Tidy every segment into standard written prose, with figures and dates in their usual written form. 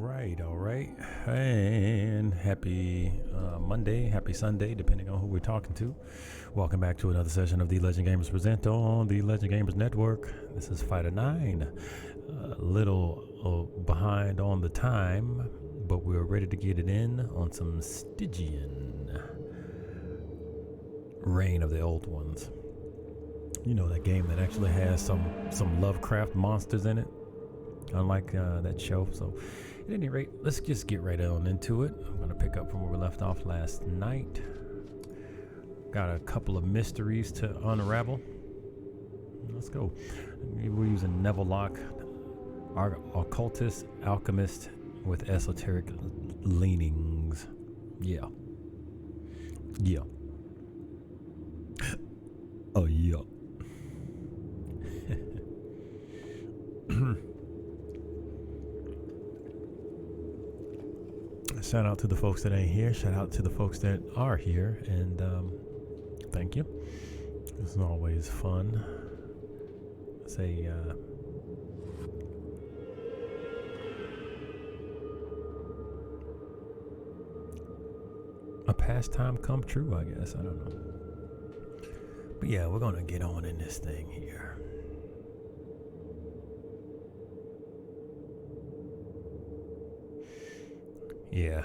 All right. And happy Monday, happy Sunday, depending on who we're talking to. Welcome back to another session of the Legend Gamers Present on the Legend Gamers Network. This is Fighter 9. A little behind on the time, but we're ready to get it in on some Stygian. Reign of the Old Ones. You know, that game that actually has some Lovecraft monsters in it. Unlike that show. So at any rate, let's just get right on into it. I'm going to pick up from where we left off last night. Got a couple of mysteries to unravel. Let's go. We're using Neville Locke, our occultist alchemist with esoteric leanings. Yeah. Oh yeah. Shout out to the folks that ain't here. Shout out to the folks that are here. And thank you. This is always fun. It's a pastime come true, I guess. I don't know. But yeah, we're going to get on in this thing here. Yeah.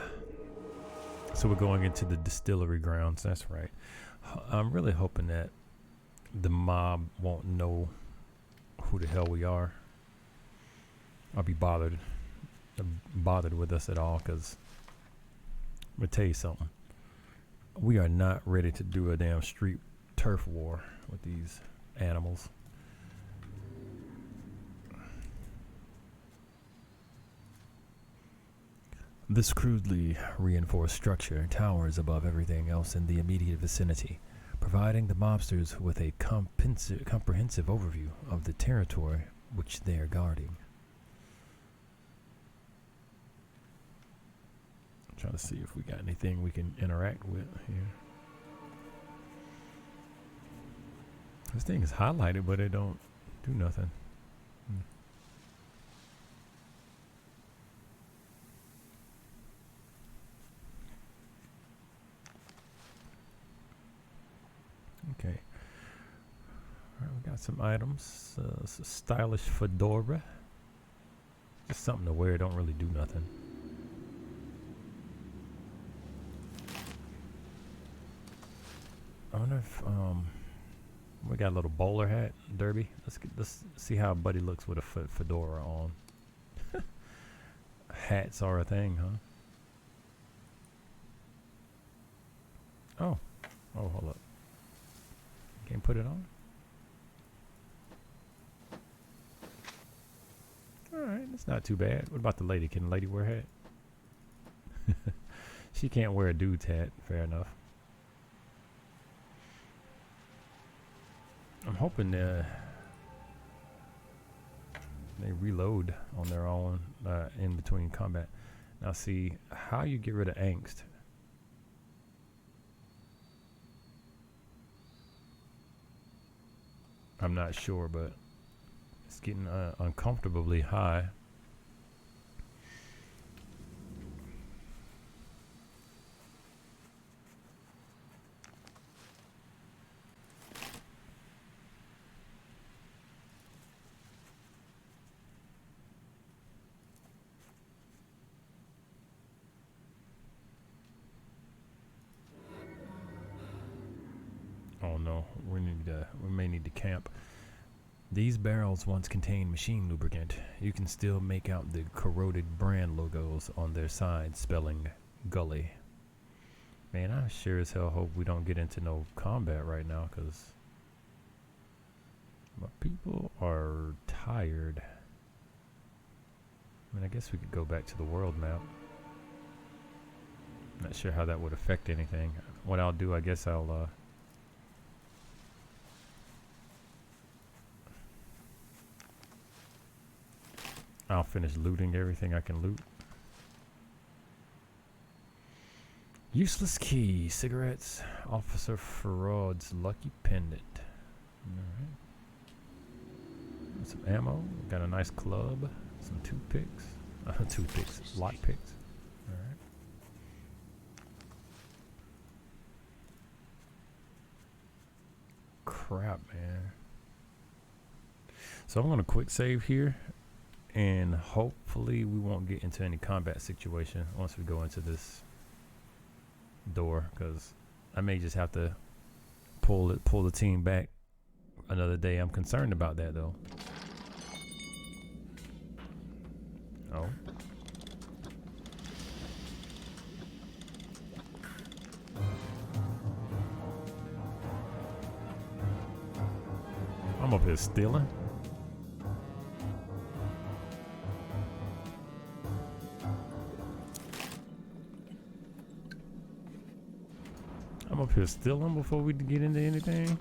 So we're going into the distillery grounds. That's right. I'm really hoping that the mob won't know who the hell we are. I'll be bothered with us at all, because I'm going to tell you something. We are not ready to do a damn street turf war with these animals. This crudely reinforced structure towers above everything else in the immediate vicinity, providing the mobsters with a comprehensive overview of the territory which they are guarding. I'm trying to see if we got anything we can interact with here. This thing is highlighted, but it don't do nothing. Okay. All right, we got some items. Stylish fedora. Just something to wear. Don't really do nothing. I wonder if we got a little bowler hat, derby. Let's see how Buddy looks with a fedora on. Hats are a thing, huh? Oh, hold up. Can't put it on? Alright, that's not too bad. What about the lady? Can the lady wear a hat? She can't wear a dude's hat. Fair enough. I'm hoping they reload on their own in between combat. Now see, how you get rid of angst. I'm not sure, but it's getting uncomfortably high. Oh no, we may need to camp. These barrels once contained machine lubricant. You can still make out the corroded brand logos on their sides spelling Gully. Man, I sure as hell hope we don't get into no combat right now, because my people are tired. I mean, I guess we could go back to the world map. Not sure how that would affect anything. What I'll do, I guess I'll finish looting everything I can loot. Useless key, cigarettes, Officer Ferrod's lucky pendant. Alright. Some ammo, got a nice club, some toothpicks. Toothpicks, lock picks. All right. Crap, man. So I'm gonna quick save here, and hopefully we won't get into any combat situation once we go into this door, because I may just have to pull the team back another day. I'm concerned about that though. Oh. I'm up here stealing. I'm up here stealing before we get into anything.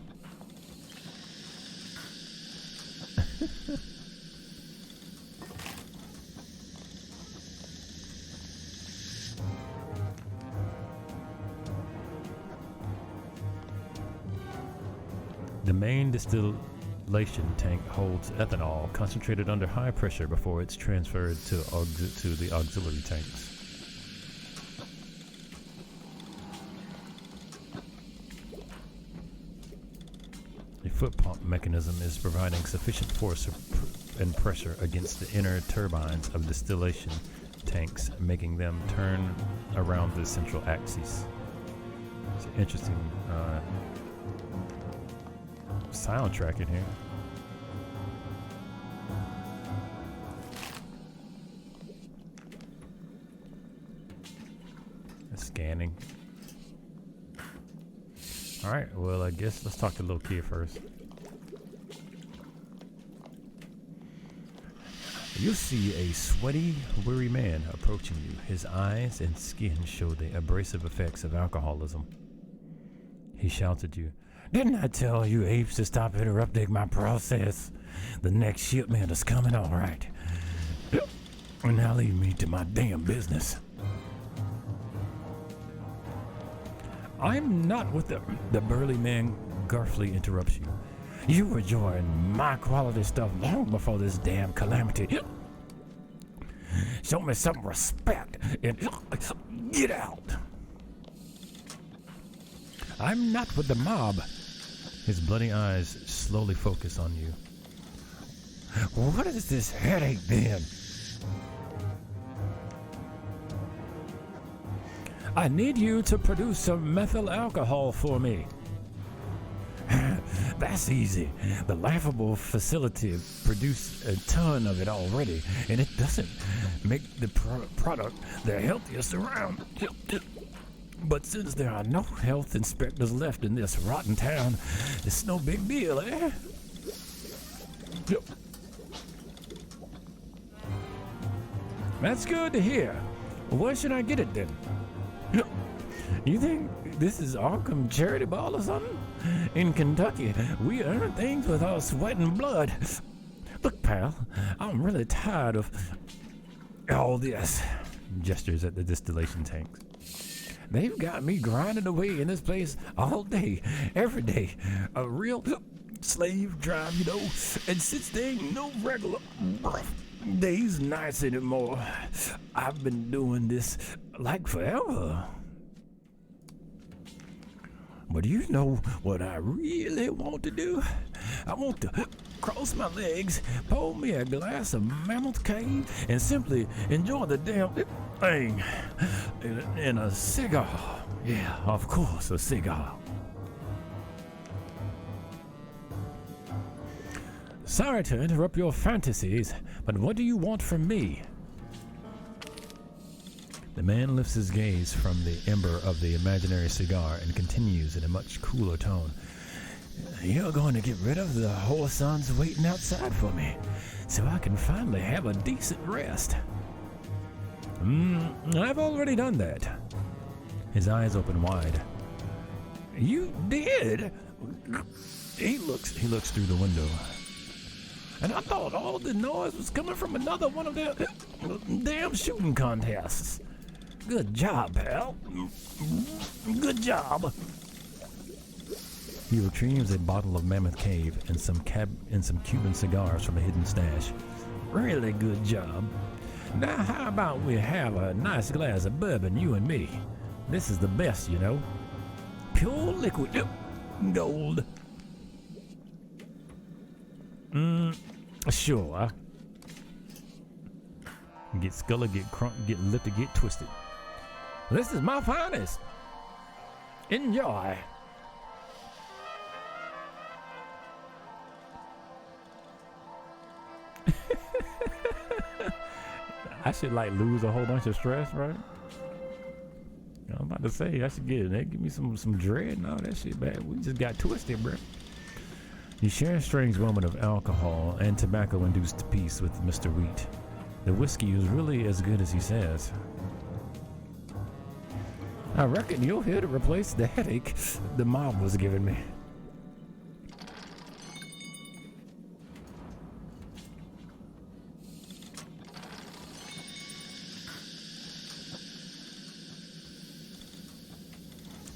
The main distillation tank holds ethanol concentrated under high pressure before it's transferred to the auxiliary tanks. A foot pump mechanism is providing sufficient force and pressure against the inner turbines of distillation tanks, making them turn around the central axis. It's an interesting soundtrack in here. It's scanning. Alright, well, I guess let's talk to the little kid first. You see a sweaty, weary man approaching you. His eyes and skin show the abrasive effects of alcoholism. He shouts at you. Didn't I tell you apes to stop interrupting my process? The next shipment is coming, all right. And now leave me to my damn business. I'm not with them. The burly man gruffly interrupts you. You were enjoying my quality stuff long before this damn calamity. Show me some respect and get out. I'm not with the mob. His bloody eyes slowly focus on you. What is this headache then? I need you to produce some methyl alcohol for me. That's easy. The laughable facility produced a ton of it already, and it doesn't make the product the healthiest around. But since there are no health inspectors left in this rotten town, it's no big deal, eh? That's good to hear. Where should I get it then? You think this is Arkham Charity Ball or something? In Kentucky, we earn things with our sweat and blood. Look, pal, I'm really tired of all this. Gestures at the distillation tanks. They've got me grinding away in this place all day, every day. A real slave drive, you know. And since there ain't no regular days, nights anymore, I've been doing this like forever. But you know what I really want to do? I want to cross my legs, pour me a glass of Mammoth Cave, and simply enjoy the damn thing in a cigar. Yeah, of course, a cigar. Sorry to interrupt your fantasies, but what do you want from me? The man lifts his gaze from the ember of the imaginary cigar and continues in a much cooler tone. You're going to get rid of the whole sons waiting outside for me, so I can finally have a decent rest. I've already done that. His eyes open wide. You did? He looks through the window. And I thought all the noise was coming from another one of their damn shooting contests. Good job, pal. Good job. He retrieves a bottle of Mammoth Cave and some Cuban cigars from a hidden stash. Really good job. Now, how about we have a nice glass of bourbon, you and me? This is the best, you know. Pure liquid gold. Sure. Get scully, get crunk, get lifted, get twisted. This is my finest. Enjoy. I should like lose a whole bunch of stress, right? I'm about to say I should get it. They give me some dread and all that shit, man. We just got twisted, bro. You share a strange moment of alcohol and tobacco-induced peace with Mr. Wheat. The whiskey is really as good as he says. I reckon you're here to replace the headache the mob was giving me.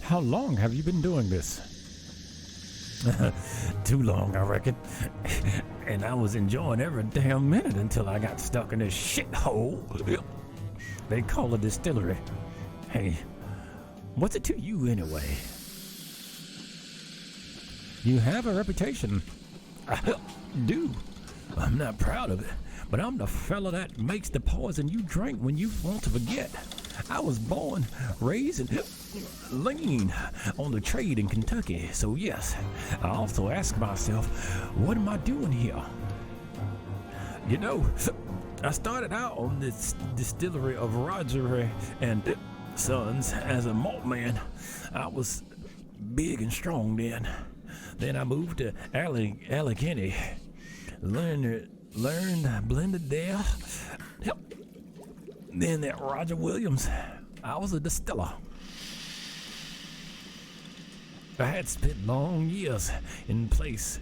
How long have you been doing this? Too long, I reckon. And I was enjoying every damn minute until I got stuck in this shithole. They call it distillery. Hey, what's it to you anyway? You have a reputation. I do. I'm not proud of it, but I'm the fella that makes the poison you drink when you want to forget. I was born, raised, and lean on the trade in Kentucky, so yes, I also ask myself, what am I doing here? You know, I started out on this distillery of Roger and Sons as a malt man. I was big and strong then. Then I moved to Allegheny, learned, blended there. Then at Roger Williams, I was a distiller. I had spent long years in places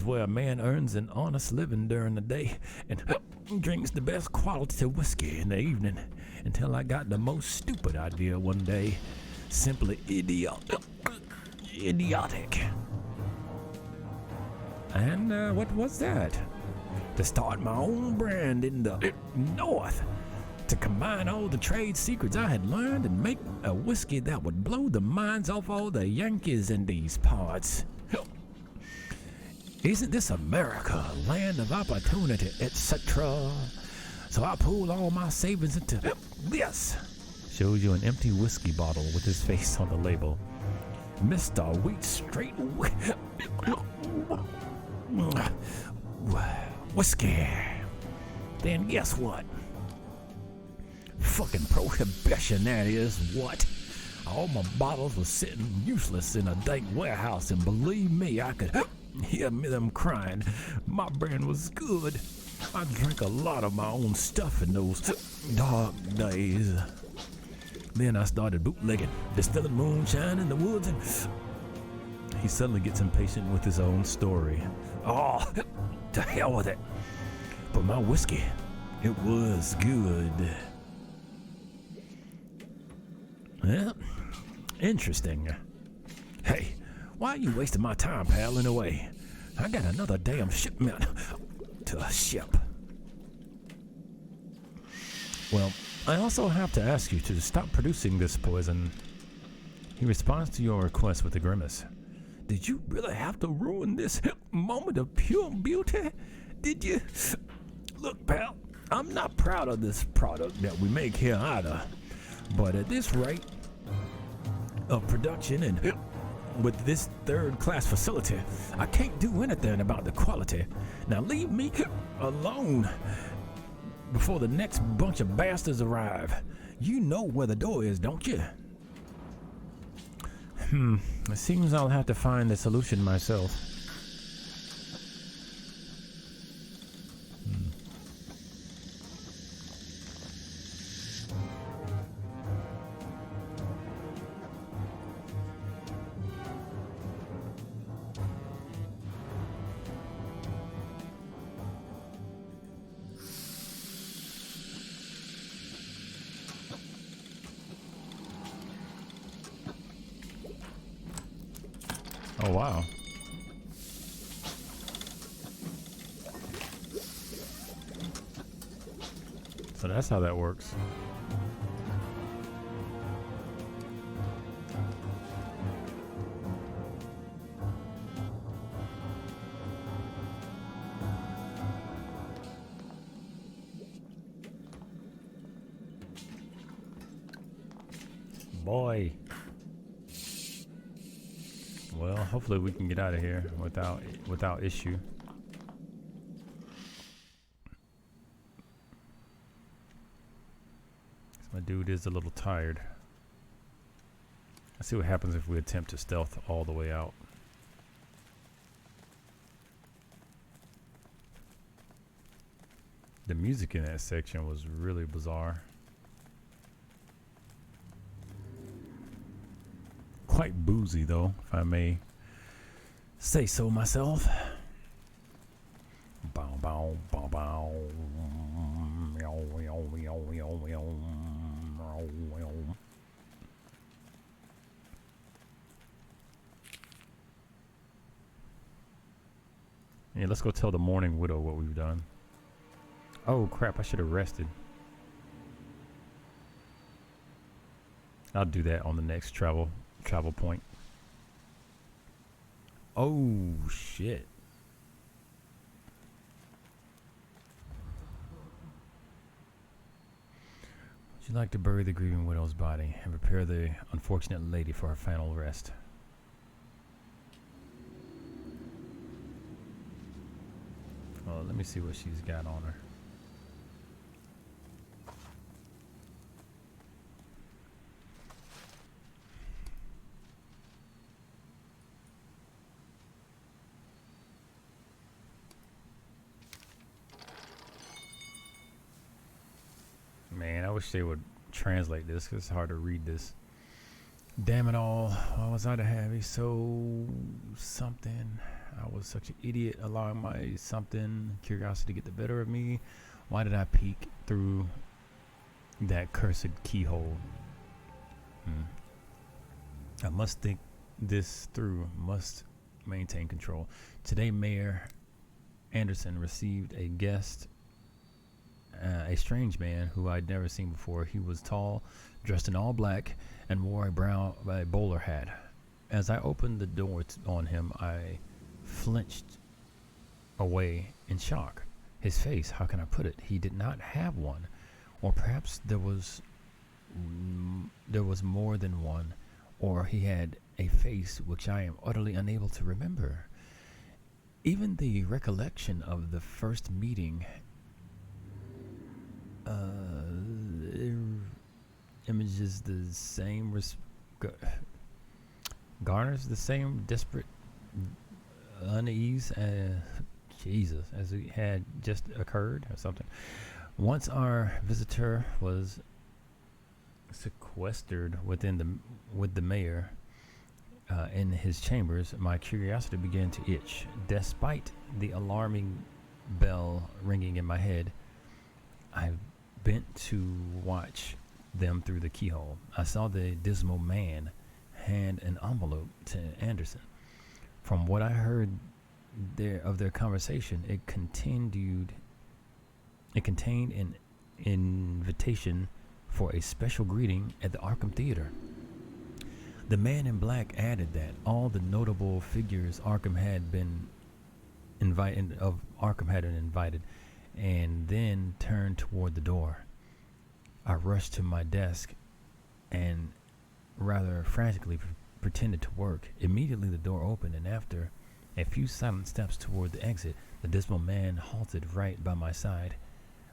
where a man earns an honest living during the day and drinks the best quality whiskey in the evening, until I got the most stupid idea one day. Simply idiotic. And what was that? To start my own brand in the North, to combine all the trade secrets I had learned and make a whiskey that would blow the minds off all the Yankees in these parts. Isn't this America, land of opportunity, etc.? So I pulled all my savings into this. Shows you an empty whiskey bottle with his face on the label. Mr. Wheat Straight whiskey. Then guess what? Fucking prohibition, that is what. All my bottles were sitting useless in a dank warehouse, and believe me, I could hear them crying. My brand was good. I drank a lot of my own stuff in those dark days. Then I started bootlegging, distilling moonshine in the woods, and he suddenly gets impatient with his own story. Oh, to hell with it. But my whiskey, it was good. Well, interesting. Hey, why are you wasting my time, pal, in a way? I got another damn shipment to ship. Well, I also have to ask you to stop producing this poison. He responds to your request with a grimace. Did you really have to ruin this moment of pure beauty? Did you? Look, pal, I'm not proud of this product that we make here either. But at this rate of production and with this third-class facility, I can't do anything about the quality. Now leave me alone before the next bunch of bastards arrive. You know where the door is, don't you? It seems I'll have to find the solution myself. Oh, wow. that's how that works. Boy. Well, hopefully we can get out of here without issue. My dude is a little tired. Let's see what happens if we attempt to stealth all the way out. The music in that section was really bizarre. Quite boozy though, if I may say so myself. Bow, bow, bow, bow. Yeah, let's go tell the Mourning Widow what we've done. Oh crap, I should have rested. I'll do that on the next travel point. Oh shit. Would you like to bury the grieving widow's body and prepare the unfortunate lady for her final rest? Oh, let me see what she's got on her. Man, I wish they would translate this because it's hard to read this. Damn it all. Why was I to have a something? I was such an idiot allowing my curiosity to get the better of me. Why did I peek through that cursed keyhole? I must think this through, must maintain control. Today, Mayor Anderson received a guest, a strange man who I'd never seen before. He was tall, dressed in all black, and wore a bowler hat. As I opened the door on him, I flinched away in shock. His face, how can I put it? He did not have one, or perhaps there was more than one, or he had a face which I am utterly unable to remember. Even the recollection of the first meeting images the same garners the same desperate unease Jesus as it had just occurred or something. Once our visitor was sequestered with the mayor in his chambers, my curiosity began to itch. Despite the alarming bell ringing in my head, I bent to watch them through the keyhole. I saw the dismal man hand an envelope to Anderson. From what I heard of their conversation, it contained an invitation for a special greeting at the Arkham Theater. The man in black added that all the notable figures Arkham had been invited, and then turned toward the door. I rushed to my desk and rather frantically pretended to work. Immediately the door opened, and after a few silent steps toward the exit, the dismal man halted right by my side.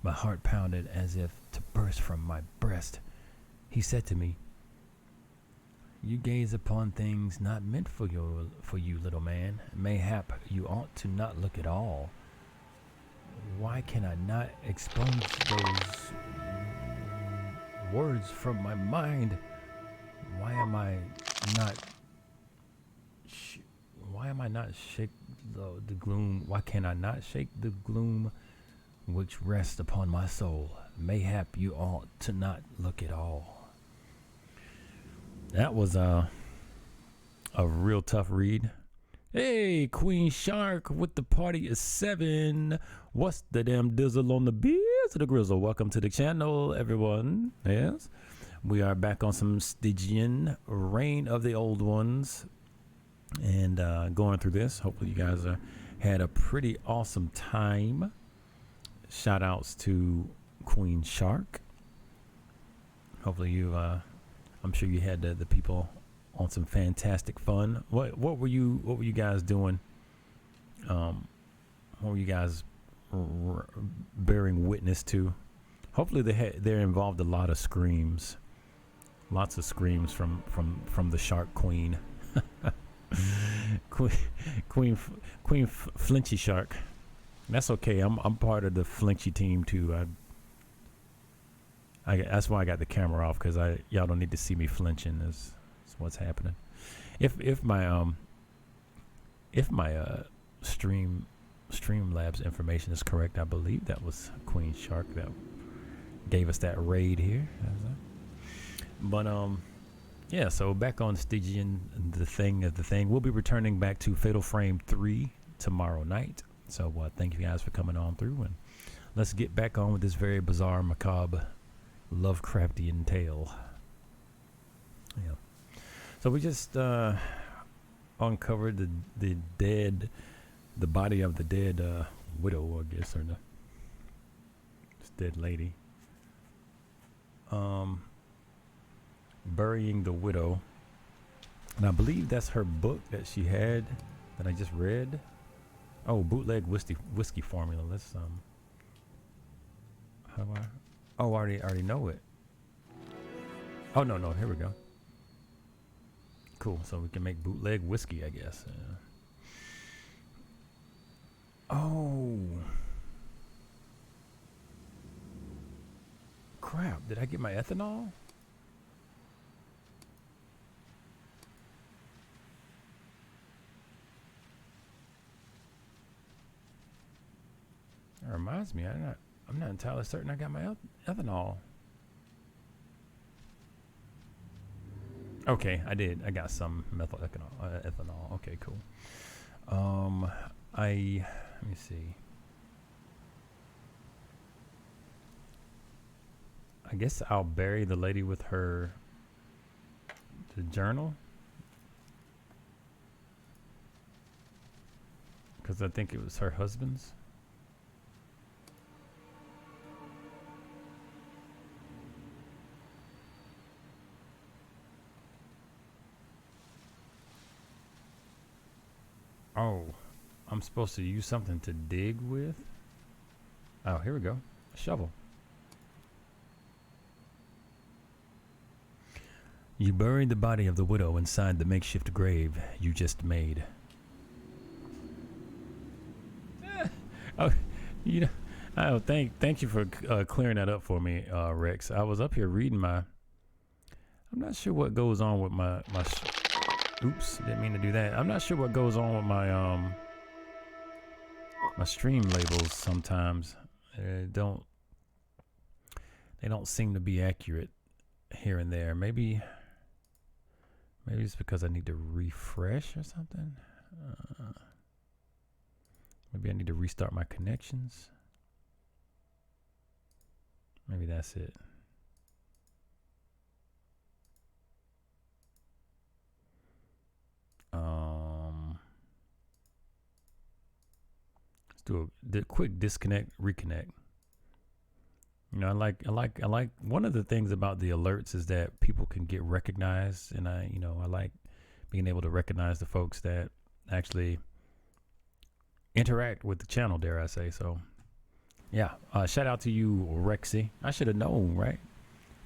My heart pounded as if to burst from my breast. He said to me, "You gaze upon things not meant for you, little man. Mayhap you ought to not look at all." Why can I not expunge those words from my mind? Why am I not shake the gloom? Why can I not shake the gloom which rests upon my soul? Mayhap you ought to not look at all. That was a real tough read. Hey, Queen Shark with the party is 7. What's the damn dizzle on the beer? to the Grizzle. Welcome to the channel, everyone. Yes, we are back on some Stygian Reign of the Old Ones and going through this. Hopefully you guys had a pretty awesome time. Shout outs to Queen Shark. Hopefully you I'm sure you had the people on some fantastic fun. What were you guys doing? What were you guys bearing witness to? Hopefully they involved a lot of screams, lots of screams from the Shark Queen. Queen Flinchy Shark. That's okay. I'm part of the Flinchy team too. That's why I got the camera off, because y'all don't need to see me flinching. Is what's happening. If my Streamlabs information is correct, I believe that was Queen Shark that gave us that raid here. But yeah, so back on Stygian, the thing. We'll be returning back to Fatal Frame 3 tomorrow night. So thank you guys for coming on through, and let's get back on with this very bizarre, macabre, Lovecraftian tale. Yeah. So we just uncovered the body of the dead widow, I guess, or this dead lady. Burying the widow, and I believe that's her book that she had that I just read. Oh, bootleg whiskey formula. Let's how do I? Oh, I already know it. Oh no, here we go. Cool. So we can make bootleg whiskey, I guess. Oh. Crap, did I get my ethanol? That reminds me, I'm not entirely certain I got my ethanol. Okay, I did. I got some methyl ethanol. Okay, cool. Let me see. I guess I'll bury the lady with the journal, because I think it was her husband's. Oh, I'm supposed to use something to dig with? Oh, here we go. A shovel. You buried the body of the widow inside the makeshift grave you just made. Oh, you know, oh, thank you for clearing that up for me, Rex. I was up here reading I'm not sure what goes on with my oops, didn't mean to do that. I'm not sure what goes on with my my stream labels sometimes. They don't seem to be accurate here and there. Maybe it's because I need to refresh or something. Maybe I need to restart my connections. Maybe that's it. Let's do a quick disconnect, reconnect. You know, I like one of the things about the alerts is that people can get recognized, and I like being able to recognize the folks that actually interact with the channel, dare I say. So yeah, shout out to you, Rexy. I should have known, right?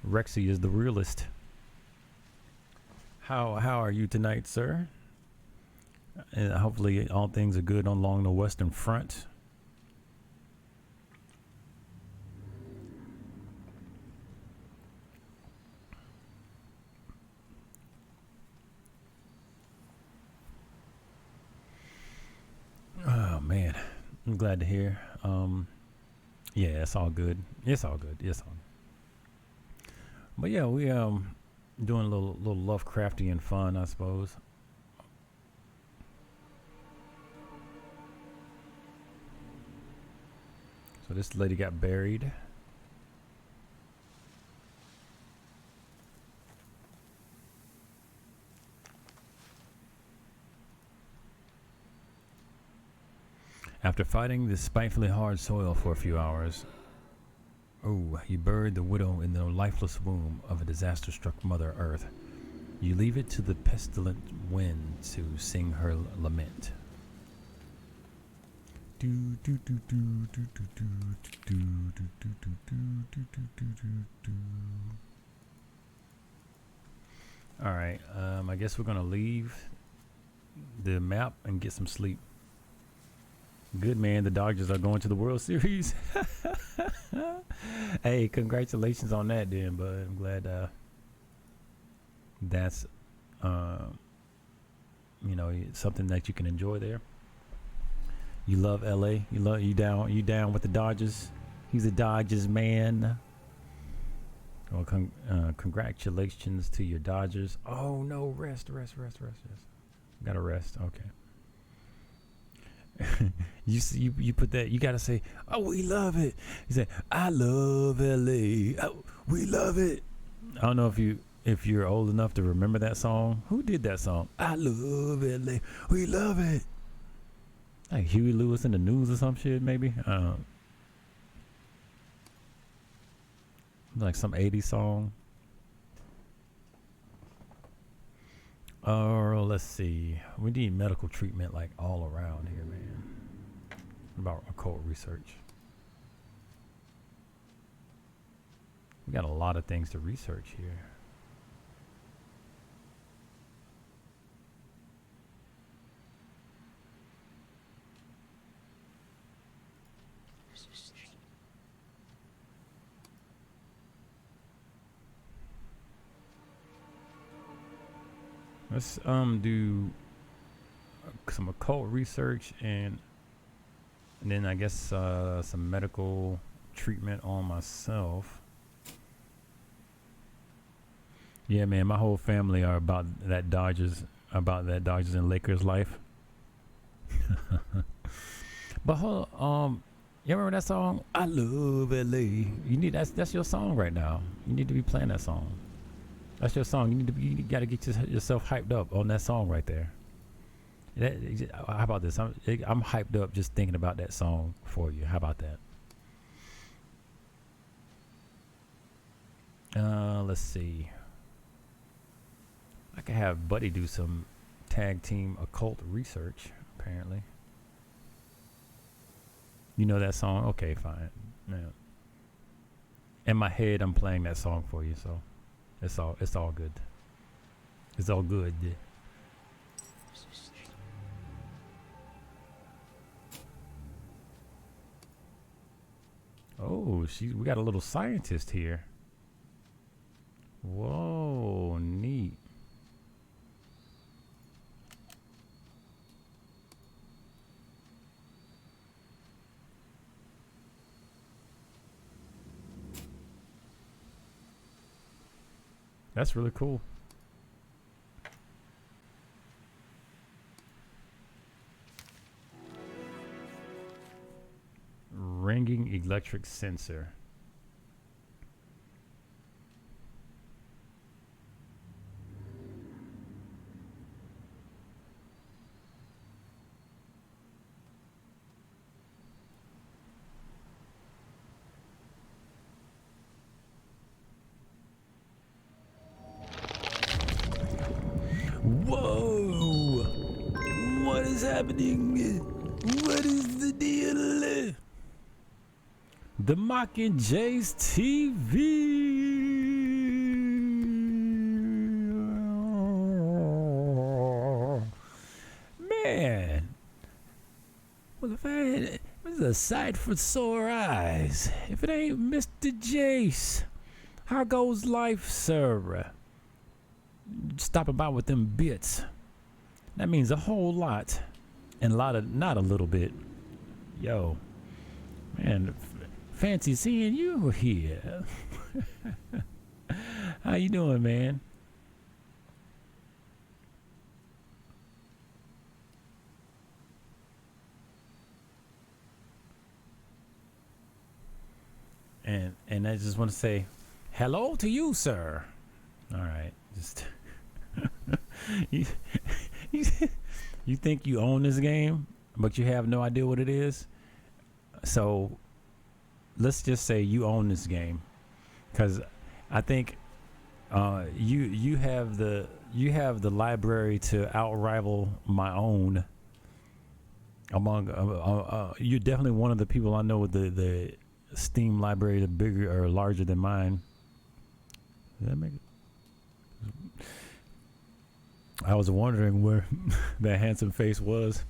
Rexy is the realist. How are you tonight, sir? And hopefully all things are good along the Western Front. Oh man, I'm glad to hear. Yeah, it's all good. It's all good. It's all good. But yeah, we doing a little Lovecraftian fun, I suppose. So this lady got buried. After fighting the spitefully hard soil for a few hours, you buried the widow in the lifeless womb of a disaster-struck Mother Earth. You leave it to the pestilent wind to sing her lament. All right, I guess we're gonna leave the map and get some sleep. Good, man. The Dodgers are going to the World Series. Hey, congratulations on that, then. But I'm glad that's something that you can enjoy there. You love LA. You down with the Dodgers. He's a Dodgers man. Well, congratulations to your Dodgers. Oh no, rest. Gotta rest. Okay. you put that. You gotta say, "Oh, we love it." You say, "I love LA. Oh, we love it." I don't know if you're old enough to remember that song. Who did that song? I love LA. We love it. Like Huey Lewis in the News or some shit, maybe. Like some 80s song. Or let's see. We need medical treatment like all around here, man. About occult research. We got a lot of things to research here. Let's do some occult research and then I guess some medical treatment on myself. Yeah, man, my whole family are about that Dodgers and Lakers life. But hold on, you remember that song? I love LA. That's your song right now. You need to be playing that song. That's your song. You got to get yourself hyped up on that song right there. How about this? I'm hyped up just thinking about that song for you. How about that? Let's see. I could have Buddy do some tag team occult research, apparently. You know that song? Okay, fine. Yeah. In my head, I'm playing that song for you, so it's all good. It's all good. Oh, we got a little scientist here. Whoa, neat. That's really cool. Ringing electric sensor. Whoa! What is happening? What is the deal? The Mockingjays TV. Man. Well, if it was a sight for sore eyes. If it ain't Mr. Jace. How goes life, sir? Stopping by with them bits. That means a whole lot. And not a little bit. Yo. Man, fancy seeing you here. How you doing, man? And I just want to say hello to you, sir. All right, just you think you own this game? but you have no idea what it is. So let's just say you own this game, because I think you have the library to outrival my own. Among you're definitely one of the people I know with the Steam library, the bigger or larger than mine. Does that make it? I was wondering where that handsome face was.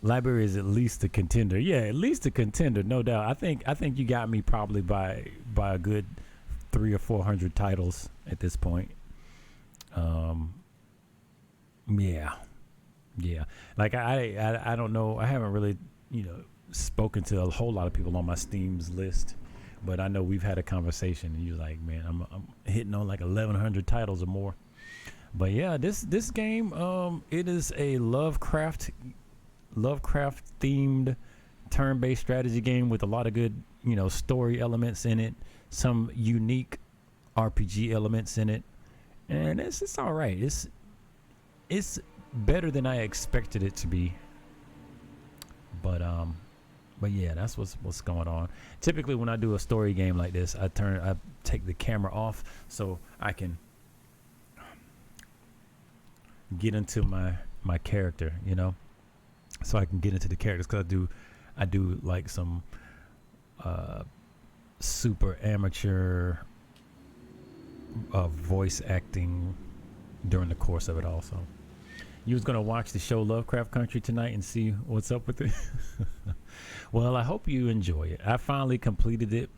Library is at least a contender. Yeah, at least a contender, no doubt. I think you got me probably by a good 300 or 400 titles at this point. Yeah. Like I don't know. I haven't really spoken to a whole lot of people on my Steam's list, but I know we've had a conversation, and you're like, man, I'm hitting on like 1,100 titles or more. But yeah, this game, it is a Lovecraft themed turn-based strategy game with a lot of good, story elements in it, some unique RPG elements in it, and it's all right. It's better than I expected it to be. But yeah, that's what's going on. Typically, when I do a story game like this, I take the camera off so I can get into my character, so I can get into the characters, because I do like some super amateur voice acting during the course of it also. You was gonna watch the show Lovecraft Country tonight and see what's up with it. Well, I hope you enjoy it. I finally completed it,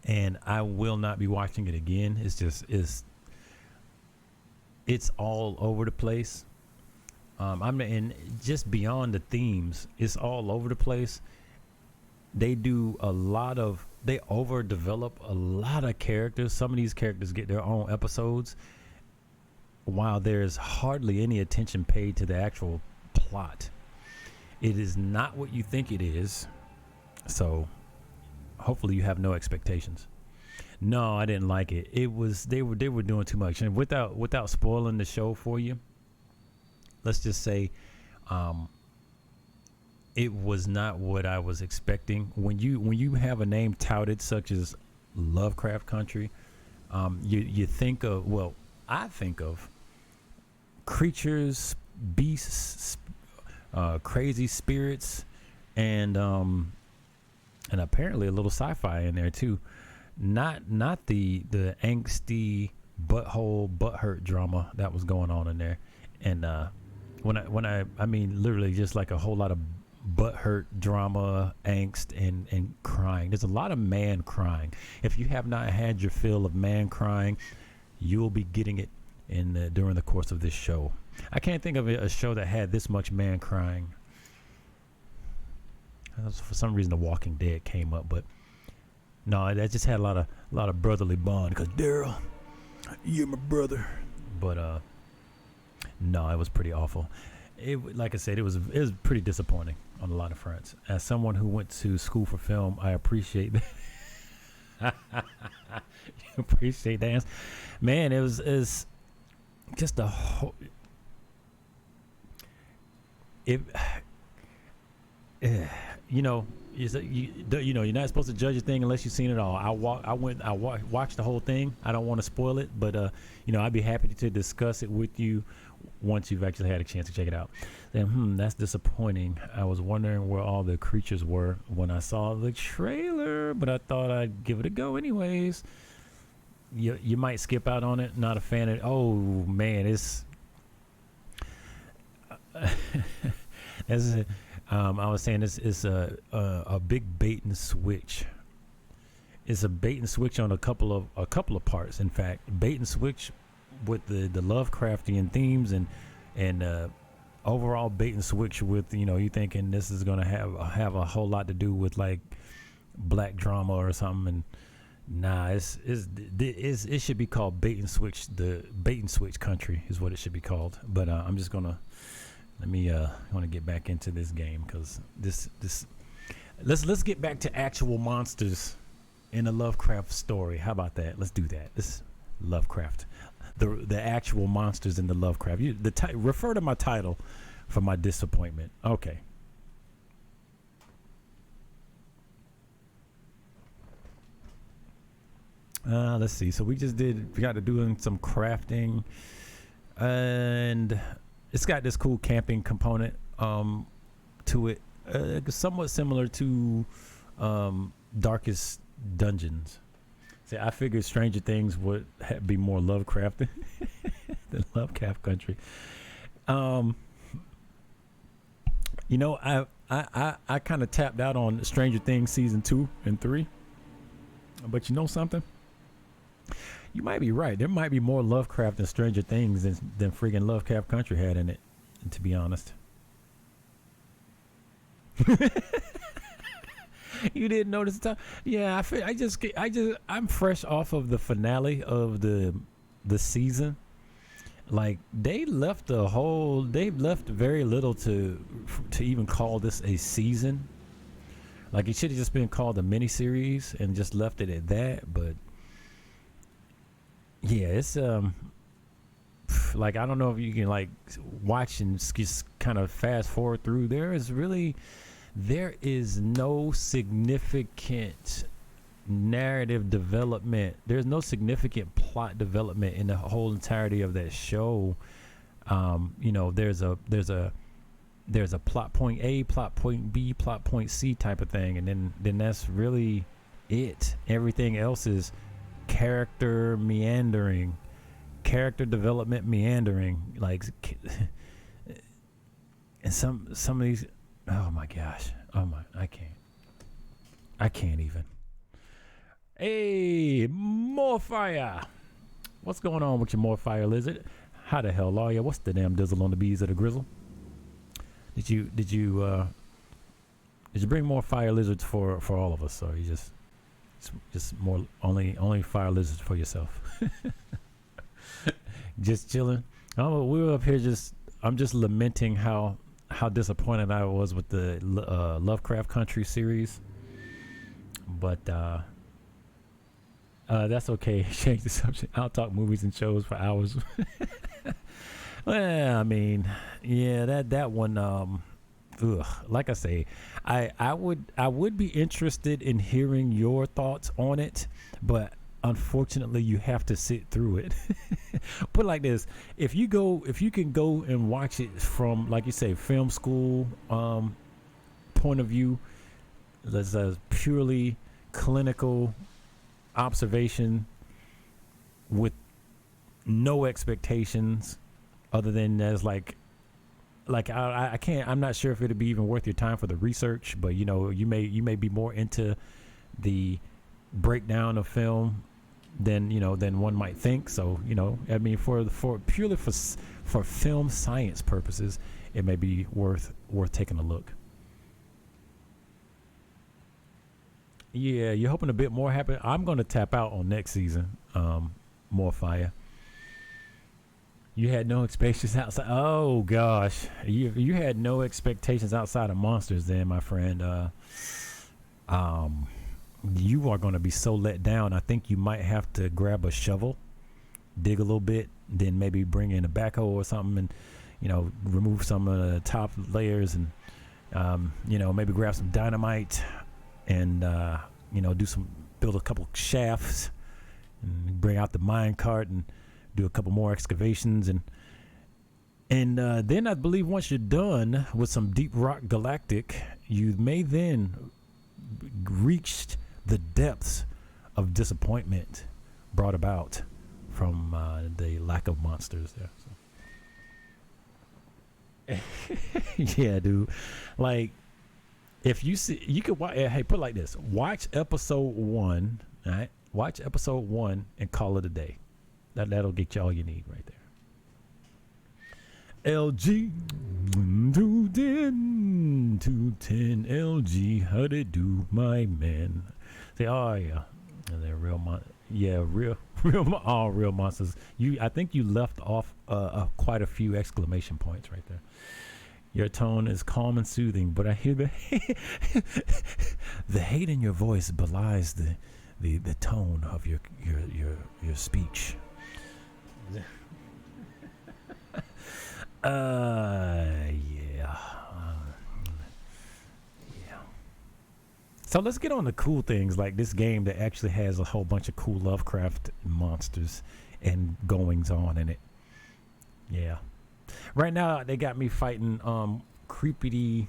and I will not be watching it again. It's all over the place. And just beyond the themes, it's all over the place. They overdevelop a lot of characters. Some of these characters get their own episodes, while there's hardly any attention paid to the actual plot. It is not what you think it is. So hopefully you have no expectations. No, I didn't like it. They were doing too much. And without spoiling the show for you, let's just say it was not what I was expecting. When you have a name touted such as Lovecraft Country, you think of, well, I think of creatures, beasts, crazy spirits, and apparently a little sci-fi in there too. Not the angsty butthurt drama that was going on in there. And when I mean literally just like a whole lot of butthurt drama, angst, and crying. There's a lot of man crying. If you have not had your fill of man crying, you'll be getting it during the course of this show. I can't think of a show that had this much man crying. For some reason, The Walking Dead came up, but no, that just had a lot of brotherly bond. Cause Daryl, you're my brother. But no, it was pretty awful. Like I said, it was pretty disappointing on a lot of fronts. As someone who went to school for film, I appreciate that. Appreciate that. Man, it was just a whole. You're not supposed to judge a thing unless you've seen it all. I watched the whole thing. I don't want to spoil it, but I'd be happy to discuss it with you once you've actually had a chance to check it out. Then, that's disappointing. I was wondering where all the creatures were when I saw the trailer, but I thought I'd give it a go anyways. You might skip out on it. Not a fan of it. Oh man, it's. I was saying it's a big bait and switch. It's a bait and switch on a couple of parts. In fact, bait and switch with the Lovecraftian themes and overall bait and switch with you thinking this is gonna have a whole lot to do with like black drama or something, and nah, it should be called bait and switch. The bait and switch country is what it should be called. But I'm just gonna. I want to get back into this game because let's get back to actual monsters in a Lovecraft story. How about that? Let's do that. This is Lovecraft, the actual monsters in the Lovecraft. Refer to my title for my disappointment. Okay. Let's see. So we got to do some crafting, and it's got this cool camping component to it, somewhat similar to Darkest Dungeons. See, I figured Stranger Things would be more Lovecraft than Lovecraft Country. You know, I kind of tapped out on Stranger Things season 2 and 3, but you know something? You might be right. There might be more Lovecraft in Stranger Things than friggin' Lovecraft Country had in it, to be honest. You didn't notice the time? Yeah, I'm fresh off of the finale of the season. Like they left very little to even call this a season. Like it should have just been called a miniseries and just left it at that. But yeah, it's like I don't know if you can like watch and just kind of fast forward through. There is no significant narrative development. There's no significant plot development in the whole entirety of that show. You know, there's a plot point A, plot point B, plot point C type of thing, and then that's really it. Everything else is character meandering, character development meandering, like, and some of these. Oh my gosh! I can't even. Hey, more fire! What's going on with your more fire lizard? How the hell are you? What's the damn dizzle on the bees of the grizzle? Did you bring more fire lizards for all of us, or you just more only fire lizards for yourself? Just chilling. Oh, we were up here I'm just lamenting how disappointed I was with the Lovecraft Country series, but that's okay. Change the subject. I'll talk movies and shows for hours. Well, I mean, yeah, that one. Like I say, I would be interested in hearing your thoughts on it, but unfortunately, you have to sit through it. Put it like this: if you can go and watch it from, like you say, film school point of view, that's a purely clinical observation with no expectations other than as like I can't, I'm not sure if it'd be even worth your time for the research, but you know, you may be more into the breakdown of film than one might think. So, you know, I mean, for purely for film science purposes, it may be worth taking a look. Yeah, you're hoping a bit more happen. I'm going to tap out on next season. More fire. You had no expectations outside. Oh gosh, you had no expectations outside of monsters, then, my friend. You are going to be so let down. I think you might have to grab a shovel, dig a little bit, then maybe bring in a backhoe or something, and remove some of the top layers, and maybe grab some dynamite, and build a couple shafts, and bring out the mine cart and do a couple more excavations, and then I believe once you're done with some Deep Rock Galactic, you may then reach the depths of disappointment brought about from the lack of monsters there. So. Yeah, dude. Like, if you see, you could watch. Hey, put it like this: watch episode 1. All right, watch episode 1 and call it a day. That'll get you all you need right there. LG 210 LG, how they do, my man? Say, oh yeah, and they're real real monsters. I think you left off quite a few exclamation points right there. Your tone is calm and soothing, but I hear the hate in your voice belies the tone of your speech. Yeah. Yeah. So let's get on the cool things like this game that actually has a whole bunch of cool Lovecraft monsters and goings on in it. Yeah. Right now they got me fighting creepy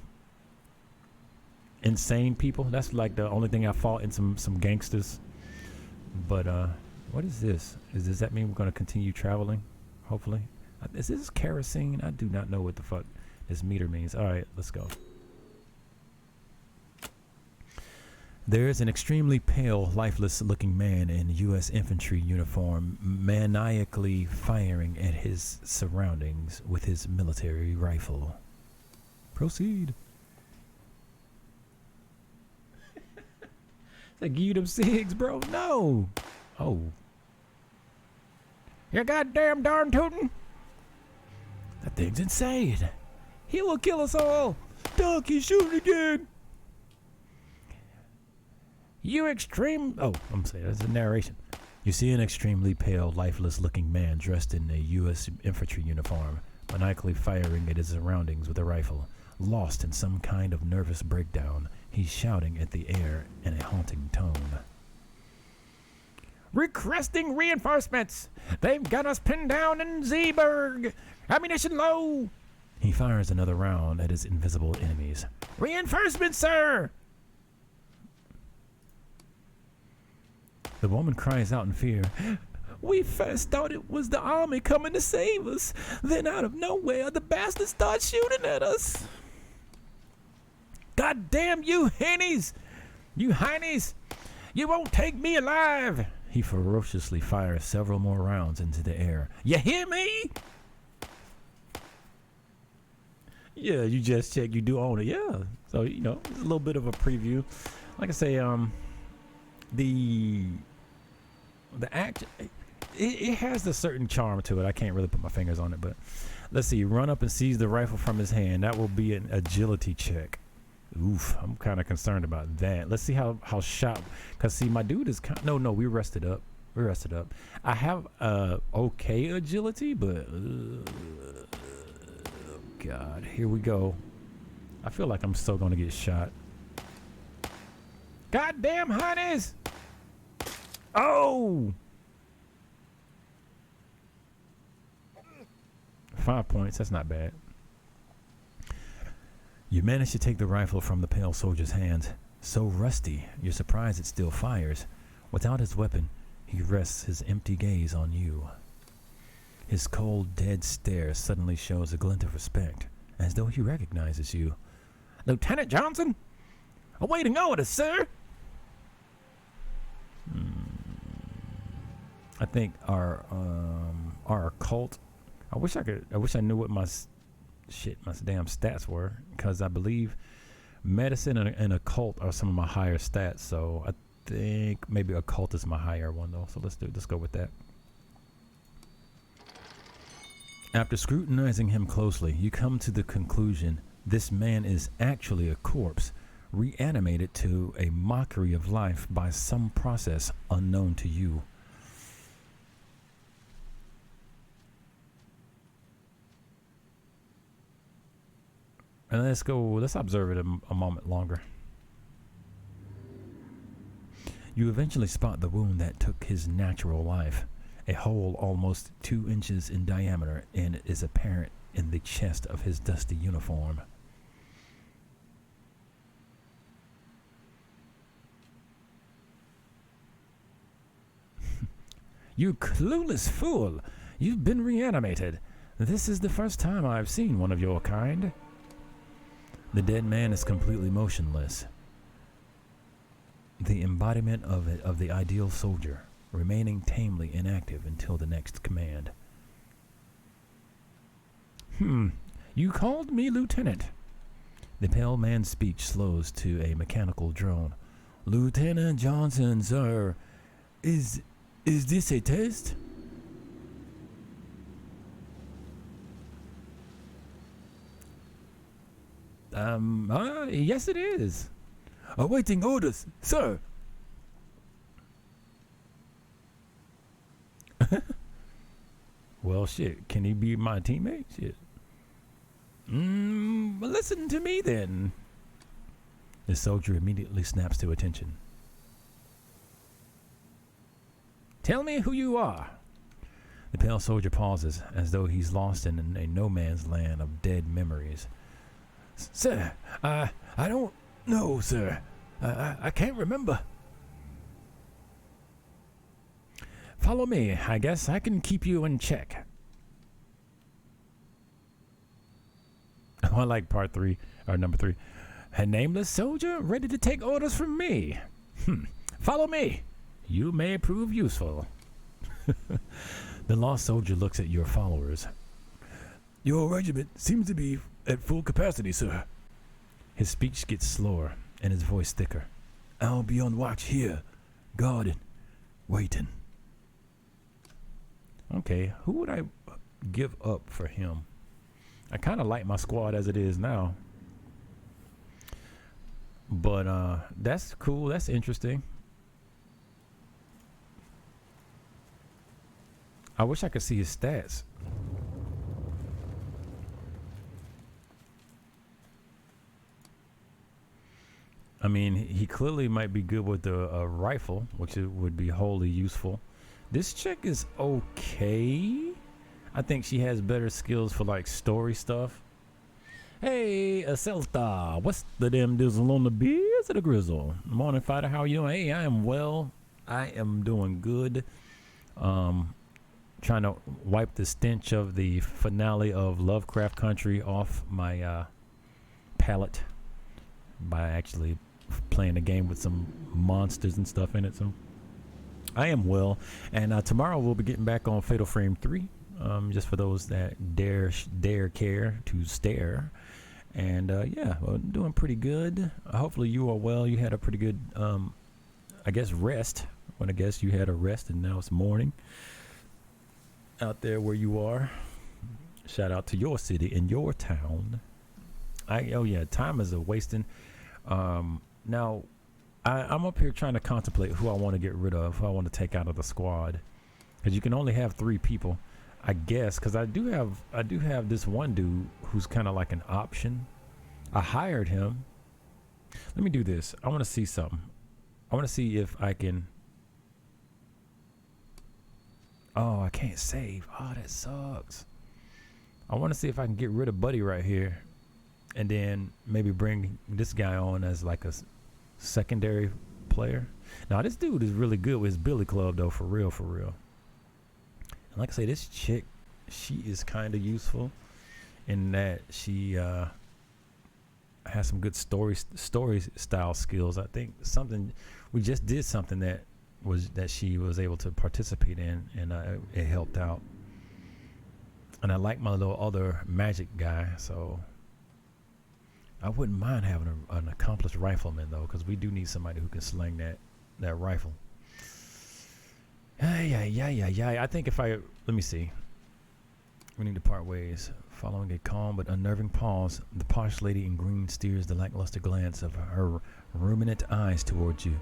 insane people. That's like the only thing I fought in some gangsters. But what is this? Does that mean we're gonna continue traveling? Hopefully. Is this kerosene? I do not know what the fuck this meter means. Alright, let's go. There is an extremely pale, lifeless looking man in U.S. infantry uniform maniacally firing at his surroundings with his military rifle. Proceed. Like, give you them cigs, bro? No. Oh. You goddamn darn tootin'. That thing's insane. He will kill us all. Duck, he's shooting again. You extreme... Oh, I'm saying, that's a narration. You see an extremely pale, lifeless-looking man dressed in a U.S. infantry uniform, maniacally firing at his surroundings with a rifle. Lost in some kind of nervous breakdown, he's shouting at the air in a haunting tone. Requesting reinforcements! They've got us pinned down in Zeeburg! Ammunition low! He fires another round at his invisible enemies. Reinforcements, sir! The woman cries out in fear. We first thought it was the army coming to save us. Then out of nowhere, the bastards start shooting at us. God damn you, heinies! You heinies! You won't take me alive! He ferociously fires several more rounds into the air. You hear me? Yeah, you just check. You do own it. Yeah. So, you know, it's a little bit of a preview. Like I say, the act, it has a certain charm to it. I can't really put my fingers on it, but let's see. Run up and seize the rifle from his hand. That will be an agility check. Oof, I'm kind of concerned about that. Let's see how shot, because see, my dude is no, we rested up. I have okay agility, but God, here we go. I feel like I'm still gonna get shot. Goddamn honeys! Oh! 5 points, that's not bad. You manage to take the rifle from the pale soldier's hands. So rusty, you're surprised it still fires. Without his weapon, he rests his empty gaze on you. His cold, dead stare suddenly shows a glint of respect, as though he recognizes you. Lieutenant Johnson? Awaiting orders, sir! I think our occult. I wish I knew what my damn stats were, because I believe medicine and occult are some of my higher stats. So I think maybe occult is my higher one though. So let's go with that. After scrutinizing him closely, you come to the conclusion this man is actually a corpse, reanimated to a mockery of life by some process unknown to you. And let's observe it a moment longer. You eventually spot the wound that took his natural life. A hole almost 2 inches in diameter and is apparent in the chest of his dusty uniform. You clueless fool! You've been reanimated. This is the first time I've seen one of your kind. The dead man is completely motionless. The embodiment of the ideal soldier, remaining tamely inactive until the next command. You called me lieutenant. The pale man's speech slows to a mechanical drone. Lieutenant Johnson, sir. Is this a test? Yes it is. Awaiting orders, sir. Well, shit. Can he be my teammate? Shit. Well, listen to me then. The soldier immediately snaps to attention. Tell me who you are. The pale soldier pauses as though he's lost in a no man's land of dead memories. Sir, I don't know, sir. I can't remember. Follow me. I guess I can keep you in check. I like part 3, or number 3. A nameless soldier ready to take orders from me. Follow me. You may prove useful. The lost soldier looks at your followers. Your regiment seems to be at full capacity, sir. His speech gets slower and his voice thicker. I'll be on watch here, guarding, waiting. Okay, who would I give up for him? I kind of like my squad as it is now. But that's cool. That's interesting. I wish I could see his stats. I mean, he clearly might be good with a rifle, which would be wholly useful. This chick is okay. I think she has better skills for like story stuff. Hey, Celta, what's the damn dizzle on the beers of the grizzle? Morning, fighter. How are you doing? Hey, I am well. I am doing good. Trying to wipe the stench of the finale of Lovecraft Country off my palate by actually playing a game with some monsters and stuff in it. So I am well, and tomorrow we'll be getting back on Fatal Frame 3. Just for those that dare care to stare. And yeah, well, doing pretty good. Hopefully you are well. You had a pretty good, I guess, rest. When I guess you had a rest and now it's morning out there where you are. Shout out to your city and your town. Oh yeah, time is a wasting. Now, I'm up here trying to contemplate who I want to get rid of, who I want to take out of the squad, because you can only have 3 people. I guess because I do have this one dude who's kind of like an option. I hired him. Let me do this. I want to see something. I want to see if I can. Oh, I can't save. Oh, that sucks. I want to see if I can get rid of Buddy right here, and then maybe bring this guy on as like a secondary player. Now this dude is really good with his billy club though, for real, for real. And like I say, this chick, she is kind of useful in that she has some good story style skills. I think we just did something that she was able to participate in, and it helped out. And I like my little other magic guy, so I wouldn't mind having an accomplished rifleman though, because we do need somebody who can sling that rifle. Yeah. I think let me see. We need to part ways. Following a calm but unnerving pause, the posh lady in green steers the lackluster glance of her ruminant eyes towards you,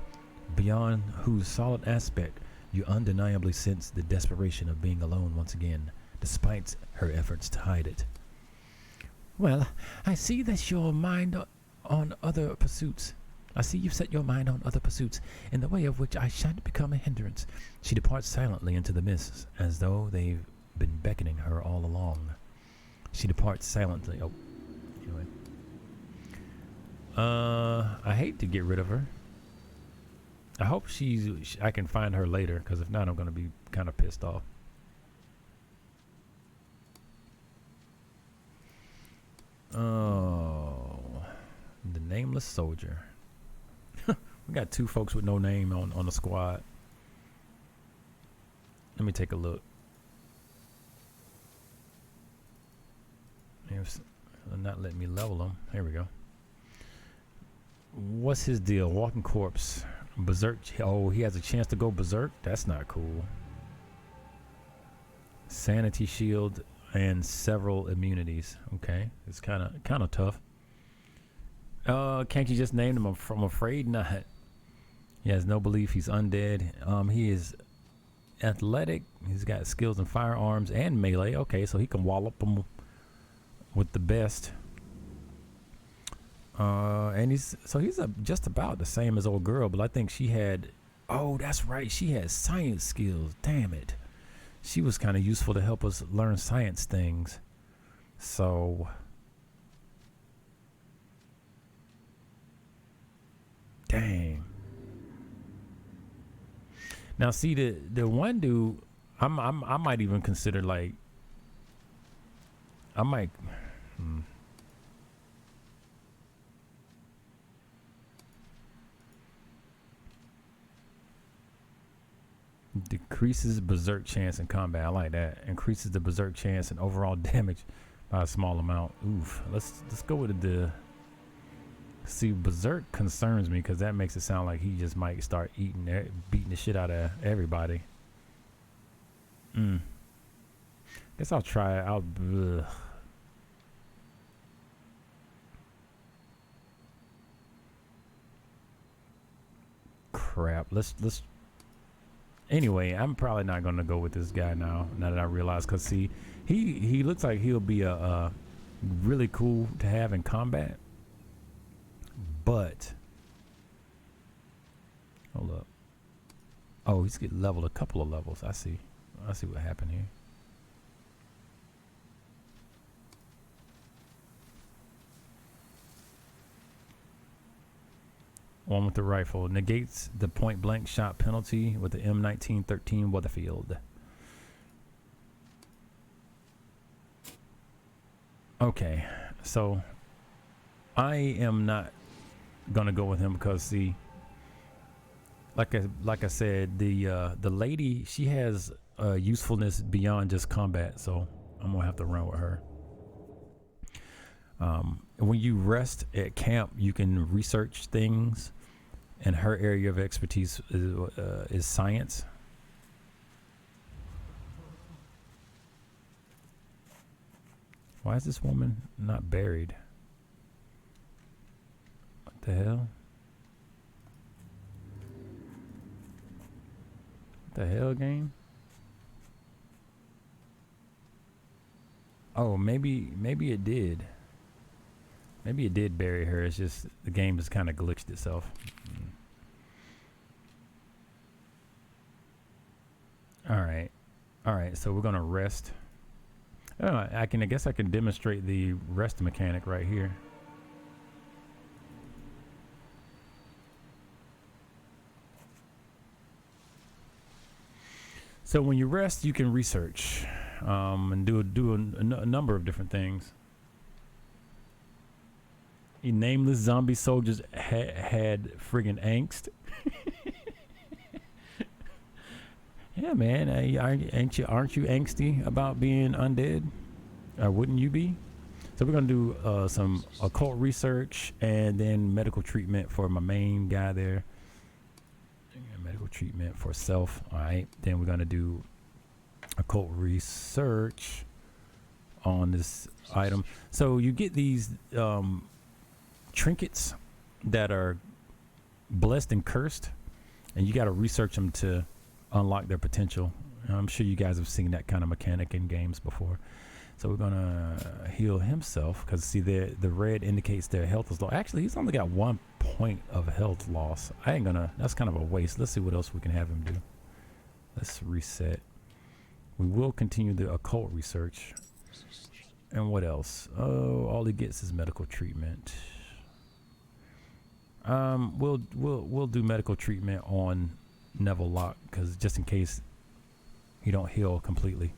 beyond whose solid aspect you undeniably sense the desperation of being alone once again, despite her efforts to hide it. Well, I see that your mind on other pursuits. I see you've set your mind on other pursuits, in the way of which I shan't become a hindrance. She departs silently into the mists, as though they've been beckoning her all along. She departs silently. Oh, anyway. I hate to get rid of her. I hope I can find her later, because if not, I'm going to be kind of pissed off. Oh, the nameless soldier. We got 2 folks with no name on the squad. Let me take a look. They're not letting me level him. Here we go. What's his deal? Walking corpse. Berserk. Oh, he has a chance to go berserk? That's not cool. Sanity shield and several immunities. Okay, it's kind of tough. Can't you just name him? I'm afraid not. He has no belief. He's undead. He is athletic. He's got skills in firearms and melee. Okay, so he can wallop them with the best. And he's just about the same as old girl, but I think she had. Oh, that's right. She had science skills. Damn it. She was kind of useful to help us learn science things. So, dang. Now, see the one dude, I might even consider like, I might. Decreases berserk chance in combat. I like that. Increases the berserk chance and overall damage by a small amount. Oof. Let's go with the. See, berserk concerns me because that makes it sound like he just might start beating the shit out of everybody. Guess I'll try it. Crap. Let's. Anyway, I'm probably not gonna go with this guy now that I realize, cause see, he looks like he'll be a really cool to have in combat. But hold up. Oh, he's getting leveled a couple of levels. I see what happened here. One with the rifle negates the point blank shot penalty with the M1913 Weatherfield. Okay, so I am not gonna go with him because see, like I said, the lady, she has usefulness beyond just combat, so I'm gonna have to run with her. When you rest at camp, you can research things, and her area of expertise is science. Why is this woman not buried? What the hell? What the hell, game? Oh, maybe it did. Maybe it did bury her. It's just the game has kind of glitched itself. All right. So we're gonna rest. I guess I can demonstrate the rest mechanic right here. So when you rest, you can research and do a number of different things. Nameless zombie soldiers had friggin' angst. Yeah, man. Aren't you angsty about being undead? Or wouldn't you be? So we're gonna do some occult research and then medical treatment for my main guy there. Medical treatment for self. All right. Then we're gonna do occult research on this item. So you get these trinkets that are blessed and cursed, and you got to research them to unlock their potential. I'm sure you guys have seen that kind of mechanic in games before. So we're gonna heal himself because see the red indicates their health is low. Actually, he's only got 1 point of health loss. That's kind of a waste. Let's see what else we can have him do. Let's reset. We will continue the occult research. And what else? Oh, all he gets is medical treatment. We'll do medical treatment on Neville Lock because just in case he don't heal completely.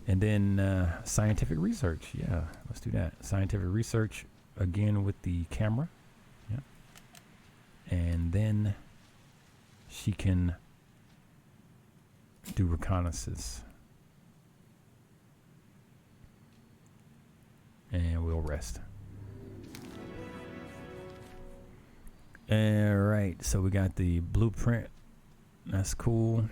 And then scientific research. Yeah, let's do that. Scientific research again with the camera. Yeah. And then she can do reconnaissance. And we'll rest. All right, so we got the blueprint. That's cool.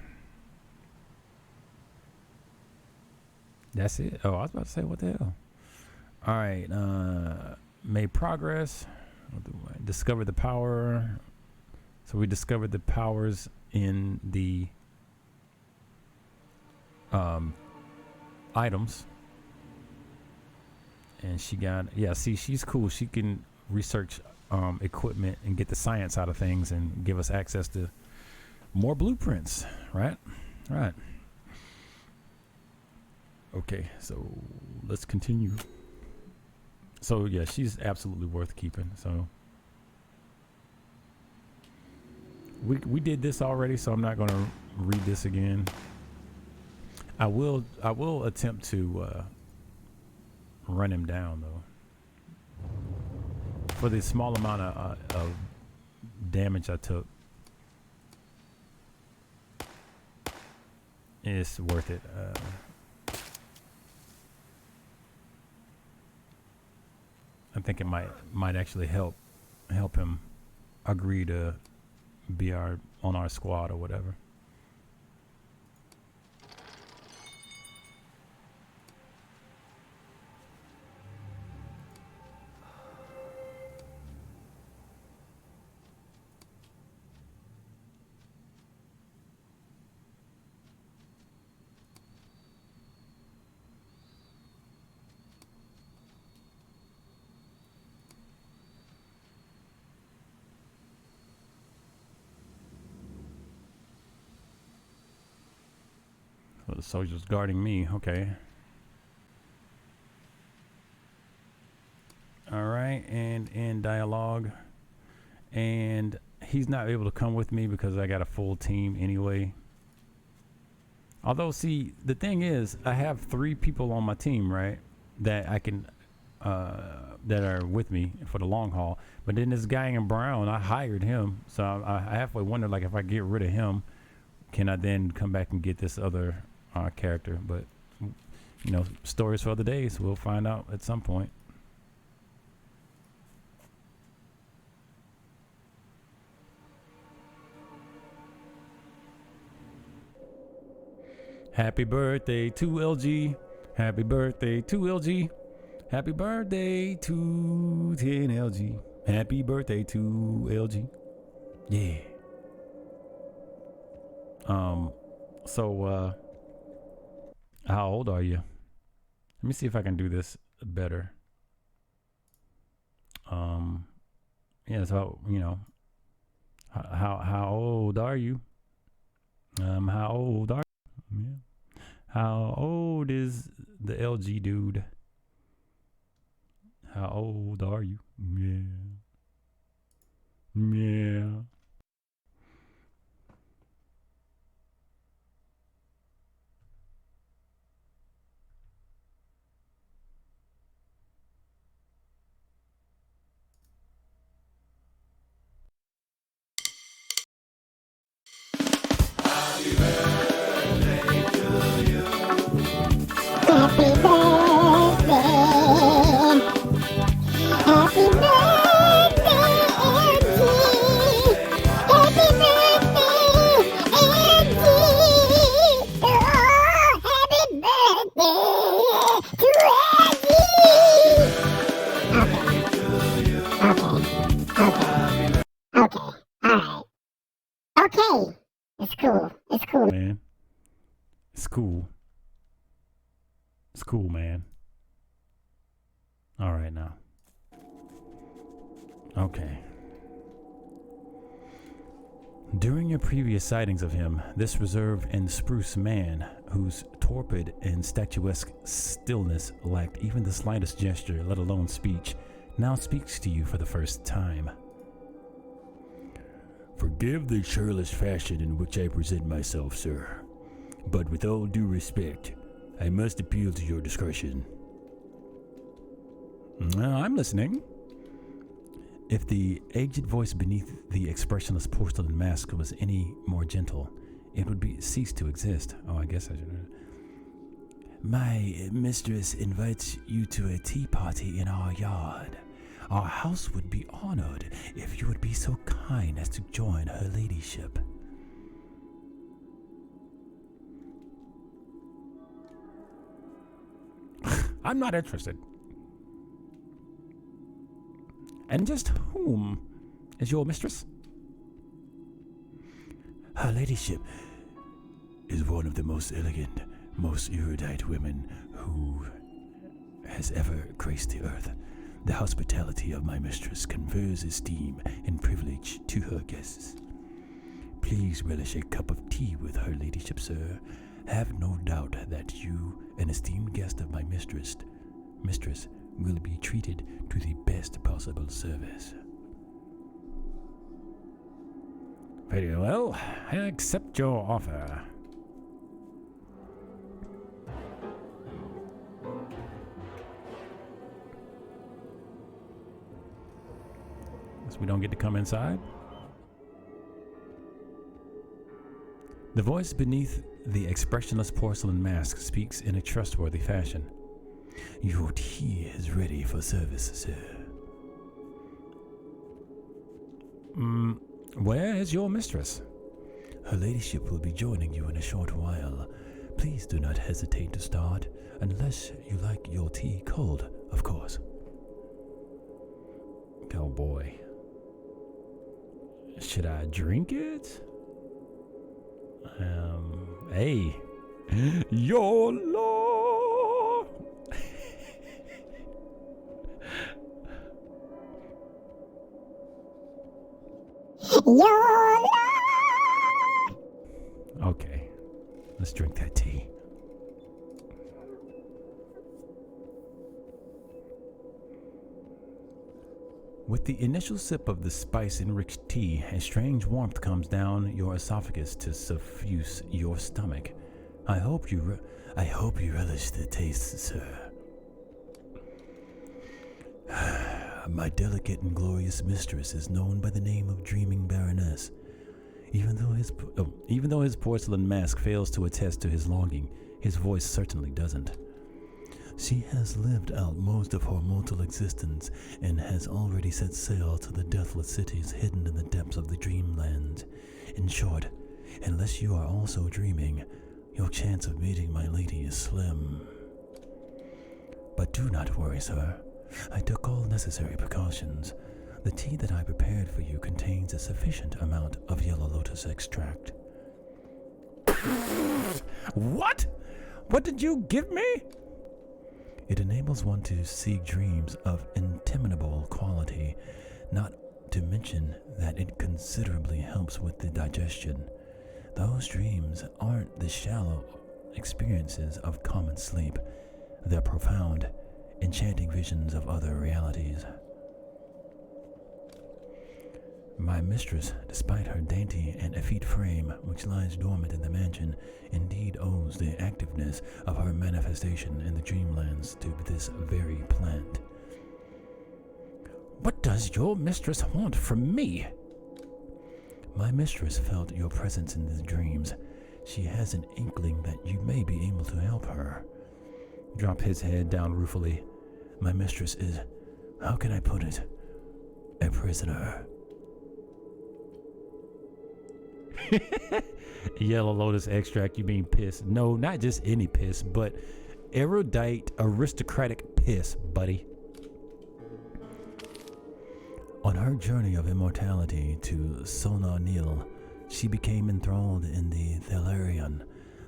That's it. Oh, I was about to say, what the hell? All right, made progress. Discover the power. So we discovered the powers in the items. And she got, yeah, see, she's cool. She can research equipment and get the science out of things and give us access to more blueprints, right? Right. Okay, so let's continue. So yeah, she's absolutely worth keeping. So we did this already, so I'm not gonna read this again. I will attempt to run him down though. For the small amount of damage I took, it's worth it. I think it might actually help him agree to be on our squad or whatever. So the soldier's guarding me. Okay. All right, and in dialogue, and he's not able to come with me because I got a full team anyway. Although, see, the thing is, I have 3 people on my team, right, that I can that are with me for the long haul. But then this guy in brown, I hired him, so I halfway wonder, like, if I get rid of him, can I then come back and get this other character? But you know, stories for other days. We'll find out at some point. Happy birthday to LG. Happy birthday to LG. Happy birthday to 10LG. Happy birthday to LG. Yeah. So how old are you? Let me see if I can do this better. Yeah, so, you know, how old are you? How old are you? Yeah. How old is the LG dude? How old are you? Yeah. Yeah. Man, it's cool. It's cool, man. All right, now. Okay. During your previous sightings of him, this reserved and spruce man, whose torpid and statuesque stillness lacked even the slightest gesture, let alone speech, now speaks to you for the first time. Forgive the churlish fashion in which I present myself, sir, but with all due respect, I must appeal to your discretion. I'm listening. If the aged voice beneath the expressionless porcelain mask was any more gentle, it would cease to exist. Oh, I guess I should. My mistress invites you to a tea party in our yard. Our house would be honored if you would be so kind as to join her ladyship. I'm not interested. And just whom is your mistress? Her ladyship is one of the most elegant, most erudite women who has ever graced the earth. The hospitality of my mistress confers esteem and privilege to her guests. Please relish a cup of tea with her ladyship, sir. Have no doubt that you, an esteemed guest of my mistress, will be treated to the best possible service. Very well. I accept your offer. So we don't get to come inside? The voice beneath the expressionless porcelain mask speaks in a trustworthy fashion. Your tea is ready for service, sir. Where is your mistress? Her ladyship will be joining you in a short while. Please do not hesitate to start, unless you like your tea cold, of course. Oh boy. Should I drink it? Hey. Your law. Okay. Let's drink that tea. With the initial sip of the spice-enriched tea, a strange warmth comes down your esophagus to suffuse your stomach. I hope you relish the taste, sir. My delicate and glorious mistress is known by the name of Dreaming Baroness. Even though his porcelain mask fails to attest to his longing, his voice certainly doesn't. She has lived out most of her mortal existence and has already set sail to the deathless cities hidden in the depths of the dreamland. In short, unless you are also dreaming, your chance of meeting my lady is slim. But do not worry, sir. I took all necessary precautions. The tea that I prepared for you contains a sufficient amount of yellow lotus extract. What? What did you give me? It enables one to see dreams of intimidable quality, not to mention that it considerably helps with the digestion. Those dreams aren't the shallow experiences of common sleep. They're profound, enchanting visions of other realities. My mistress, despite her dainty and effete frame, which lies dormant in the mansion, indeed owes the activeness of her manifestation in the dreamlands to this very plant. What does your mistress want from me? My mistress felt your presence in the dreams. She has an inkling that you may be able to help her. Drop his head down ruefully. My mistress is, how can I put it, a prisoner. Yellow lotus extract, you mean piss? No, not just any piss, but erudite, aristocratic piss, buddy. On her journey of immortality to Sona Nil, she became enthralled in the Thalarion,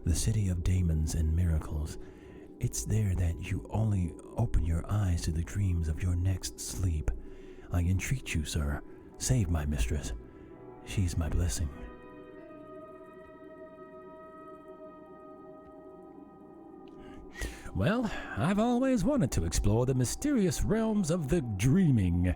the city of daemons and miracles. It's there that you only open your eyes to the dreams of your next sleep. I entreat you, sir, save my mistress. She's my blessing. Well, I've always wanted to explore the mysterious realms of the dreaming.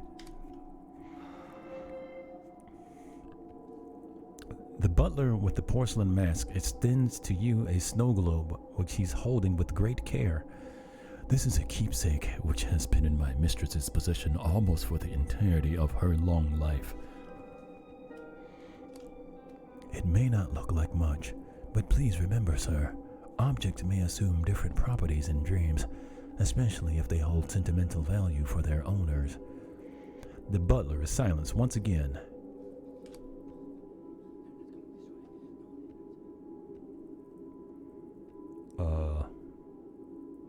The butler with the porcelain mask extends to you a snow globe, which he's holding with great care. This is a keepsake which has been in my mistress's possession almost for the entirety of her long life. It may not look like much, but please remember, sir, objects may assume different properties in dreams, especially if they hold sentimental value for their owners. The butler is silenced once again.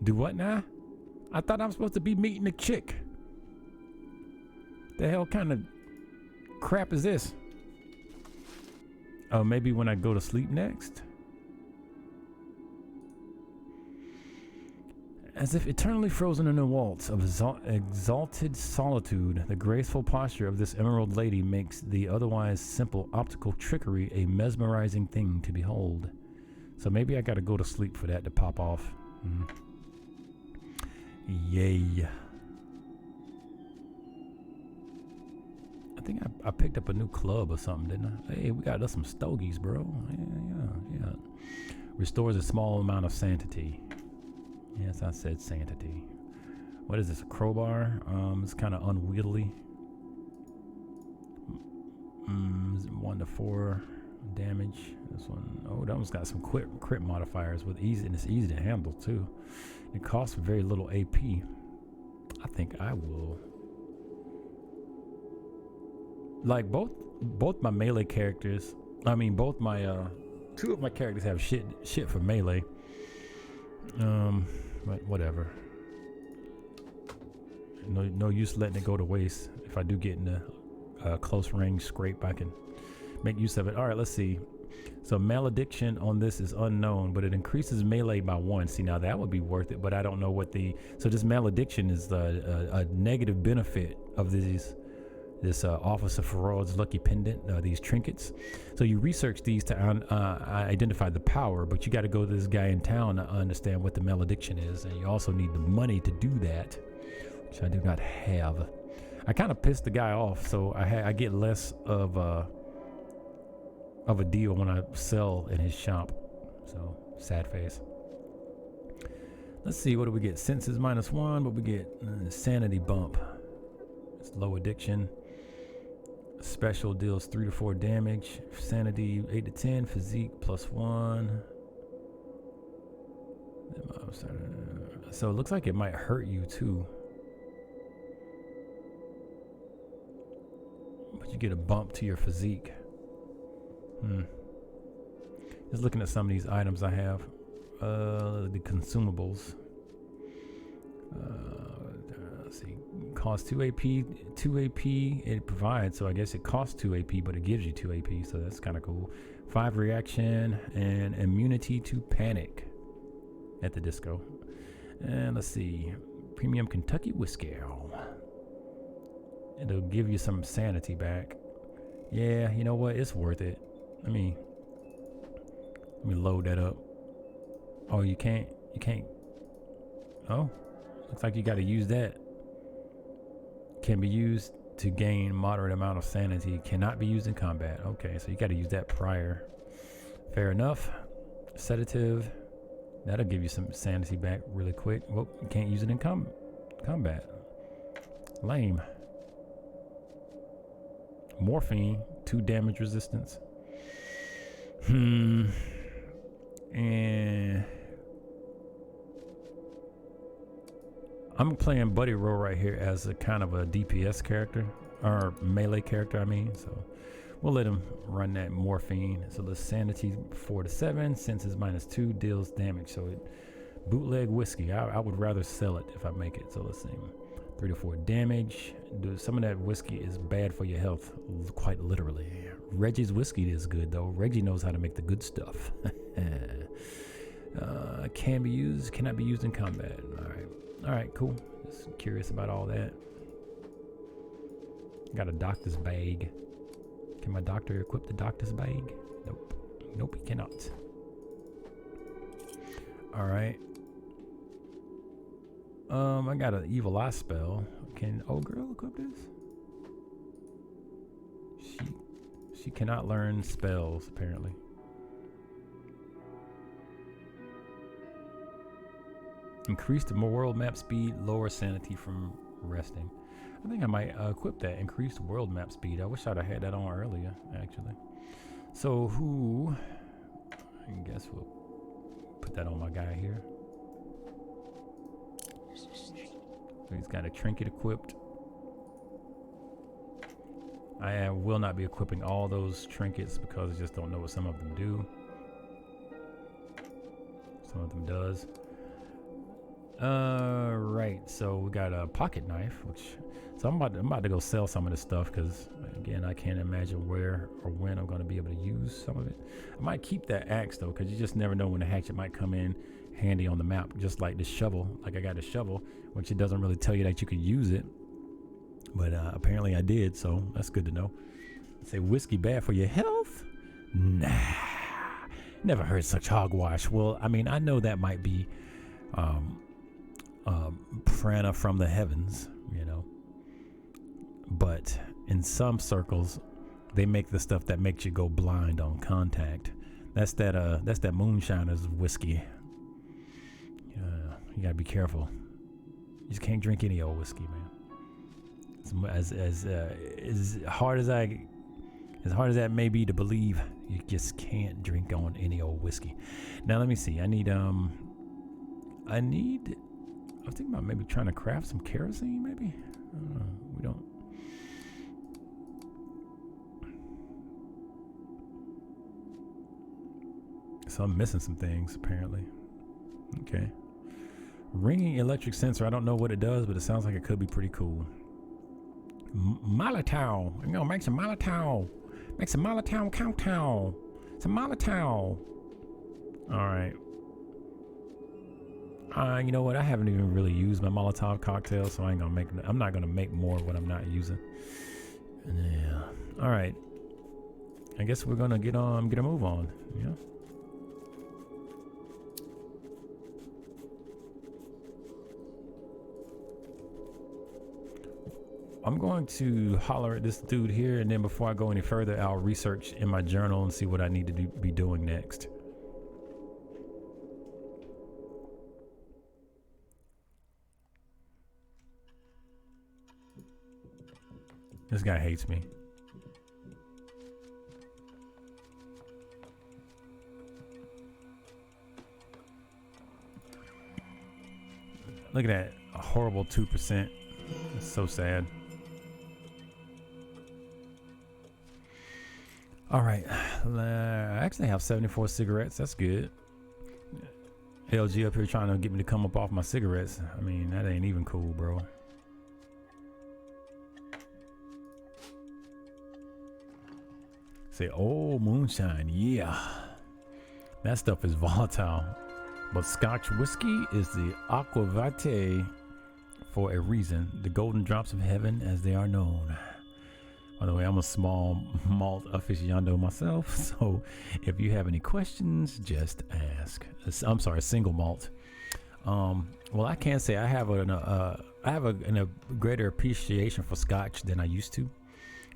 Do what now? I thought I'm supposed to be meeting a chick. The hell kind of crap is this? Oh, maybe when I go to sleep next? As if eternally frozen in a waltz of exalted solitude, the graceful posture of this emerald lady makes the otherwise simple optical trickery a mesmerizing thing to behold. So maybe I gotta go to sleep for that to pop off. Yay. I think I picked up a new club or something, didn't I? Hey, we got us some stogies, bro. Yeah. Restores a small amount of sanity. Yes, I said sanity. What is this, a crowbar? It's kind of unwieldy. 1 to 4 damage. This one, oh, that one's got some crit modifiers with easy, and it's easy to handle too. It costs very little AP. I think I will. Like both my melee characters. I mean, both my 2 of my characters have shit for melee. But whatever. No use letting it go to waste. If I do get in a close range scrape, I can make use of it. All right, let's see. So malediction on this is unknown, but it increases melee by 1. See, now that would be worth it, but I don't know what the... So this malediction is a negative benefit of this Officer Ferrod's lucky pendant, these trinkets. So you research these to identify the power, but you got to go to this guy in town to understand what the malediction is, and you also need the money to do that, which I do not have. I kind of pissed the guy off, so I get less of a deal when I sell in his shop. So sad face. Let's see, what do we get? Senses -1, but we get sanity bump. It's low addiction. Special deals 3 to 4 damage. Sanity 8 to 10. Physique +1. So it looks like it might hurt you too. But you get a bump to your physique. Just looking at some of these items I have. The consumables. Let's see. Costs 2 AP. 2 AP it provides, so I guess it costs 2 AP, but it gives you 2 AP, so that's kind of cool. 5 reaction and immunity to panic at the disco. And let's see. Premium Kentucky whiskey. It'll give you some sanity back. Yeah, you know what? It's worth it. Let me load that up. Oh, you can't. Oh, looks like you got to use that. Can be used to gain moderate amount of sanity. Cannot be used in combat. Okay, so you got to use that prior. Fair enough. Sedative. That'll give you some sanity back really quick. Well, you can't use it in combat. Lame. Morphine. 2 damage resistance. And I'm playing Buddy Roll right here as a kind of a DPS character, or melee character, I mean. So we'll let him run that morphine. So the sanity 4 to 7, senses -2, deals damage. So it bootleg whiskey. I would rather sell it if I make it. So let's see, 3 to 4 damage. Some of that whiskey is bad for your health, quite literally. Reggie's whiskey is good though. Reggie knows how to make the good stuff. Can be used, cannot be used in combat. All right, cool. Just curious about all that. Got a doctor's bag. Can my doctor equip the doctor's bag? Nope, he cannot. All right. I got an evil eye spell. Can old girl equip this? She cannot learn spells apparently. Increase the world map speed, lower sanity from resting. I think I might equip that. Increased world map speed. I wish I'd have had that on earlier, actually. So who? I guess we'll put that on my guy here. So he's got a trinket equipped. I will not be equipping all those trinkets because I just don't know what some of them do. Some of them does. Right. So we got a pocket knife, which so I'm about to go sell some of this stuff because again I can't imagine where or when I'm going to be able to use some of it. I might keep that axe though, because you just never know when the hatchet might come in handy on the map. Just like this shovel, like I got a shovel, which it doesn't really tell you that you could use it, but apparently I did, so that's good to know. Say whiskey bad for your health? Nah, never heard such hogwash. Well, I mean I know that might be prana from the heavens, you know, but in some circles they make the stuff that makes you go blind on contact. That's that moonshiner's whiskey. You gotta be careful. You just can't drink any old whiskey, man. As hard as that may be to believe, you just can't drink on any old whiskey. Now let me see. I was thinking about maybe trying to craft some kerosene, maybe? I don't know. We don't. So I'm missing some things, apparently. Okay. Ringing electric sensor. I don't know what it does, but it sounds like it could be pretty cool. Molotov. I'm going to make some Molotov. Make some Molotov countdown. Some Molotov. All right. You know what? I haven't even really used my Molotov cocktail, so I'm not gonna make more of what I'm not using. Yeah. All right. I guess we're gonna get a move on. Yeah. I'm going to holler at this dude here, and then before I go any further, I'll research in my journal and see what I need to be doing next. This guy hates me. Look at that, a horrible 2%. It's so sad. All right, I actually have 74 cigarettes. That's good. LG up here trying to get me to come up off my cigarettes. I mean, that ain't even cool, bro. Say, oh, moonshine, yeah. That stuff is volatile. But Scotch whiskey is the aqua vitae for a reason. The golden drops of heaven as they are known. By the way, I'm a small malt aficionado myself, so if you have any questions, just ask. I'm sorry, single malt. Well, I can't say I have a greater appreciation for Scotch than I used to.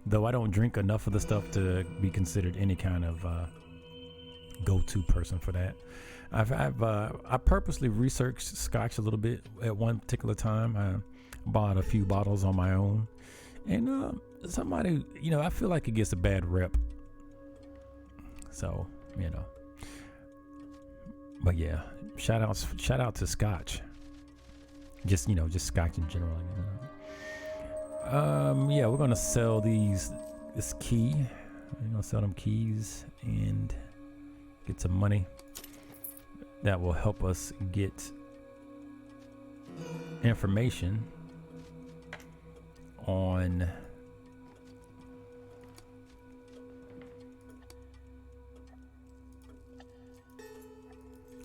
Though I don't drink enough of the stuff to be considered any kind of go-to person for that. I purposely researched Scotch a little bit at one particular time. I bought a few bottles on my own, and somebody, I feel like it gets a bad rep. So, but yeah, shout out to Scotch. Just Scotch in general. Yeah, we're gonna sell this key. We're gonna sell them keys and get some money that will help us get information on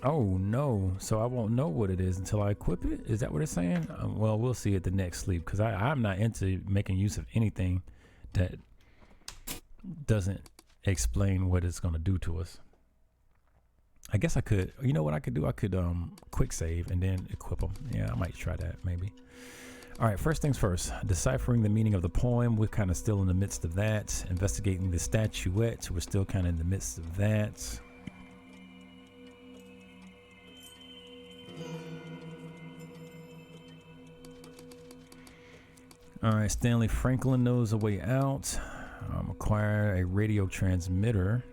oh no, so I won't know what it is until I equip it? Is that what it's saying? Well, we'll see at the next sleep, because I'm not into making use of anything that doesn't explain what it's going to do to us. I guess I could, you know what I could do? I could quick save and then equip them. Yeah, I might try that maybe. All right, first things first, deciphering the meaning of the poem. We're kind of still in the midst of that. Investigating the statuette. We're still kind of in the midst of that. All right, Stanley Franklin knows a way out. Acquire a radio transmitter,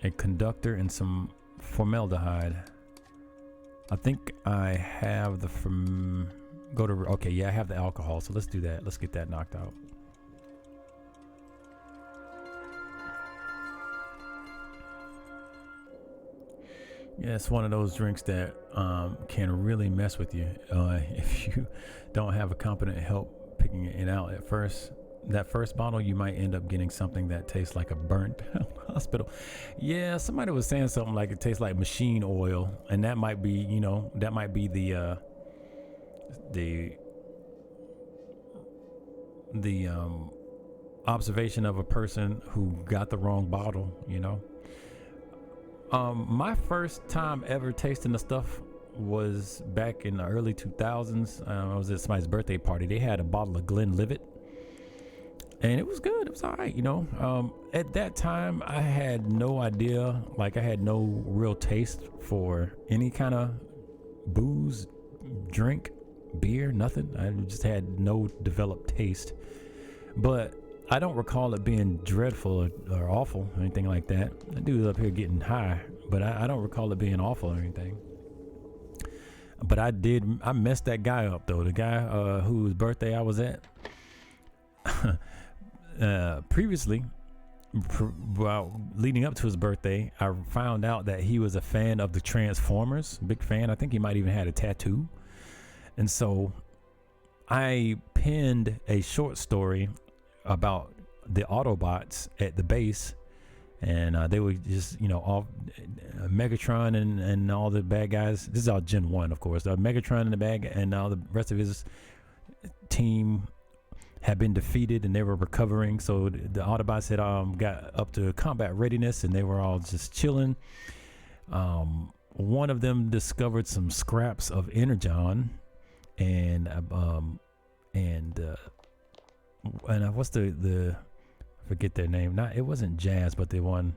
a conductor, and some formaldehyde. I think I have the I have the alcohol, so let's do that. Let's get that knocked out. Yeah, it's one of those drinks that can really mess with you if you don't have a competent help picking it out at first. That first bottle, you might end up getting something that tastes like a burnt hospital. Yeah, somebody was saying something like it tastes like machine oil, and that might be, that might be the observation of a person who got the wrong bottle. My first time ever tasting the stuff was back in the early 2000s. I was at somebody's birthday party. They had a bottle of Glenlivet, and it was good. It was all right, At that time, I had no idea, I had no real taste for any kind of booze, drink, beer, nothing. I just had no developed taste. But I don't recall it being dreadful or awful or anything like that. That dude was up here getting high, but I don't recall it being awful or anything. But I messed that guy up, though. The guy whose birthday I was at. Previously, leading up to his birthday, I found out that he was a fan of the Transformers. Big fan. I think he might even had a tattoo. And so I penned a short story about the Autobots at the base, and they were just all Megatron and all the bad guys. This is all Gen 1, of course. Megatron and the bad guy and all the rest of his team had been defeated, and they were recovering. So the Autobots had got up to combat readiness, and they were all just chilling. One of them discovered some scraps of energon, and what's the forget their name. It wasn't Jazz, but the one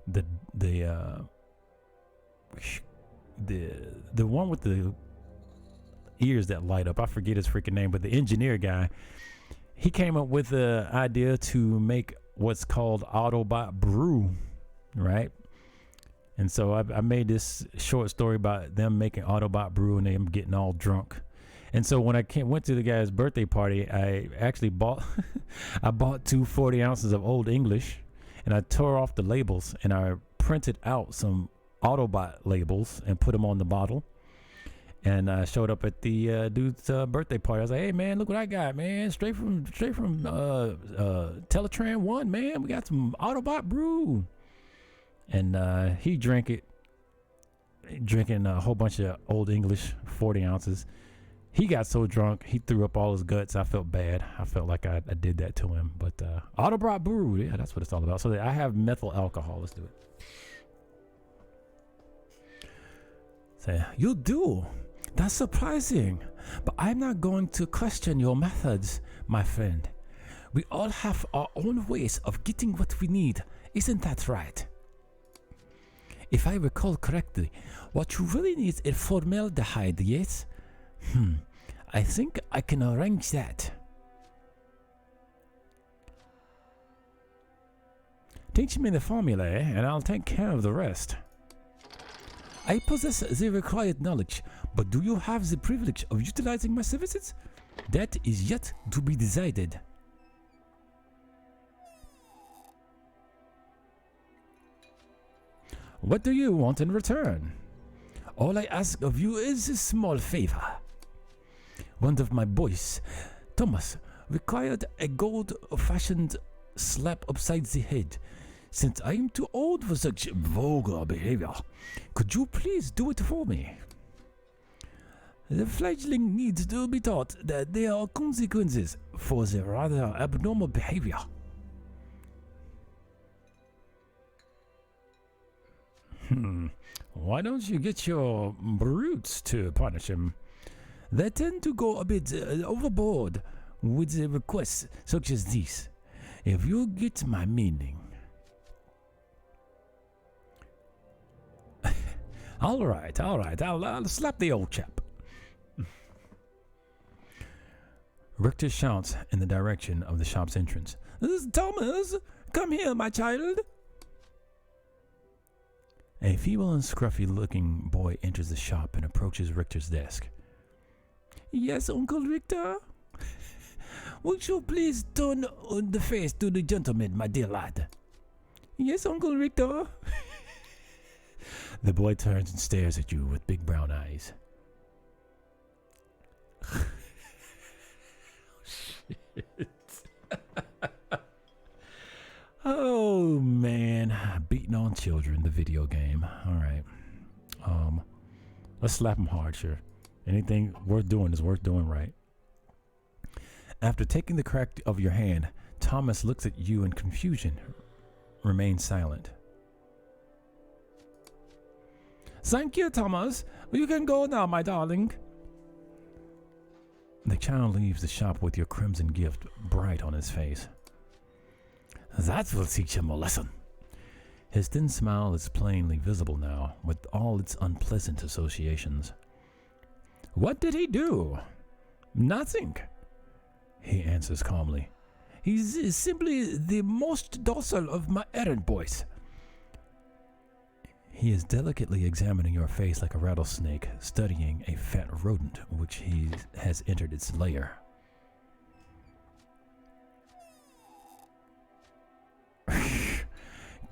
the one with the ears that light up. I forget his freaking name, but the engineer guy, he came up with the idea to make what's called Autobot brew, right? And so I made this short story about them making Autobot brew and them getting all drunk. And so when I went to the guy's birthday party, I actually bought I bought 2 40 ounces of Old English, and I tore off the labels, and I printed out some Autobot labels and put them on the bottle. And I showed up at the dude's birthday party. I was like, "Hey man, look what I got, man! Straight from Teletran 1, man. We got some Autobot brew." And he drank it, drinking a whole bunch of Old English, 40 ounces. He got so drunk, he threw up all his guts. I felt bad. I felt like I did that to him. But Autobot brew, yeah, that's what it's all about. So I have methyl alcohol. Let's do it. Say, you do? That's surprising. But I'm not going to question your methods, my friend. We all have our own ways of getting what we need. Isn't that right? If I recall correctly, what you really need is formaldehyde, yes? I think I can arrange that. Teach me the formula, and I'll take care of the rest. I possess the required knowledge, but do you have the privilege of utilizing my services? That is yet to be decided. What do you want in return? All I ask of you is a small favor. One of my boys, Thomas, required a gold-fashioned slap upside the head. Since I am too old for such vulgar behavior, could you please do it for me? The fledgling needs to be taught that there are consequences for their rather abnormal behavior. Why don't you get your brutes to punish him? They tend to go a bit overboard with the requests such as this, if you get my meaning. All right, I'll slap the old chap. Richter shouts in the direction of the shop's entrance. Thomas, come here, my child. A feeble and scruffy-looking boy enters the shop and approaches Richter's desk. Yes, Uncle Richter? Would you please turn the face to the gentleman, my dear lad? Yes, Uncle Richter. The boy turns and stares at you with big brown eyes. Shit. Oh man, beating on children, the video game. All right. Let's slap him hard, sure. Anything worth doing is worth doing right. After taking the crack of your hand, Thomas looks at you in confusion. Remain silent. Thank you, Thomas. You can go now, my darling. The child leaves the shop with your crimson gift bright on his face. That will teach him a lesson. His thin smile is plainly visible now, with all its unpleasant associations. What did he do? Nothing, he answers calmly. He's simply the most docile of my errand boys. He is delicately examining your face like a rattlesnake, studying a fat rodent which he has entered its lair.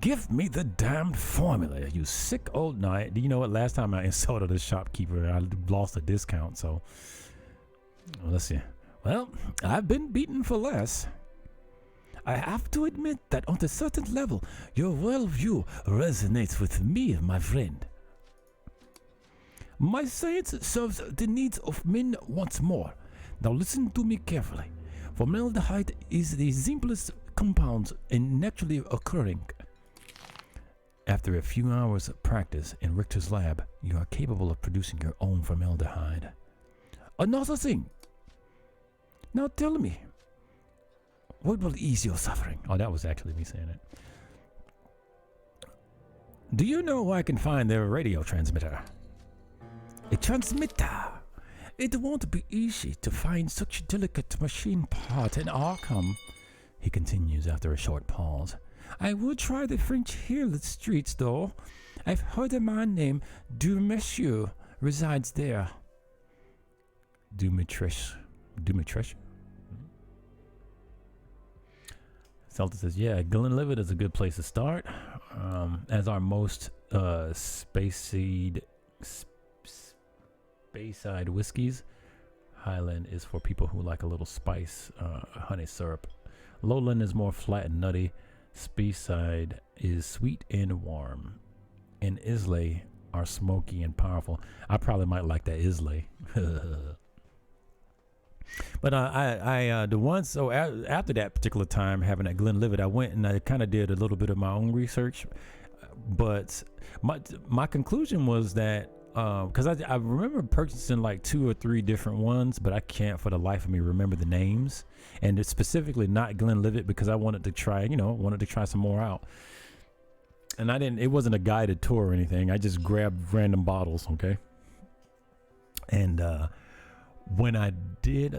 Give me the damned formula, you sick old knight. Do you know what? Last time I insulted a shopkeeper, I lost a discount, so let's see. Well, I've been beaten for less. I have to admit that on a certain level, your worldview resonates with me, my friend. My science serves the needs of men once more. Now listen to me carefully. Formaldehyde is the simplest compound and naturally occurring. After a few hours of practice in Richter's lab, you are capable of producing your own formaldehyde. Another thing. Now tell me, what will ease your suffering? Oh, that was actually me saying it. Do you know where I can find their radio transmitter? A transmitter? It won't be easy to find such a delicate machine part in Arkham, he continues after a short pause. I would try the French Hill streets, though. I've heard a man named Dumercieux resides there. Dumitresh? Celta says, yeah, Glenlivet is a good place to start. As our most Speyside whiskeys, Highland is for people who like a little spice, honey syrup. Lowland is more flat and nutty. Speyside is sweet and warm. And Islay are smoky and powerful. I probably might like that Islay. But after that particular time having at Glenlivet, I went and I kind of did a little bit of my own research. But my conclusion was that because I remember purchasing like 2 or 3 different ones, but I can't for the life of me remember the names. And it's specifically not Glenlivet because I wanted to try some more out. And it wasn't a guided tour or anything. I just grabbed random bottles, okay? And when I did,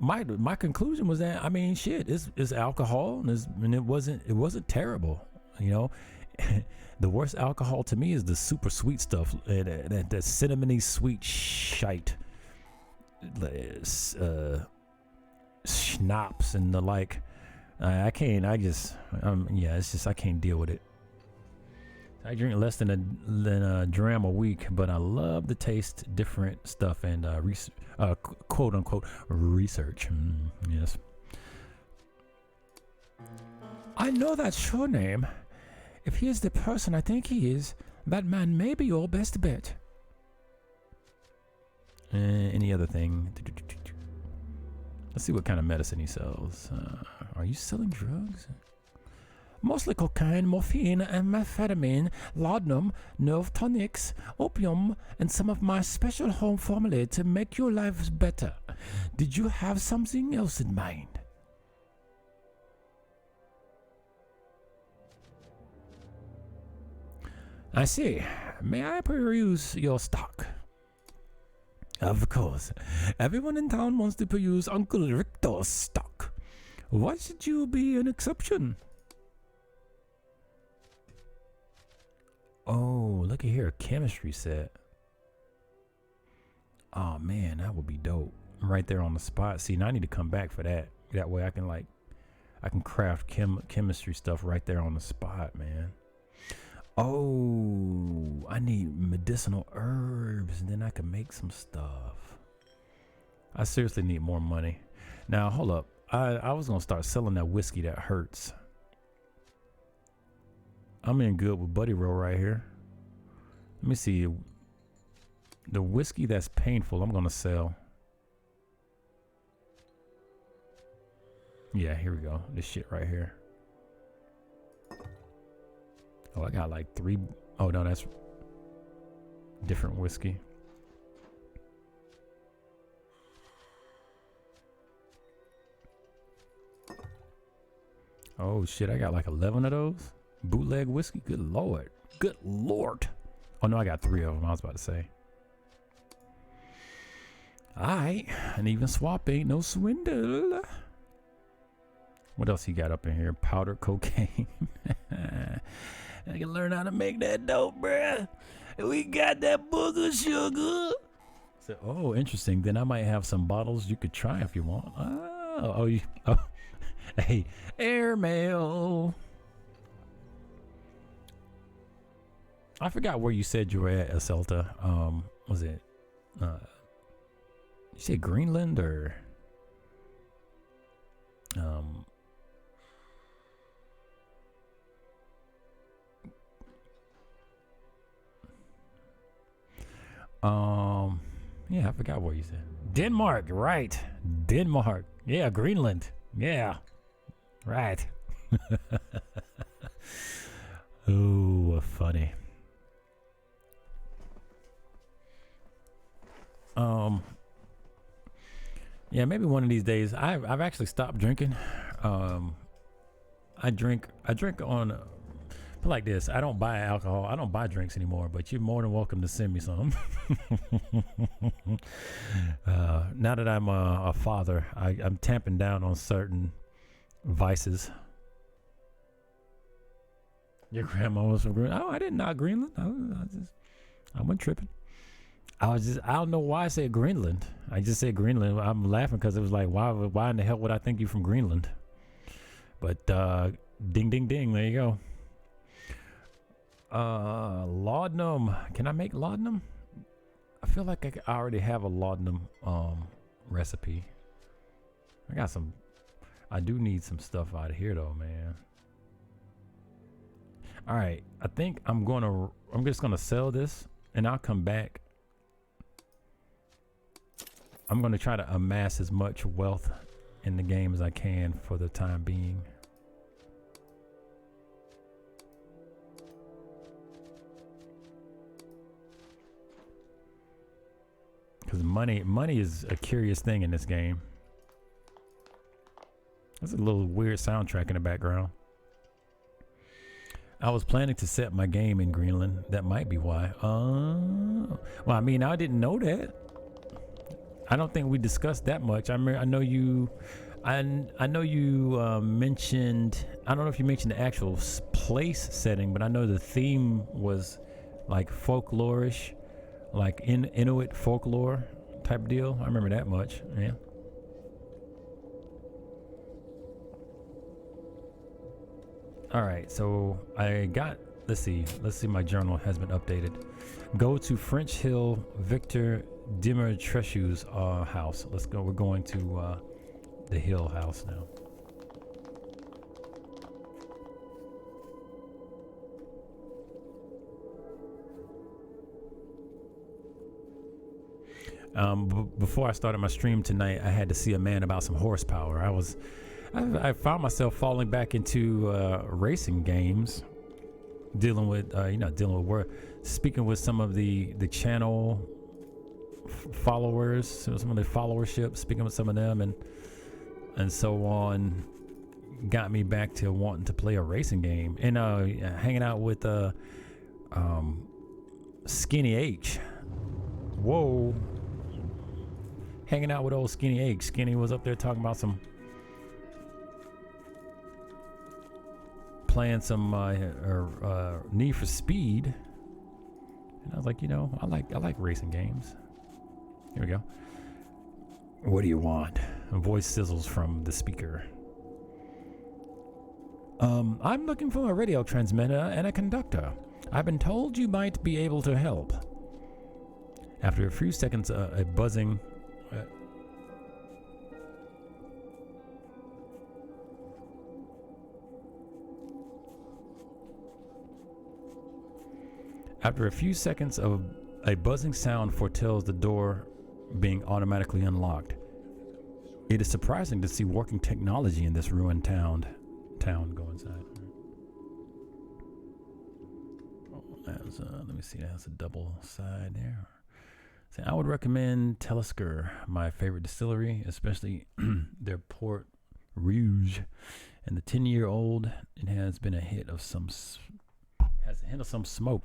my conclusion was that, I mean, shit, it's alcohol and it wasn't terrible, you know? The worst alcohol to me is the super sweet stuff, that cinnamony sweet shite, schnapps and the like. I can't deal with it. I drink less than a dram a week, but I love to taste different stuff and quote unquote research. Yes. I know that's your name. If he is the person I think he is, that man may be your best bet. Any other thing? Let's see what kind of medicine he sells. Are you selling drugs? Mostly cocaine, morphine, amphetamine, laudanum, nerve tonics, opium, and some of my special home formulae to make your lives better. Did you have something else in mind? I see. May I peruse your stock? Of course. Everyone in town wants to peruse Uncle Richter's stock. Why should you be an exception? Oh, look at here, a chemistry set. Oh man, that would be dope. Right there on the spot. See, now I need to come back for that. That way I can craft chemistry stuff right there on the spot, man. Oh, I need medicinal herbs, and then I can make some stuff. I seriously need more money. Now, hold up. I was going to start selling that whiskey that hurts. I'm in good with Buddy Roll right here. Let me see. The whiskey that's painful, I'm going to sell. Yeah, here we go. This shit right here. Oh, I got like 3. Oh, no, that's different whiskey. Oh, shit. I got like 11 of those. Bootleg whiskey. Good Lord. Good Lord. Oh, no, I got 3 of them. I was about to say. All right. And even swap ain't no swindle. What else he got up in here? Powdered cocaine. I can learn how to make that dope, bruh. We got that booger sugar. So, oh, interesting. Then I might have some bottles you could try if you want. Oh, hey, airmail. I forgot where you said you were at, Acelta. Was it? You said Greenland or? Yeah, I forgot what you said. Denmark, right? Denmark. Yeah, Greenland. Yeah, right. Oh, funny. Yeah, maybe one of these days. I've actually stopped drinking. I drink on. Put like this, I don't buy alcohol. I don't buy drinks anymore, but you're more than welcome to send me some. Now that I'm a father, I'm tamping down on certain vices. Your grandma was from Greenland. Oh, I didn't know Greenland. I wasn't tripping. I don't know why I said Greenland. I just said Greenland. I'm laughing because it was like, why in the hell would I think you from Greenland? But ding, ding, ding. There you go. Laudanum. Can I make laudanum? I feel like I already have a laudanum recipe. I do need some stuff out of here though, man. All right, I think I'm just gonna sell this and I'll come back. I'm gonna try to amass as much wealth in the game as I can for the time being. Because money is a curious thing in this game. There's a little weird soundtrack in the background. I was planning to set my game in Greenland. That might be why. Well, I mean, I didn't know that. I don't think we discussed that much. I know you mentioned. I don't know if you mentioned the actual place setting, but I know the theme was like folklorish. Like Inuit folklore type deal. I remember that much. Yeah. All right. So I got. Let's see. My journal has been updated. Go to French Hill Victor Dimitrescu's house. Let's go. We're going to the Hill house now. Before I started my stream tonight, I had to see a man about some horsepower. I found myself falling back into racing games, dealing with speaking with some of the channel followers, some of the followership, speaking with some of them, and so on, got me back to wanting to play a racing game and hanging out with Skinny H. Whoa. Hanging out with old Skinny H. Skinny was up there talking about playing some Need for Speed, and I was like, I like racing games. Here we go. What do you want? A voice sizzles from the speaker. I'm looking for a radio transmitter and a conductor. I've been told you might be able to help. After a few seconds, a buzzing... After a few seconds of a buzzing sound foretells the door being automatically unlocked. It is surprising to see working technology in this ruined town. Go inside. Oh, let me see. That's a double side there. So I would recommend Talisker, my favorite distillery, especially their Port Rouge. And the 10-year-old, it has been a hit of some smoke.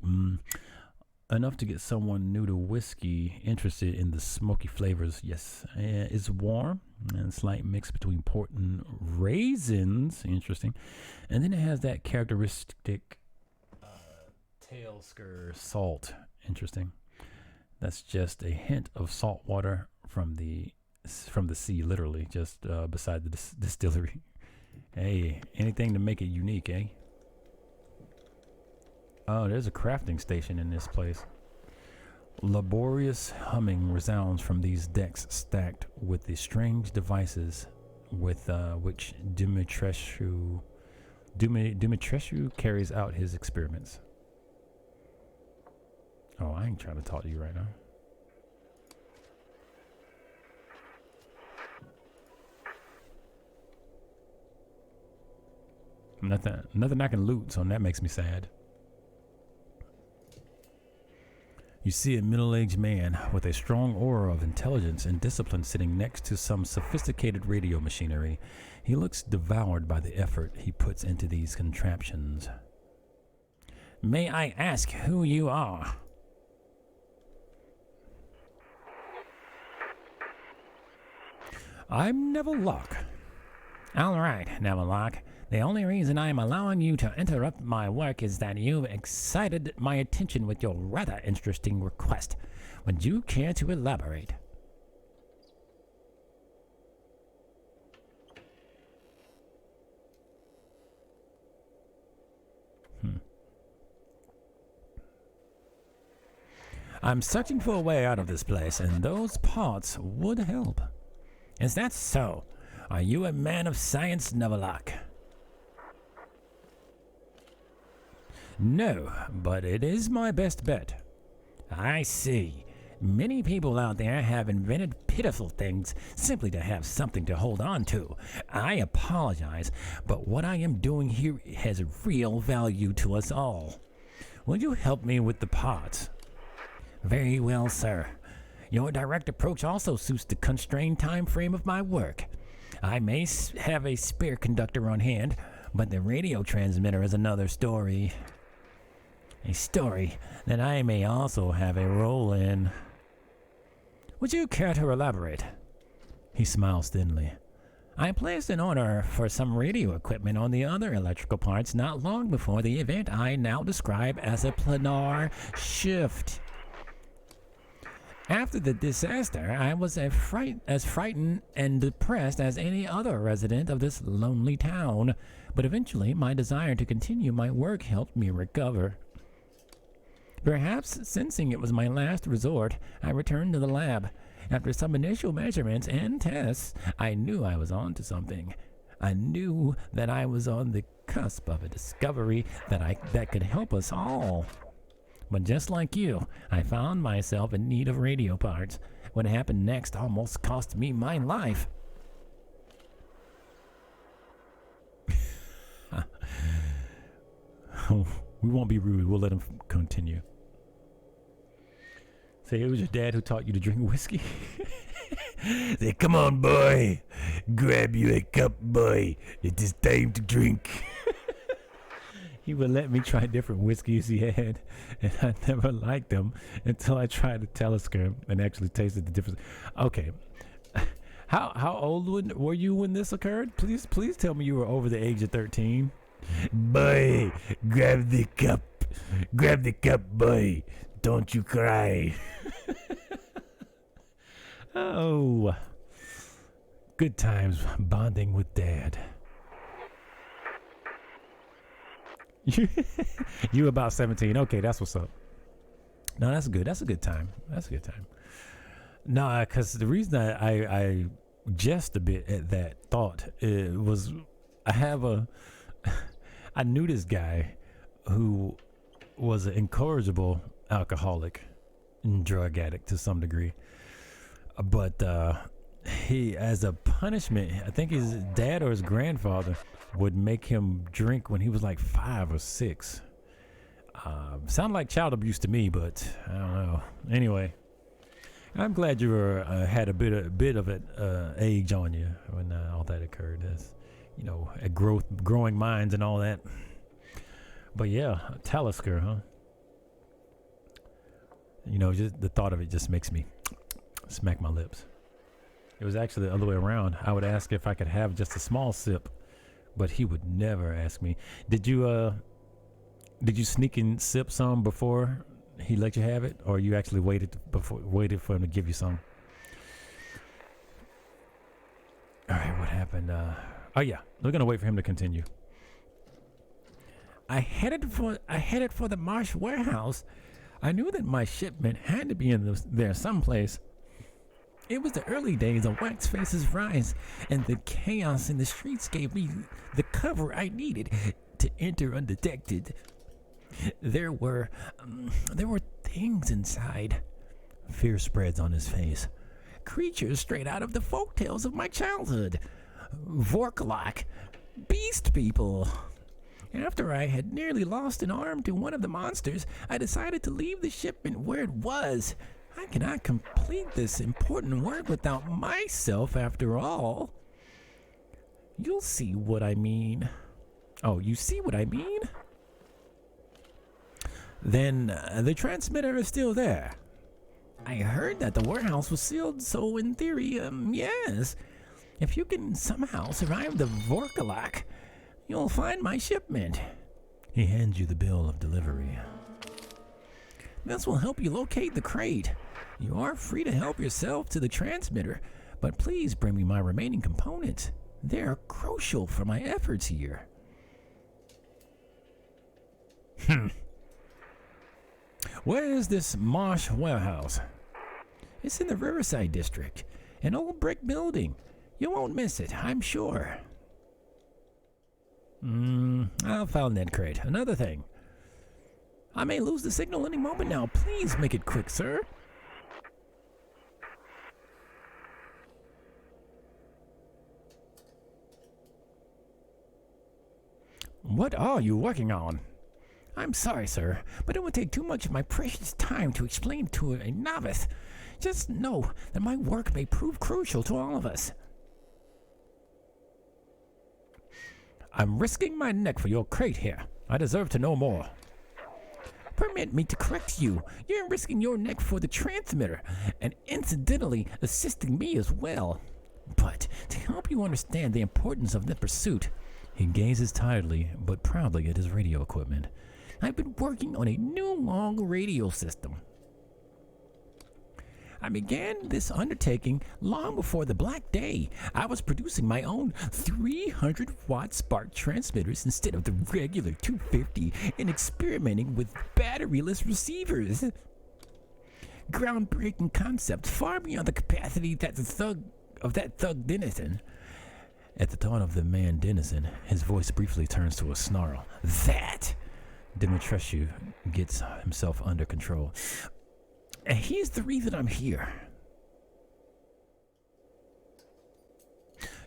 Enough to get someone new to whiskey interested in the smoky flavors. Yes, it's warm and slight mix between port and raisins. Interesting. And then it has that characteristic Talisker salt. Interesting. That's just a hint of salt water from the sea, literally, just beside the distillery. Hey, anything to make it unique, eh? Oh, there's a crafting station in this place. Laborious humming resounds from these decks stacked with the strange devices with which Dumitrescu carries out his experiments. Oh, I ain't trying to talk to you right now. Nothing I can loot, so that makes me sad. You see a middle-aged man with a strong aura of intelligence and discipline sitting next to some sophisticated radio machinery. He looks devoured by the effort he puts into these contraptions. May I ask who you are? I'm Neville Locke. All right, Neville Locke. The only reason I am allowing you to interrupt my work is that you've excited my attention with your rather interesting request. Would you care to elaborate? I'm searching for a way out of this place, and those parts would help. Is that so? Are you a man of science, Neville Locke? No, but it is my best bet. I see. Many people out there have invented pitiful things simply to have something to hold on to. I apologize, but what I am doing here has real value to us all. Will you help me with the parts? Very well, sir. Your direct approach also suits the constrained time frame of my work. I may have a spare conductor on hand, but the radio transmitter is another story. A story that I may also have a role in. Would you care to elaborate? He smiles thinly. I placed an order for some radio equipment on the other electrical parts not long before the event I now describe as a planar shift. After the disaster, I was as frightened and depressed as any other resident of this lonely town, but eventually my desire to continue my work helped me recover. Perhaps sensing it was my last resort, I returned to the lab. After some initial measurements and tests, I knew I was on to something. I knew that I was on the cusp of a discovery that could help us all. But just like you, I found myself in need of radio parts. What happened next almost cost me my life. We won't be rude. We'll let him continue. Say, it was your dad who taught you to drink whiskey? Say, come on, boy. Grab you a cup, boy. It is time to drink. He would let me try different whiskeys he had, and I never liked them until I tried the Talisker and actually tasted the difference. Okay. How old were you when this occurred? Please tell me you were over the age of 13. Boy, grab the cup. Grab the cup, boy. Don't you cry. Oh, good times bonding with Dad. You about 17. Okay, that's what's up. No, that's good. That's a good time. That's a good time. No, because the reason I jest a bit at that thought was I have a I knew this guy who was an incorrigible alcoholic and drug addict to some degree, but he, as a punishment, I think his dad or his grandfather would make him drink when he was like 5 or 6. Sound like child abuse to me, but I don't know. Anyway, I'm glad you were had a bit of it age on you when all that occurred. As you know, at growing minds and all that. But yeah, Talisker, huh? You know, just the thought of it just makes me smack my lips. It was actually the other way around. I would ask if I could have just a small sip, but he would never ask me. Did you sneak and sip some before he let you have it, or you actually waited for him to give you some? All right, what happened? Oh yeah, we're gonna wait for him to continue. I headed for the Marsh warehouse. I knew that my shipment had to be there someplace. It was the early days of Wax Face's rise, and the chaos in the streets gave me the cover I needed to enter undetected. There were things inside. Fear spreads on his face. Creatures straight out of the folktales of my childhood. Vorkalok, beast people. After I had nearly lost an arm to one of the monsters, I decided to leave the shipment where it was. I cannot complete this important work without myself, after all. You'll see what I mean. Oh, you see what I mean? Then the transmitter is still there. I heard that the warehouse was sealed, so in theory, yes. If you can somehow survive the Vorkalok, you'll find my shipment. He hands you the bill of delivery. This will help you locate the crate. You are free to help yourself to the transmitter, but please bring me my remaining components. They're crucial for my efforts here. Where is this Marsh warehouse? It's in the Riverside District, an old brick building. You won't miss it, I'm sure. I'll found that crate. Another thing. I may lose the signal any moment now. Please make it quick, sir. What are you working on? I'm sorry, sir, but it would take too much of my precious time to explain to a novice. Just know that my work may prove crucial to all of us. I'm risking my neck for your crate here. I deserve to know more. Permit me to correct you. You're risking your neck for the transmitter, and incidentally assisting me as well. But to help you understand the importance of the pursuit, he gazes tiredly but proudly at his radio equipment. I've been working on a new long radio system. I began this undertaking long before the Black Day. I was producing my own 300-watt spark transmitters instead of the regular 250 and experimenting with batteryless receivers. Groundbreaking concept far beyond the capacity that thug Dennison. At the thought of the man Dennison, his voice briefly turns to a snarl. That! Dimitrescu gets himself under control. And here's the reason I'm here.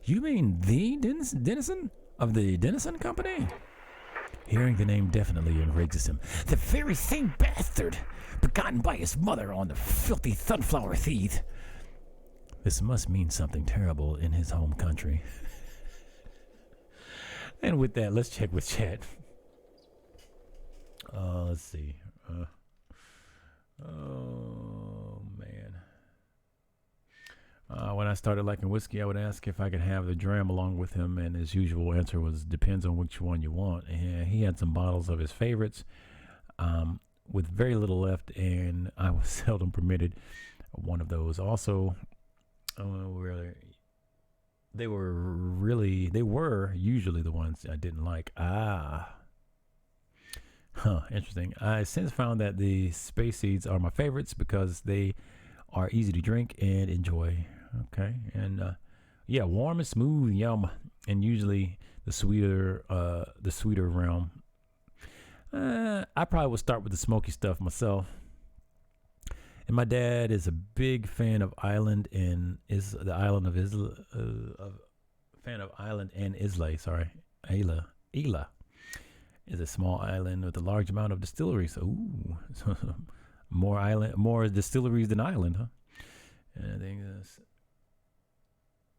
You mean the Dennison of the Dennison Company? Hearing the name definitely enrages him. The very same bastard, begotten by his mother on the filthy sunflower seeds. This must mean something terrible in his home country. And with that, let's check with chat. Let's see. Oh, man. When I started liking whiskey, I would ask if I could have the dram along with him, and his usual answer was, depends on which one you want. And he had some bottles of his favorites with very little left, and I was seldom permitted one of those. Also, they were usually the ones I didn't like. Huh, interesting. I since found that the space seeds are my favorites because they are easy to drink and enjoy. Okay, and yeah, warm and smooth, yum, and usually the sweeter realm. I probably would start with the smoky stuff myself. And my dad is a big fan of Island and is the island of Isla, fan of Island and Islay. Sorry, Ela is a small island with a large amount of distilleries. Ooh, more distilleries than island, huh? And I think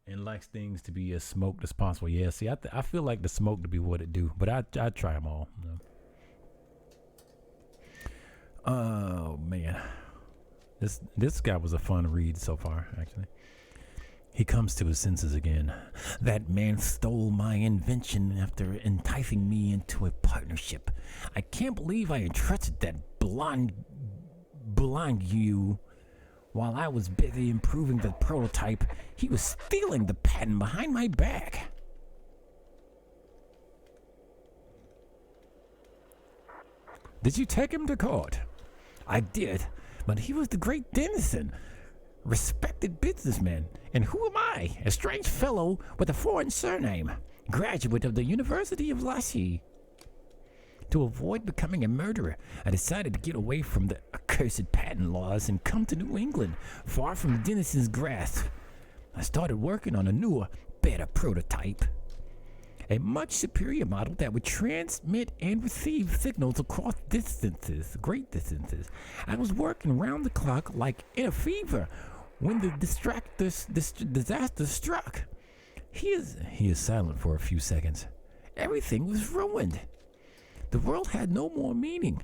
and likes things to be as smoked as possible. Yeah, see, I feel like the smoke to be what it do, but I try them all. You know? Oh man, this guy was a fun read so far, actually. He comes to his senses again. That man stole my invention after enticing me into a partnership. I can't believe I entrusted that blind you. While I was busy improving the prototype, he was stealing the patent behind my back. Did you take him to court? I did, but he was the great Dennison, respected businessman. And who am I? A strange fellow with a foreign surname, graduate of the University of Lassie. To avoid becoming a murderer, I decided to get away from the accursed patent laws and come to New England, far from Dennison's grasp. I started working on a newer, better prototype. A much superior model that would transmit and receive signals across great distances. I was working round the clock like in a fever when the disaster struck. He is silent for a few seconds. Everything was ruined. The world had no more meaning.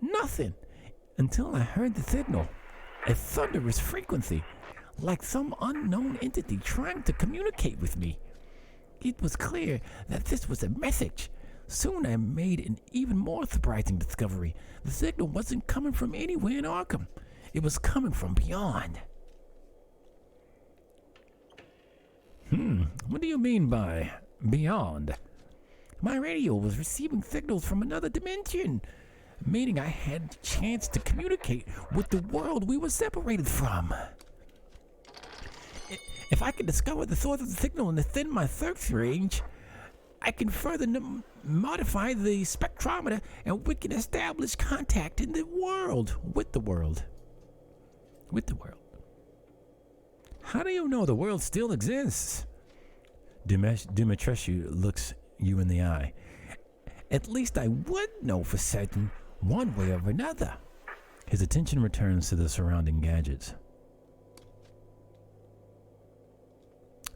Nothing. Until I heard the signal. A thunderous frequency. Like some unknown entity trying to communicate with me. It was clear that this was a message. Soon I made an even more surprising discovery. The signal wasn't coming from anywhere in Arkham. It was coming from beyond. What do you mean by beyond? My radio was receiving signals from another dimension, meaning I had the chance to communicate with the world we were separated from. If I could discover the source of the signal and within my search range, I can further modify the spectrometer and we can establish contact in the world, with the world. How do you know the world still exists? Dimitrescu looks you in the eye. At least I would know for certain, one way or another. His attention returns to the surrounding gadgets.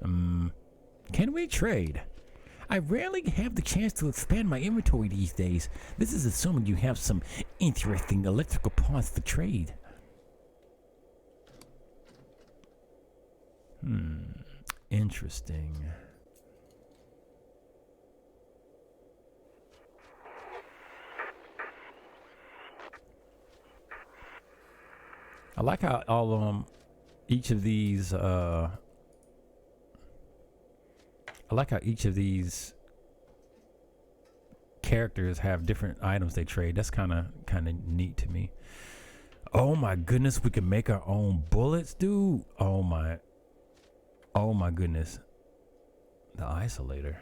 Can we trade? I rarely have the chance to expand my inventory these days. This is assuming you have some interesting electrical parts to trade. Interesting. I like how all each of these characters have different items they trade. That's kind of neat to me. Oh my goodness, we can make our own bullets, dude. Oh my goodness. The isolator.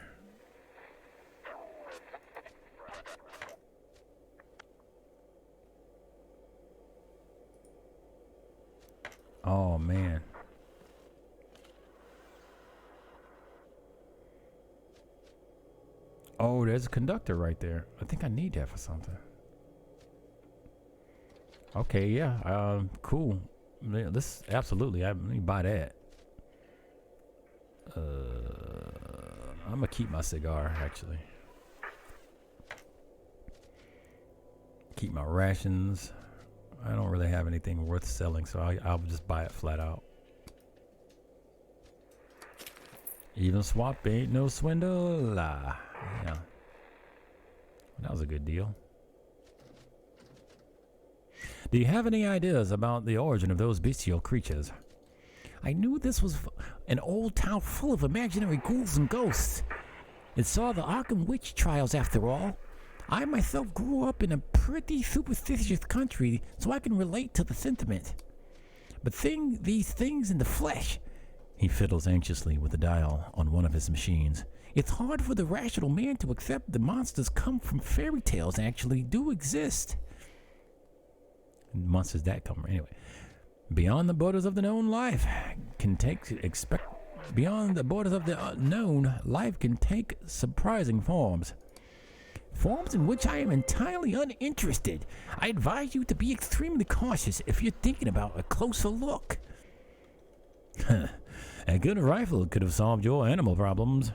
Oh man. Oh, there's a conductor right there. I think I need that for something. Okay, yeah. Cool. This absolutely. Let me buy that. I'm gonna keep my cigar actually. Keep my rations. I don't really have anything worth selling, so I'll just buy it flat out. Even swap ain't no swindle. Yeah. That was a good deal. Do you have any ideas about the origin of those bestial creatures? I knew this was an old town full of imaginary ghouls and ghosts. It saw the Arkham witch trials after all. I myself grew up in a pretty superstitious country, so I can relate to the sentiment. But seeing these things in the flesh, he fiddles anxiously with the dial on one of his machines. It's hard for the rational man to accept the monsters come from fairy tales actually do exist. Monsters that come from, anyway. Beyond the borders of the known, life can take beyond the borders of the unknown, life can take surprising forms. Forms in which I am entirely uninterested. I advise you to be extremely cautious if you're thinking about a closer look. A good rifle could have solved your animal problems.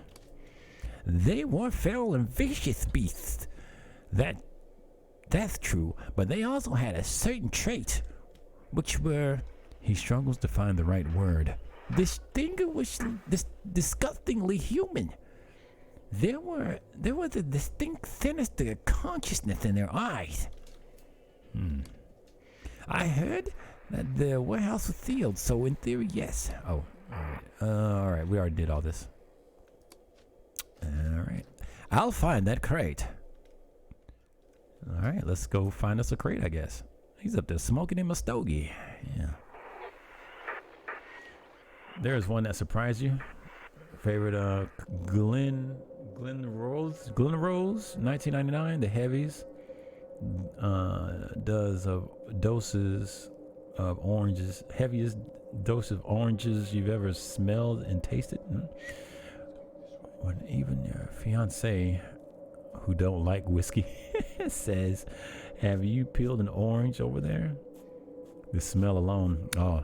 They were feral and vicious beasts. That's true, but they also had a certain trait, which were, he struggles to find the right word, disgustingly human. There was a distinct sinister consciousness in their eyes. I heard that the warehouse was sealed, so in theory, yes. Oh, all right. We already did all this. All right. I'll find that crate. All right, let's go find us a crate, I guess. He's up there smoking in my stogie. Yeah. There's one that surprised you. Favorite Glen Rose, 1999, the heavies. Does doses of oranges, heaviest dose of oranges you've ever smelled and tasted. When even your fiance, who don't like whiskey, says, "Have you peeled an orange over there?" The smell alone, oh,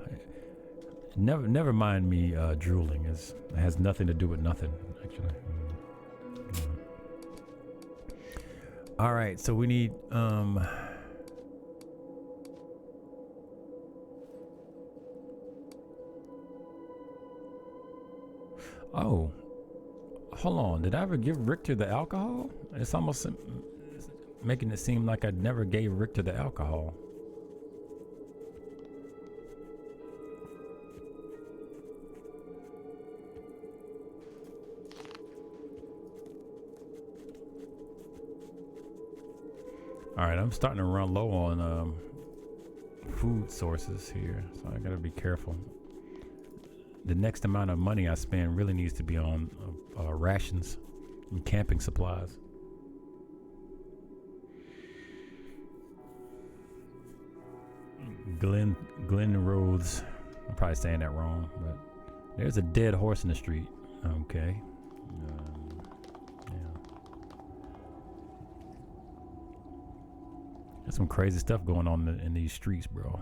never mind me drooling. It has nothing to do with nothing, actually. All right, so we need oh, hold on. Did I ever give Richter the alcohol? It's almost making it seem like I never gave Richter the alcohol. All right, I'm starting to run low on food sources here, so I gotta be careful. The next amount of money I spend really needs to be on rations and camping supplies. Glen Rhodes. I'm probably saying that wrong, but there's a dead horse in the street. Okay. Yeah. There's some crazy stuff going on in these streets, bro.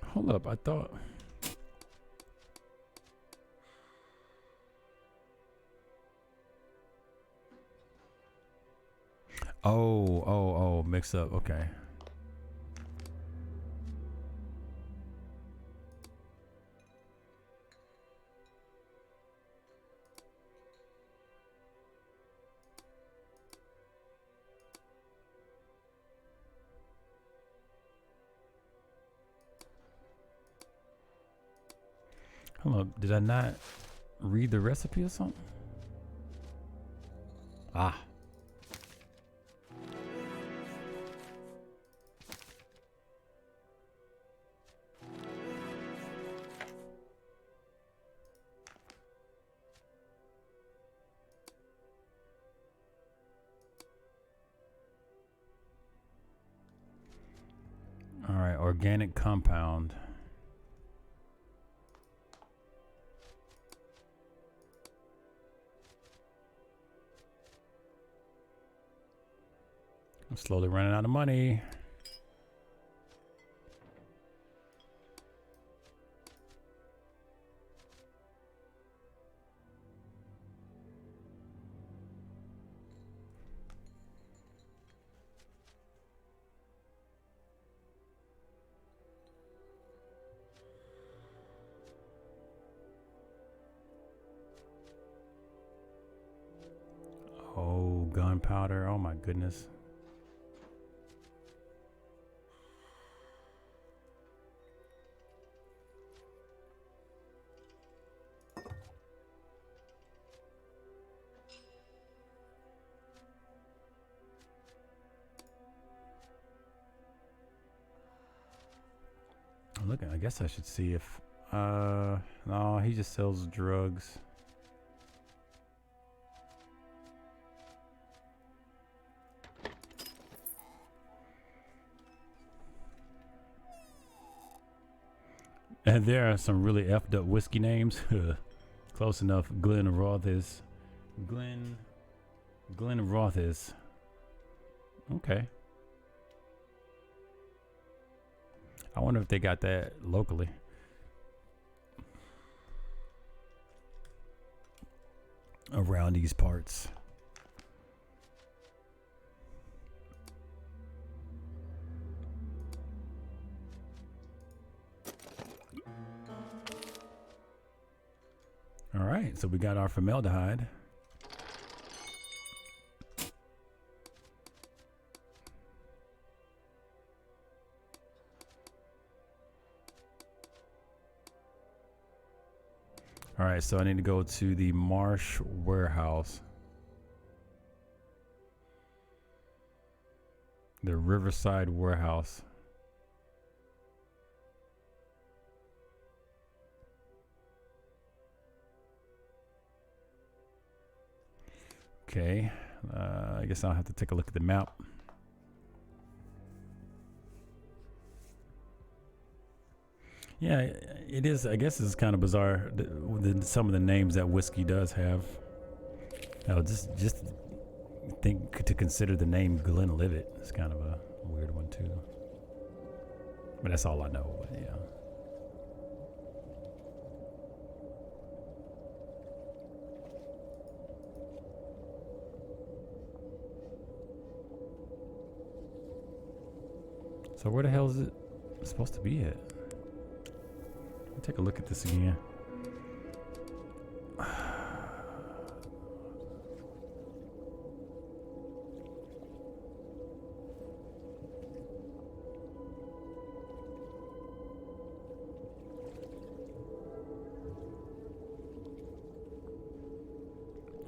Hold up, I thought. Oh, mix up. Okay. Hold up, did I not read the recipe or something? Ah. All right, organic compound. I'm slowly running out of money. gunpowder. Oh my goodness. Look, I guess I should see if no, he just sells drugs. And there are some really effed up whiskey names. Close enough. Glen Roth is Glen Roth is okay. I wonder if they got that locally. Around these parts. All right, so we got our formaldehyde. All right, so I need to go to the Marsh warehouse. The Riverside warehouse. Okay, I guess I'll have to take a look at the map. Yeah, it is. I guess it's kind of bizarre, some of the names that whiskey does have. Just think to consider the name Glenlivet. It's kind of a weird one too. But that's all I know. But yeah. So where the hell is it supposed to be at? Take a look at this again.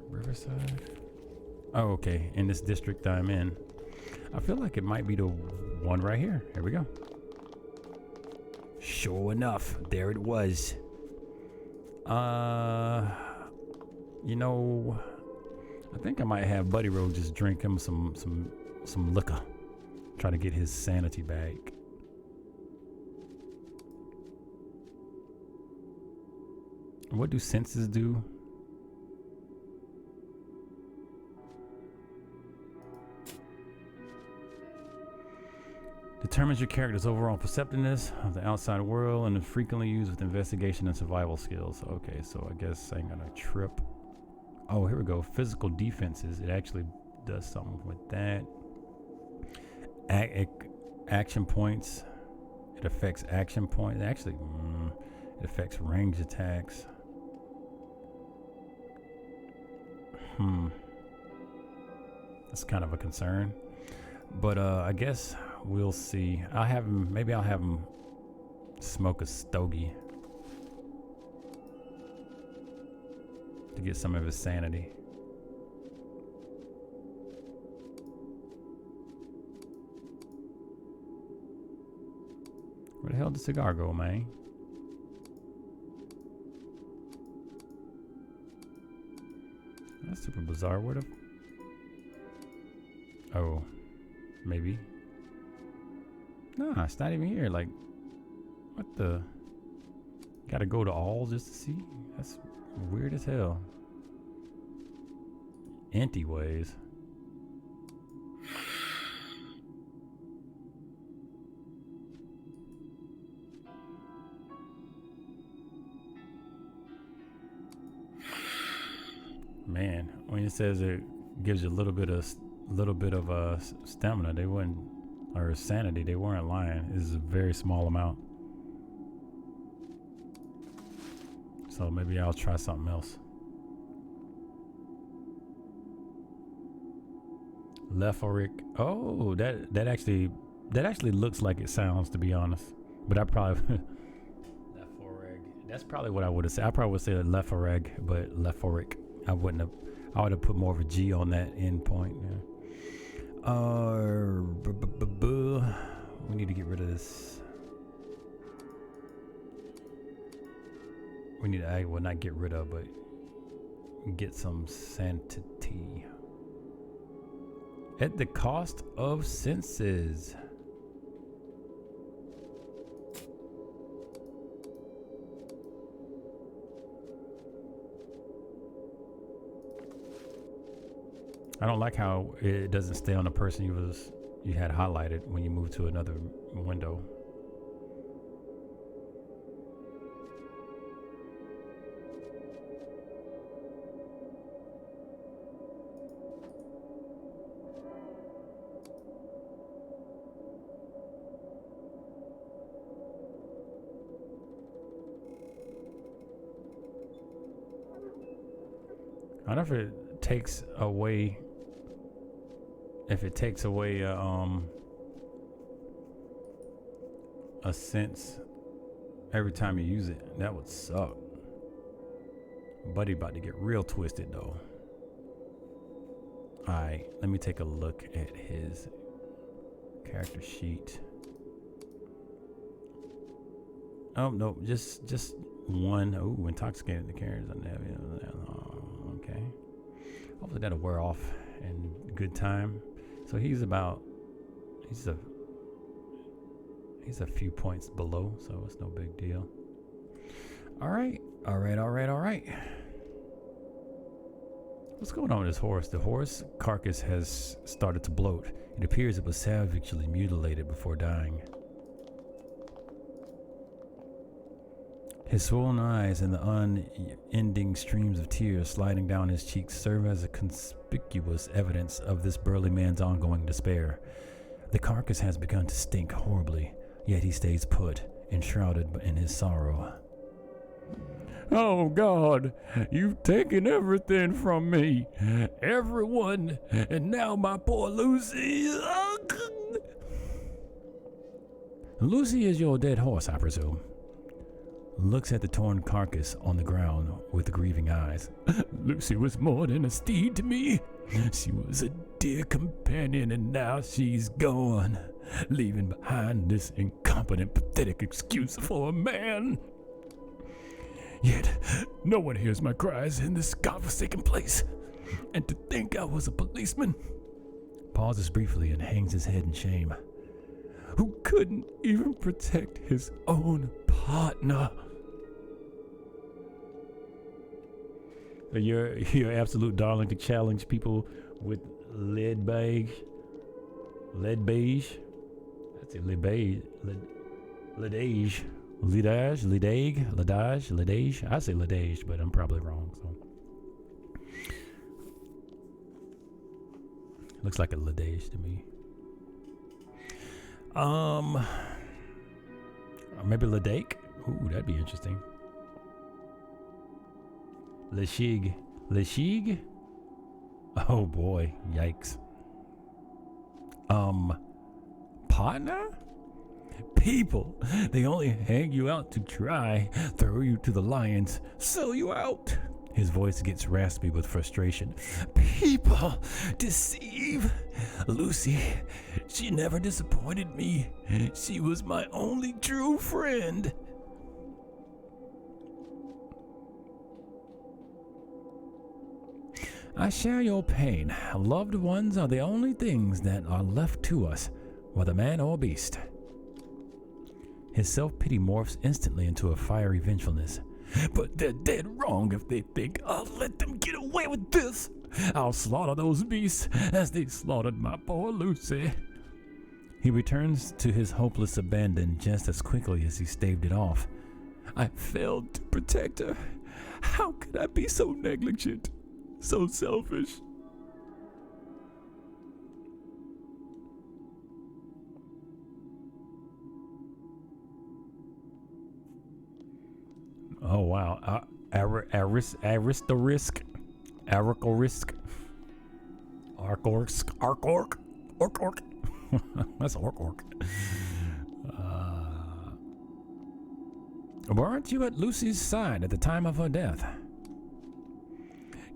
Riverside. Oh, okay. In this district I'm in. I feel like it might be the one right here. Here we go. Sure enough, there it was. You know, I think I might have Buddy Road just drink him some liquor. Try to get his sanity back. What do senses do? Determines your character's overall perceptiveness of the outside world and is frequently used with investigation and survival skills. Okay, so I guess I ain't gonna trip. Oh, here we go. Physical defenses. It actually does something with that. Action points. It affects action points. Actually, it affects range attacks. That's kind of a concern. But I guess we'll see. Maybe I'll have him smoke a stogie to get some of his sanity. Where the hell did the cigar go, man? That's super bizarre. Where the... Oh, maybe. Nah, it's not even here. Like, what the? Gotta go to all just to see? That's weird as hell. Anti-ways. Man, when it says it gives you a little bit of stamina, they wouldn't, or sanity, they weren't lying. This is a very small amount. So maybe I'll try something else. Leforic. Oh, that actually looks like it sounds, to be honest. But I probably Leforeg. That's probably what I would have said. I probably would say Leforeg, but Leforic. I wouldn't have. I would have put more of a G on that end point. Yeah. We need to get rid of this. We need to, well, not get rid of, but get some sanctity. At the cost of senses. I don't like how it doesn't stay on the person you had highlighted when you move to another window. I don't know if it takes away a sense every time you use it. That would suck. Buddy about to get real twisted though. Alright, let me take a look at his character sheet. Oh no, just one. Oh, intoxicated the characters on that. Okay. Hopefully that'll wear off in good time. So he's a few points below, so it's no big deal. All right. What's going on with this horse? The horse carcass has started to bloat. It appears it was savagely mutilated before dying. His swollen eyes and the unending streams of tears sliding down his cheeks serve as a conspicuous evidence of this burly man's ongoing despair. The carcass has begun to stink horribly, yet he stays put, enshrouded in his sorrow. Oh God, you've taken everything from me, everyone, and now my poor Lucy. Lucy is your dead horse, I presume. Looks at the torn carcass on the ground with grieving eyes. Lucy was more than a steed to me. She was a dear companion, and now she's gone, leaving behind this incompetent, pathetic excuse for a man. Yet, no one hears my cries in this godforsaken place. And to think I was a policeman. Pauses briefly and hangs his head in shame. Who couldn't even protect his own partner. You're an absolute darling to challenge people with lead beige. That's it, ledage. I say ledage, but I'm probably wrong. So looks like a ledage to me. Or maybe ledake. Ooh, that'd be interesting. Leshig. Oh boy, yikes. Partner? People, they only hang you out to dry, throw you to the lions, sell you out. His voice gets raspy with frustration. People deceive. Lucy, she never disappointed me. She was my only true friend. I share your pain. Loved ones are the only things that are left to us, whether man or beast. His self-pity morphs instantly into a fiery vengefulness. But they're dead wrong if they think I'll let them get away with this. I'll slaughter those beasts as they slaughtered my poor Lucy. He returns to his hopeless abandon just as quickly as he staved it off. I failed to protect her. How could I be so negligent? So selfish. Oh wow, Aristarisk. Orc. That's orc. Weren't you at Lucy's side at the time of her death?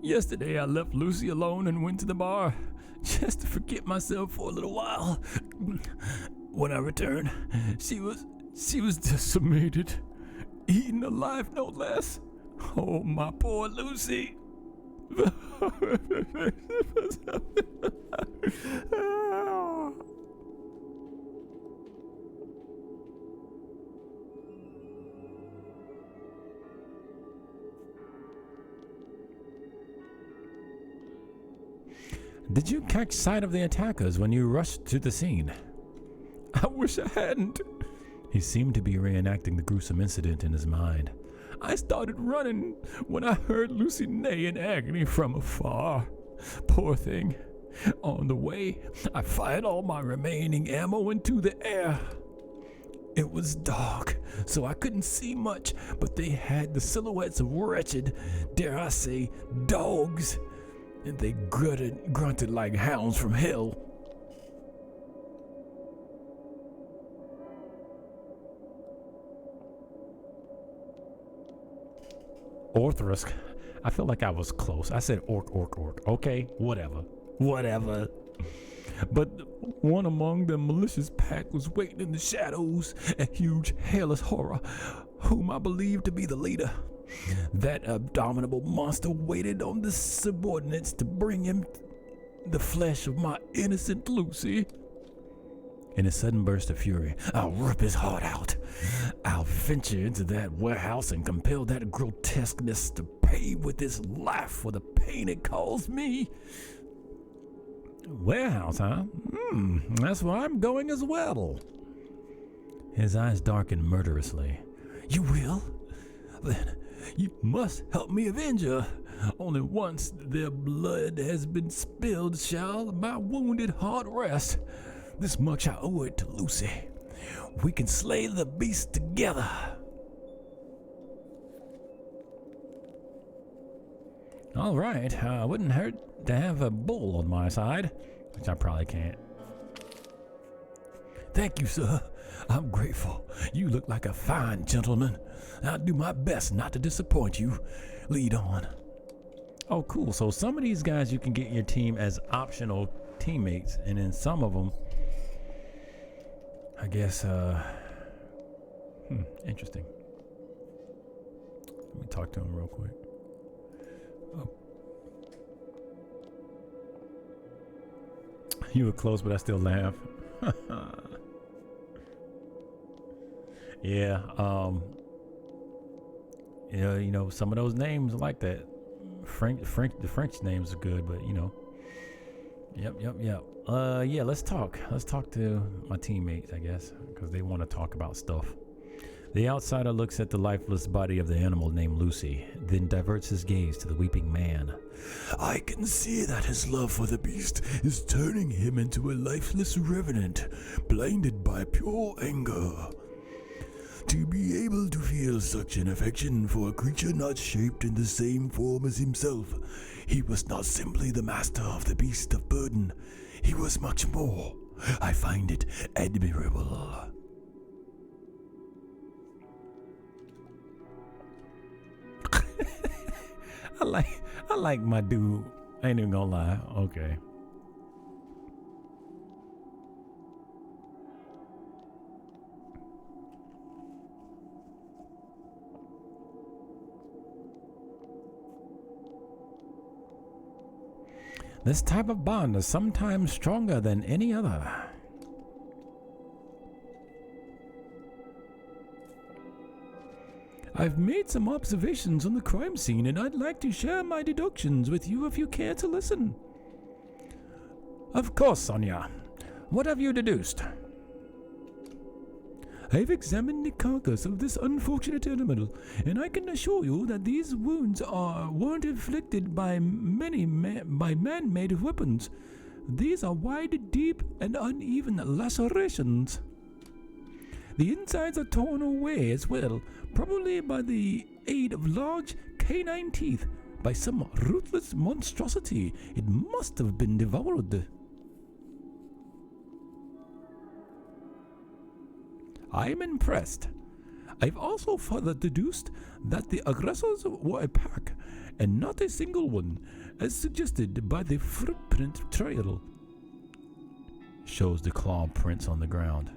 Yesterday I left Lucy alone and went to the bar just to forget myself for a little while. When I returned, she was decimated, eaten alive no less. Oh, my poor Lucy. Did you catch sight of the attackers when you rushed to the scene? I wish I hadn't. He seemed to be reenacting the gruesome incident in his mind. I started running when I heard Lucy neigh in agony from afar. Poor thing. On the way, I fired all my remaining ammo into the air. It was dark, so I couldn't see much, but they had the silhouettes of wretched, dare I say, dogs, and they grunted like hounds from hell. Orthrisk. I feel like I was close. I said orc. Okay, whatever. But one among the malicious pack was waiting in the shadows, a huge, hairless horror, whom I believed to be the leader. That abominable monster waited on the subordinates to bring him the flesh of my innocent Lucy. In a sudden burst of fury, I'll rip his heart out. I'll venture into that warehouse and compel that grotesqueness to pay with his life for the pain it caused me. Warehouse, huh? That's where I'm going as well. His eyes darkened murderously. You will? Then you must help me avenge her. Only once their blood has been spilled shall my wounded heart rest. This much I owe it to Lucy. We can slay the beast together. All right, wouldn't hurt to have a bull on my side, which I probably can't. Thank you, sir. I'm grateful. You look like a fine gentleman. I'll do my best not to disappoint you. Lead on. Oh, cool. So some of these guys you can get in your team as optional teammates, and then some of them, I guess, interesting. Let me talk to him real quick. Oh. You were close, but I still laugh. Yeah, you know, some of those names are like that. The French names are good, but you know. Yep. Yeah, let's talk. Let's talk to my teammates, I guess, because they want to talk about stuff. The outsider looks at the lifeless body of the animal named Lucy, then diverts his gaze to the weeping man. I can see that his love for the beast is turning him into a lifeless revenant, blinded by pure anger. To be able to feel such an affection for a creature not shaped in the same form as himself, he was not simply the master of the beast of burden, he was much more. I find it admirable. I like my dude. I ain't even gonna lie. Okay. This type of bond is sometimes stronger than any other. I've made some observations on the crime scene, and I'd like to share my deductions with you if you care to listen. Of course, Sonia. What have you deduced? I've examined the carcass of this unfortunate animal, and I can assure you that these wounds weren't inflicted by man-made weapons. These are wide, deep, and uneven lacerations. The insides are torn away as well, probably by the aid of large canine teeth, by some ruthless monstrosity. It must have been devoured. I'm impressed. I've also further deduced that the aggressors were a pack and not a single one, as suggested by the footprint trail. Shows the claw prints on the ground.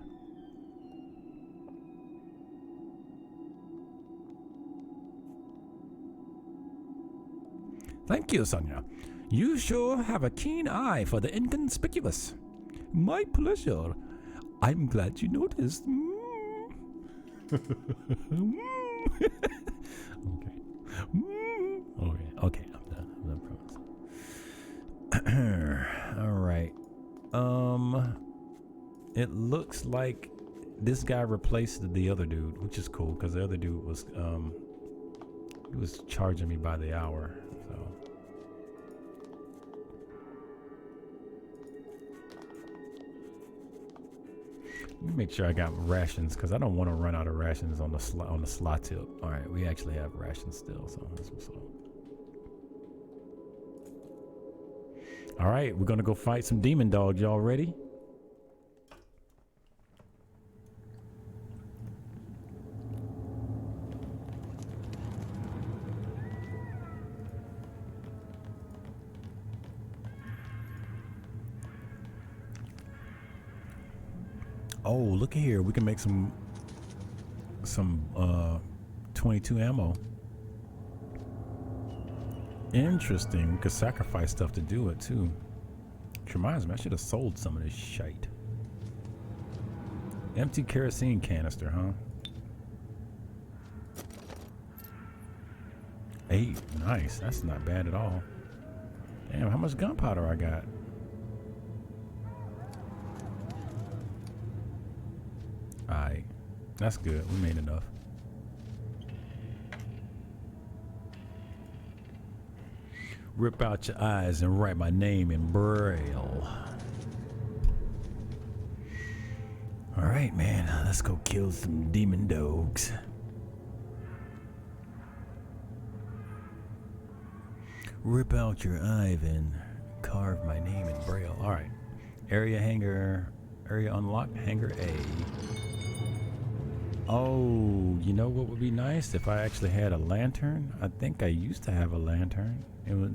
Thank you, Sonia. You sure have a keen eye for the inconspicuous. My pleasure. I'm glad you noticed. Okay, I'm done. I promise. All right. It looks like this guy replaced the other dude, which is cool because the other dude was he was charging me by the hour. So let me make sure I got rations because I don't want to run out of rations on the slot tip. All right, we actually have rations still, so that's what's up. All right, we're gonna go fight some demon dogs. Y'all ready? Oh, look at here. We can make some 22 ammo. Interesting. We could sacrifice stuff to do it too. Which reminds me, I should have sold some of this shite. Empty kerosene canister, huh? 8. Nice. That's not bad at all. Damn, how much gunpowder I got? Alright. That's good. We made enough. Rip out your eyes and write my name in Braille. Alright, man. Let's go kill some demon dogs. Rip out your eye and carve my name in Braille. Alright. Area unlocked. Hangar A. Oh, you know what would be nice if I actually had a lantern? I think I used to have a lantern.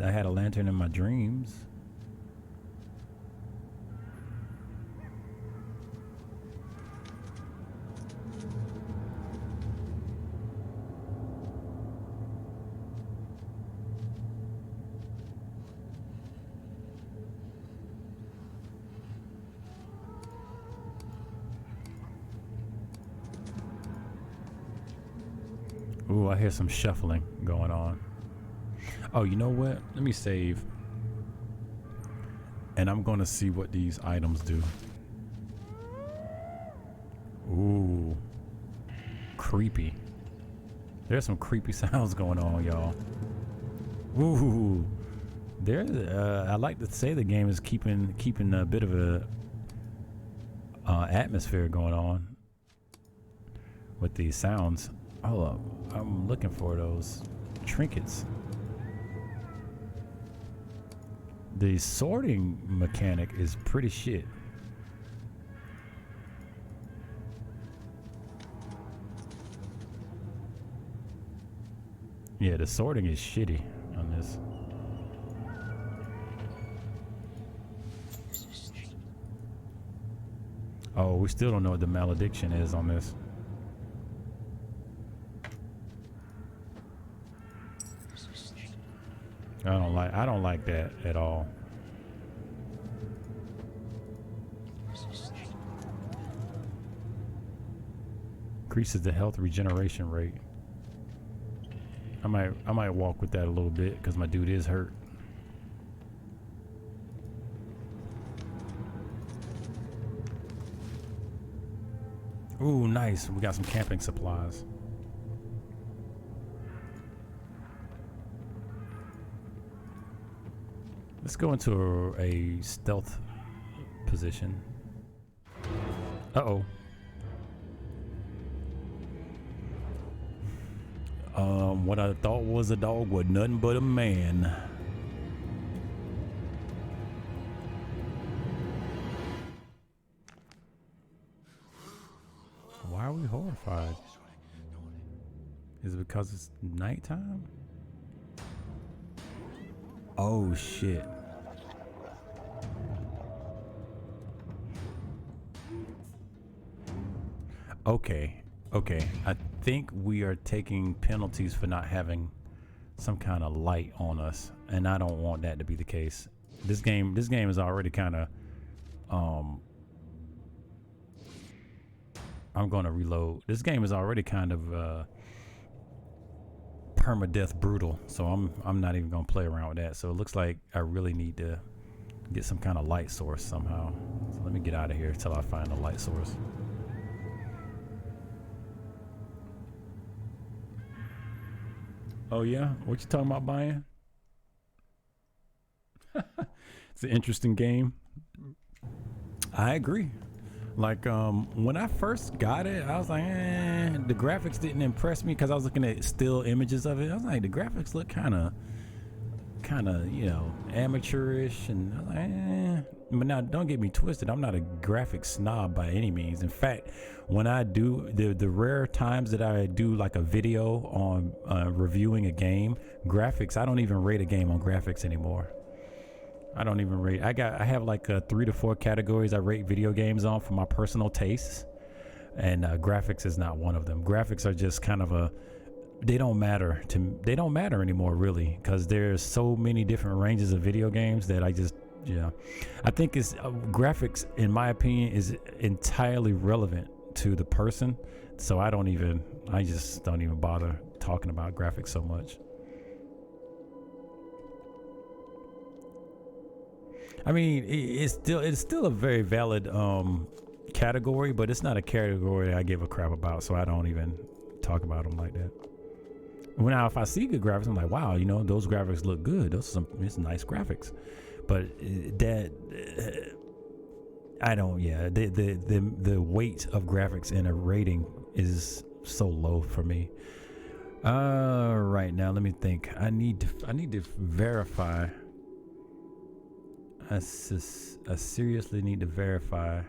I had a lantern in my dreams. Ooh, I hear some shuffling going on. Oh, you know what? Let me save. And I'm going to see what these items do. Ooh. Creepy. There's some creepy sounds going on, y'all. Ooh. I like to say the game is keeping a bit of a atmosphere going on with these sounds. Hold up. I'm looking for those trinkets. The sorting mechanic is pretty shit. Yeah, the sorting is shitty on this. Oh, we still don't know what the malediction is on this. I don't like that at all. Increases the health regeneration rate. I might walk with that a little bit because my dude is hurt. Ooh, nice. We got some camping supplies. Let's go into a stealth position. Uh-oh. What I thought was a dog was nothing but a man. Why are we horrified? Is it because it's nighttime? Oh shit. Okay. I think we are taking penalties for not having some kind of light on us, and I don't want that to be the case. This game is already kind of I'm going to reload. This game is already kind of permadeath brutal, so I'm not even going to play around with that. So it looks like I really need to get some kind of light source somehow. So let me get out of here till I find a light source. Oh yeah, what you talking about buying? It's an interesting game. I agree. Like when I first got it, I was like, the graphics didn't impress me because I was looking at still images of it. I was like, the graphics look kind of, you know, amateurish, and I was like, But now, don't get me twisted. I'm not a graphics snob by any means. In fact, when I do the rare times that I do like a video on reviewing a game, graphics, I don't even rate a game on graphics anymore. I don't even rate. I have like 3 to 4 categories I rate video games on for my personal tastes, and graphics is not one of them. Graphics are just kind of they don't matter anymore, really, because there's so many different ranges of video games that I think it's graphics, in my opinion, is entirely relevant to the person. So I just don't even bother talking about graphics so much. I mean, it's still a very valid category, but it's not a category I give a crap about, so I don't even talk about them like that. Now, if I see good graphics, I'm like, wow, you know, those graphics look good. It's nice graphics. But I don't. Yeah, the weight of graphics in a rating is so low for me. Right now, let me think. I need to verify. I seriously need to verify.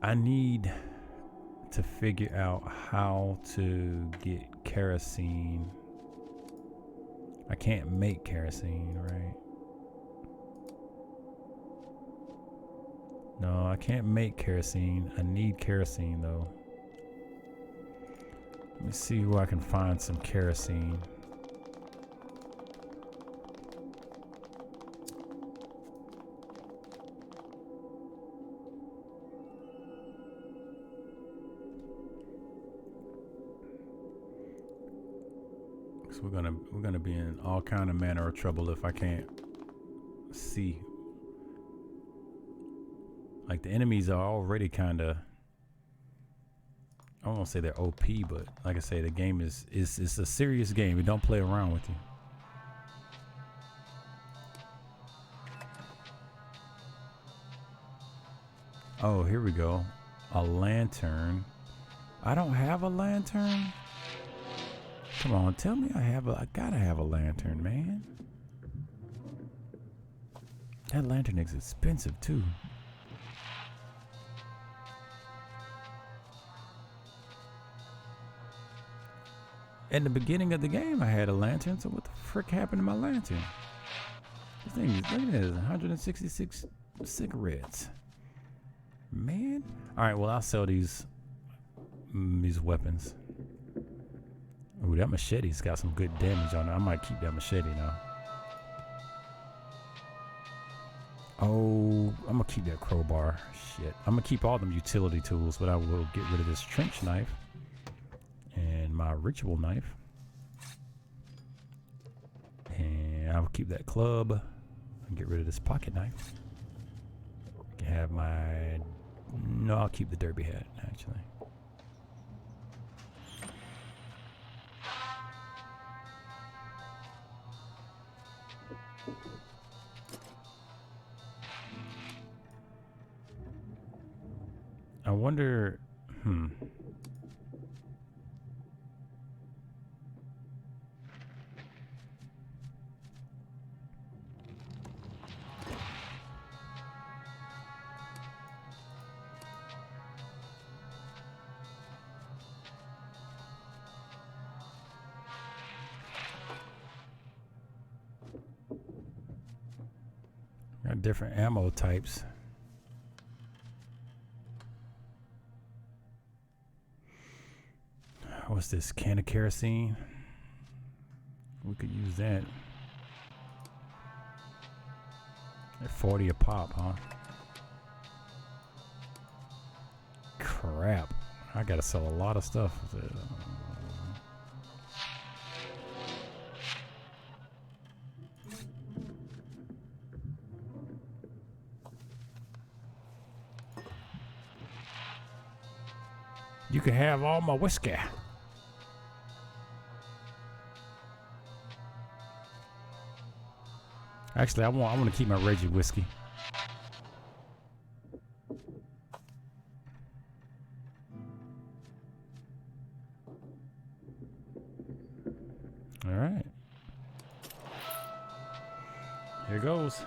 I need to figure out how to get kerosene. I can't make kerosene, right? No, I can't make kerosene. I need kerosene though. Let me see where I can find some kerosene. So we're gonna be in all kind of manner of trouble if I can't see. Like, the enemies are already kind of, I won't say they're OP, but like I say, the game is a serious game. It don't play around with you. Oh, here we go. A lantern. I don't have a lantern. Come on, tell me I gotta have a lantern, man. That lantern is expensive too. At the beginning of the game, I had a lantern, so what the frick happened to my lantern? This thing is, look at this, 166 cigarettes. Man. Alright, well, I'll sell these weapons. Ooh, that machete's got some good damage on it. I might keep that machete now. Oh, I'm gonna keep that crowbar. Shit. I'm gonna keep all them utility tools, but I will get rid of this trench knife. And my ritual knife, and I will keep that club and get rid of this pocket knife. Can have I'll keep the derby hat actually. I wonder, got different ammo types. What's this? Can of kerosene? We could use that. At 40 a pop, huh? Crap. I gotta sell a lot of stuff. You can have all my whiskey. Actually, I want to keep my Reggie whiskey. All right. Here goes.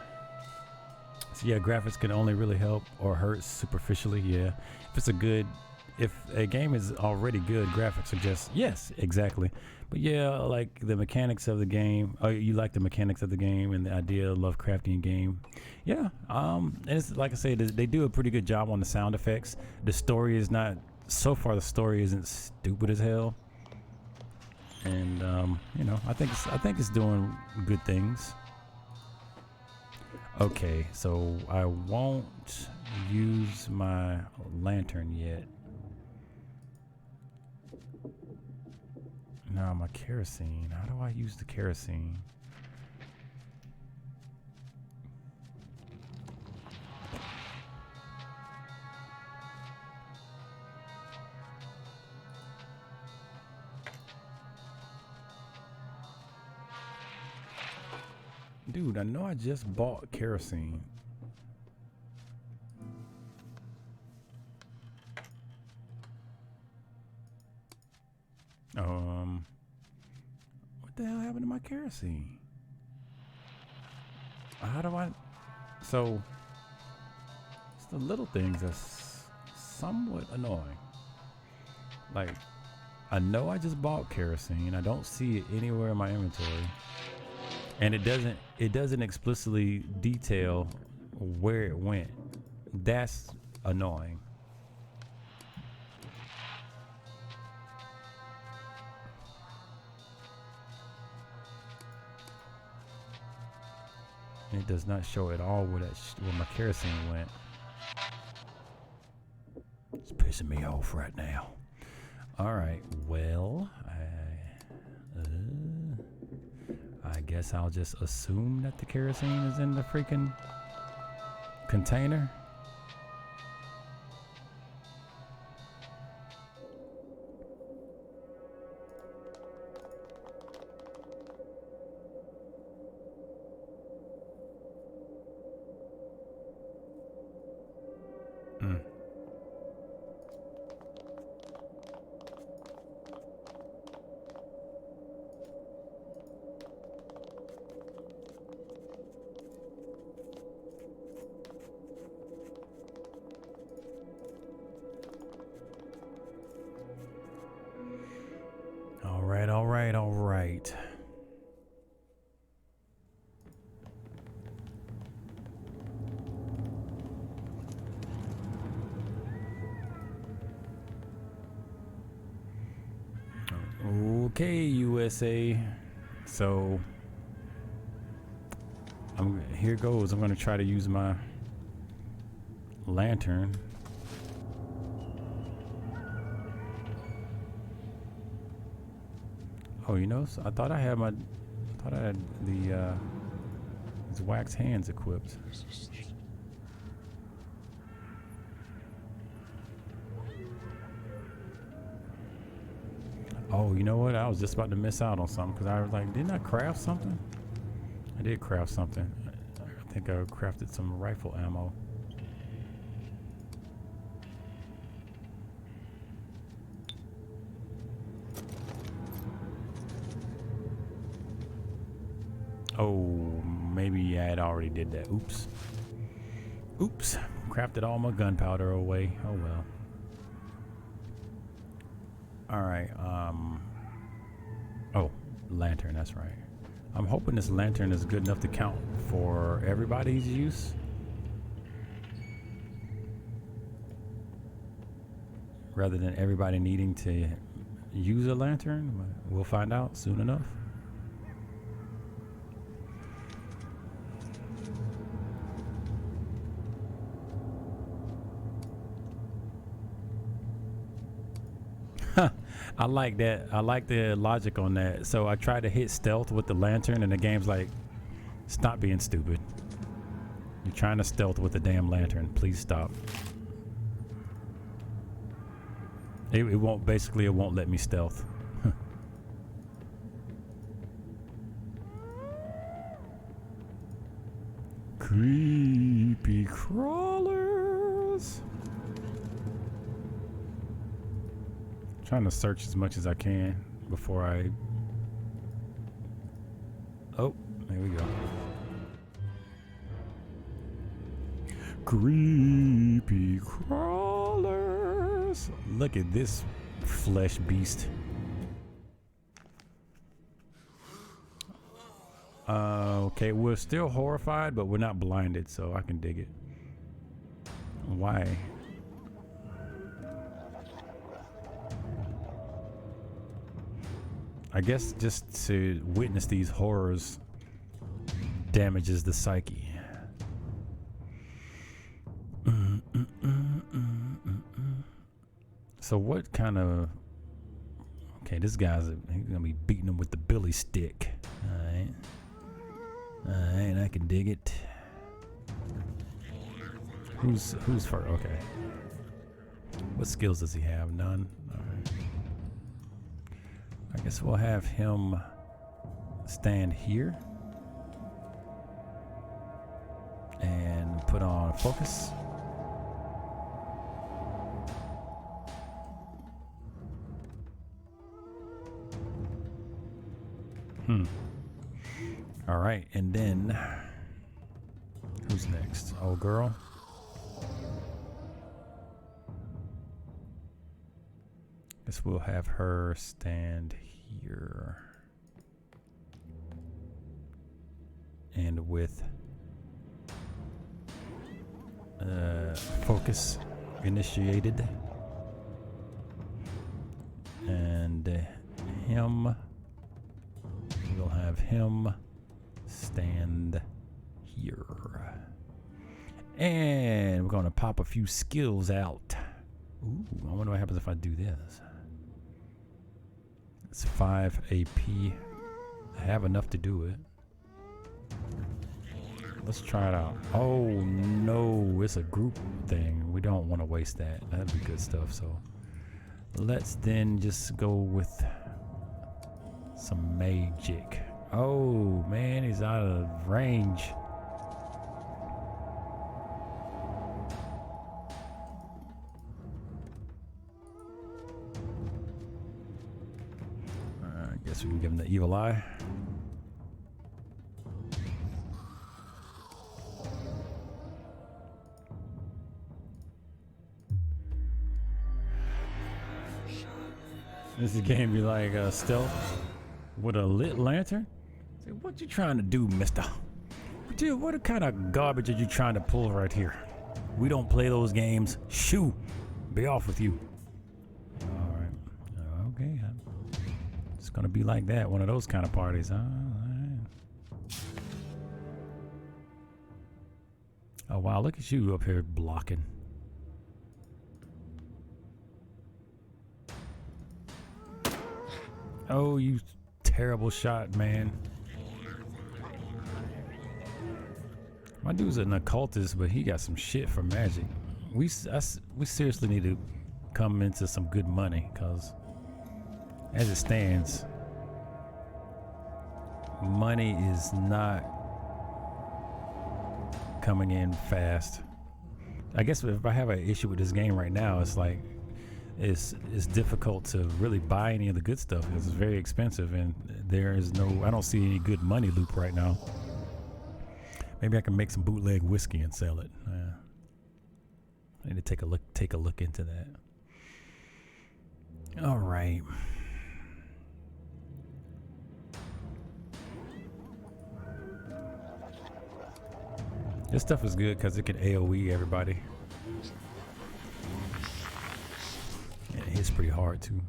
So yeah, graphics can only really help or hurt superficially. Yeah, if a game is already good, graphics are just, yes, exactly. But yeah, like the mechanics of the game, you like the mechanics of the game and the idea of Lovecraftian game. Yeah, and it's like I said, they do a pretty good job on the sound effects. The story is not, so far the story isn't stupid as hell. And you know, I think it's doing good things. Okay, so I won't use my lantern yet. Now my kerosene. How do I use the kerosene? Dude, I know I just bought kerosene. What the hell happened to my kerosene? How do I? So, it's the little things that's somewhat annoying. Like, I know I just bought kerosene. I don't see it anywhere in my inventory. And it doesn't explicitly detail where it went. That's annoying. It does not show at all where my kerosene went. It's pissing me off right now. All right, well, I guess I'll just assume that the kerosene is in the freaking container. All right. Okay, USA. So here goes. I'm gonna try to use my lantern. Oh, you know, so I thought I had the these wax hands equipped. Oh, you know what? I was just about to miss out on something because I was like, didn't I craft something? I did craft something. I think I crafted some rifle ammo. Oh, maybe I had already did that. Oops. Oops. Crafted all my gunpowder away. Oh well. Alright, oh, lantern, that's right. I'm hoping this lantern is good enough to count for everybody's use. Rather than everybody needing to use a lantern. We'll find out soon enough. I like that. I like the logic on that. So I tried to hit stealth with the lantern and the game's like, stop being stupid. You're trying to stealth with the damn lantern. Please stop. It won't, basically it won't let me stealth. Creepy crawlers. Trying to search as much as I can before I... Oh, there we go. Creepy crawlers. Look at this flesh beast. Okay, we're still horrified, but we're not blinded, so I can dig it. Why? I guess just to witness these horrors damages the psyche. So what kind of... Okay, this guy's he's gonna be beating him with the billy stick. Alright. Alright, I can dig it. Who's first? Okay. What skills does he have? None. Alright. I guess we'll have him stand here and put on focus. All right, and then who's next? Oh, girl. Guess we'll have her stand here. And with focus initiated. And him, we'll have him stand here. And we're gonna pop a few skills out. Ooh, I wonder what happens if I do this. It's 5 AP. I have enough to do it. Let's try it out. Oh no, it's a group thing. We don't want to waste that. That'd be good stuff. So let's then just go with some magic. Oh man, he's out of range. I guess we can give him the evil eye. This game be like stealth with a lit lantern. Say, what you trying to do, mister? What kind of garbage are you trying to pull right here? We don't play those games. Shoo! Be off with you. All right. Okay. It's gonna be like that. One of those kind of parties, huh? All right. Oh wow! Look at you up here blocking. Oh, you terrible shot, man. My dude's an occultist, but he got some shit for magic. We seriously need to come into some good money, because as it stands, money is not coming in fast. I guess if I have an issue with this game right now, it's like it's difficult to really buy any of the good stuff because it's very expensive, and I don't see any good money loop right now. Maybe I can make some bootleg whiskey and sell it. I need to take a look into that. All right. This stuff is good because it can AoE everybody. And it hits pretty hard too.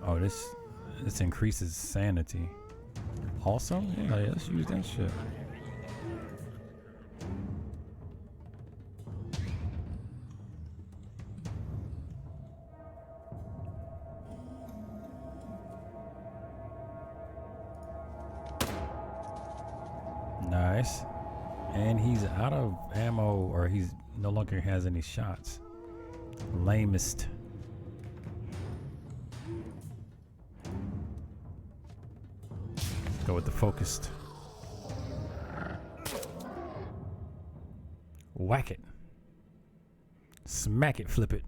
Oh, this increases sanity. Also, yeah, let's use that shit. Nice. And he's out of ammo, or he's no longer has any shots. Lamest. Go with the focused. Whack it. Smack it, flip it.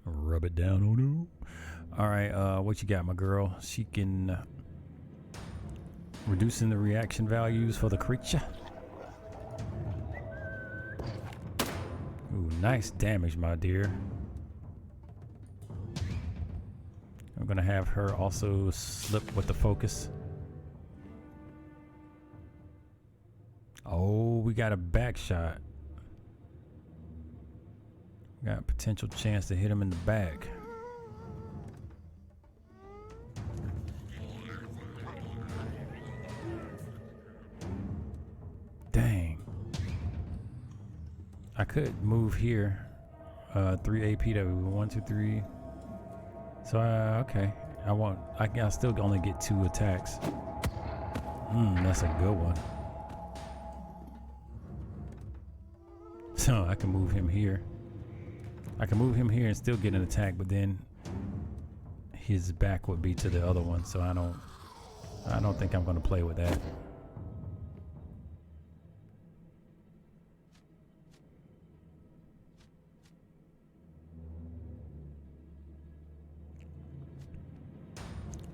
Rub it down on you. Alright, what you got, my girl? She can reducing the reaction values for the creature. Ooh, nice damage, my dear. I'm gonna have her also slip with the focus. Oh, we got a back shot. Got a potential chance to hit him in the back. Dang. I could move here. 3 AP to 1, 2, 3. So okay. I still only get 2 attacks. That's a good one. So I can move him here. I can move him here and still get an attack, but then his back would be to the other one. So I don't think I'm going to play with that.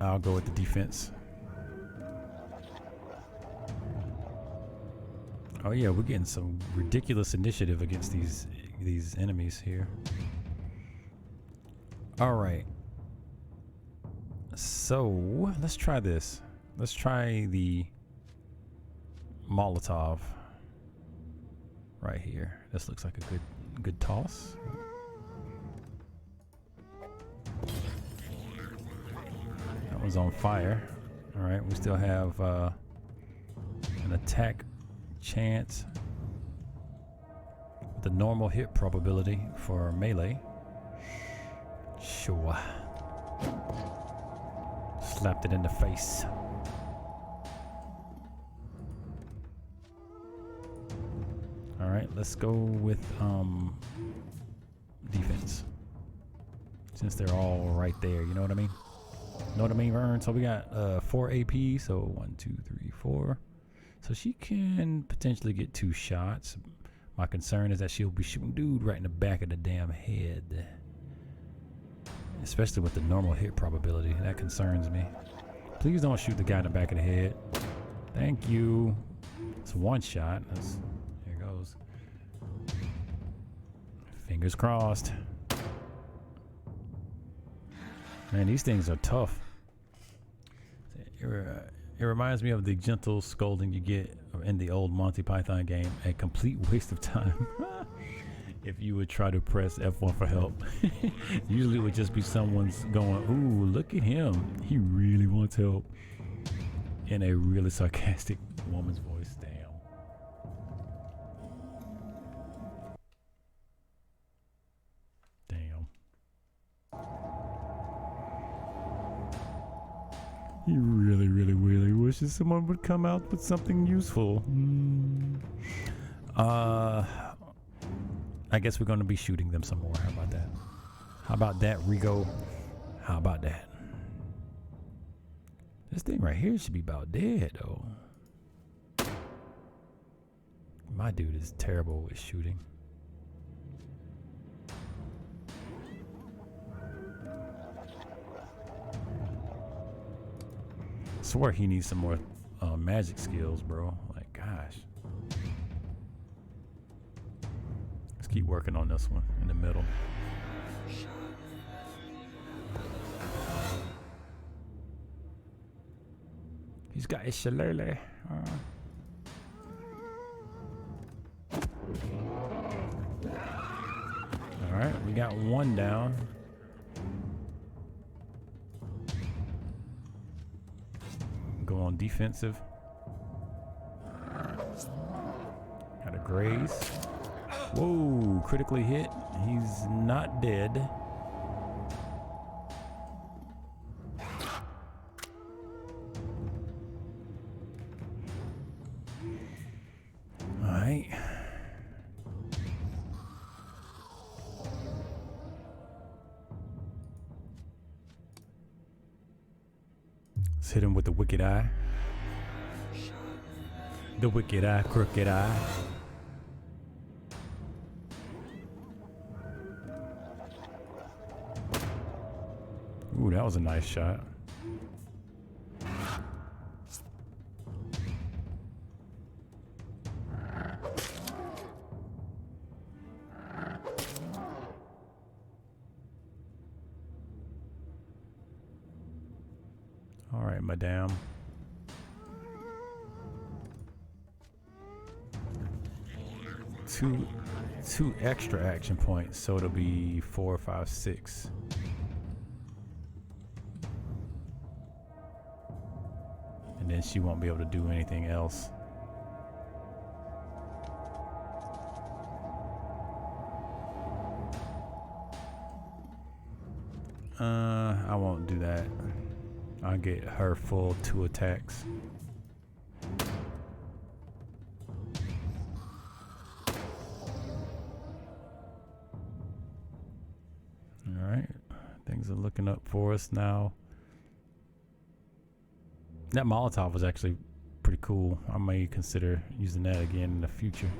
I'll go with the defense. Oh yeah, we're getting some ridiculous initiative against these enemies here. All right. So let's try this. Let's try the Molotov right here. This looks like a good toss. That one's on fire. All right, we still have an attack chance with the normal hit probability for melee. Sure. Slapped it in the face. All right, let's go with defense, since they're all right there. You know what I mean? Know what I mean, Vern? So we got 4 AP. So 1, 2, 3, 4. So she can potentially get 2 shots. My concern is that she'll be shooting dude right in the back of the damn head. Especially with the normal hit probability. That concerns me. Please don't shoot the guy in the back of the head. Thank you. It's 1 shot. Here goes. Fingers crossed. Man, these things are tough. It reminds me of the gentle scolding you get in the old Monty Python game. A complete waste of time. If you would try to press F1 for help. Usually it would just be someone's going, ooh, look at him. He really wants help. In a really sarcastic woman's voice. Damn. He really, really, really wishes someone would come out with something useful. I guess we're going to be shooting them some more. How about that? How about that, Rigo? How about that? This thing right here should be about dead, though. My dude is terrible with shooting. I swear he needs some more magic skills, bro. Like, gosh. Let's keep working on this one in the middle. He's got his shillelagh. Alright, we got one down. Go on defensive. Got a graze. Whoa, critically hit. He's not dead. Alright. Let's hit him with the wicked eye. The wicked eye, crooked eye. Ooh, that was a nice shot. All right, madame. Two extra action points, so it'll be 4, 5, 6. And then she won't be able to do anything else. I won't do that. I'll get her full 2 attacks. Alright, things are looking up for us now. That Molotov was actually pretty cool. I may consider using that again in the future.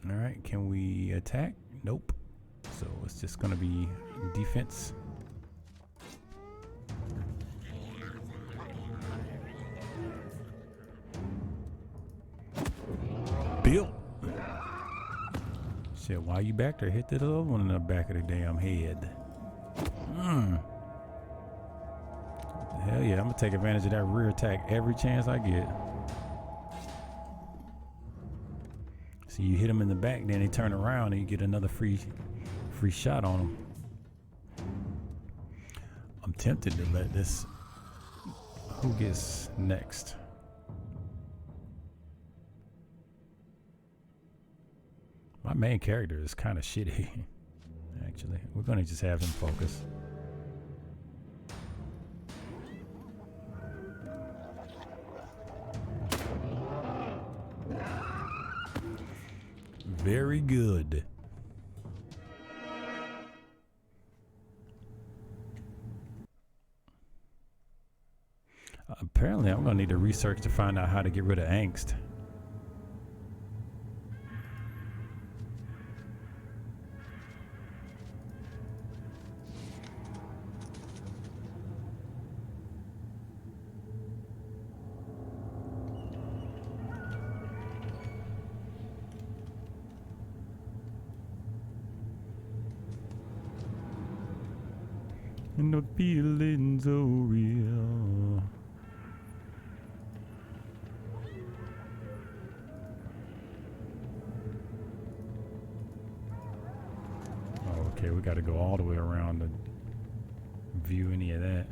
All right, can we attack? Nope. So it's just gonna be defense. Bill. Shit, why you back there? Hit that other one in the back of the damn head. Hell yeah, I'm gonna take advantage of that rear attack every chance I get. So you hit him in the back, then they turn around and you get another free shot on him. I'm tempted to let this. Who gets next? My main character is kind of shitty. Actually, we're gonna just have him focus. Very good. Apparently, I'm gonna need to research to find out how to get rid of angst. And the feeling's so real. Oh, okay, we got to go all the way around to view any of that.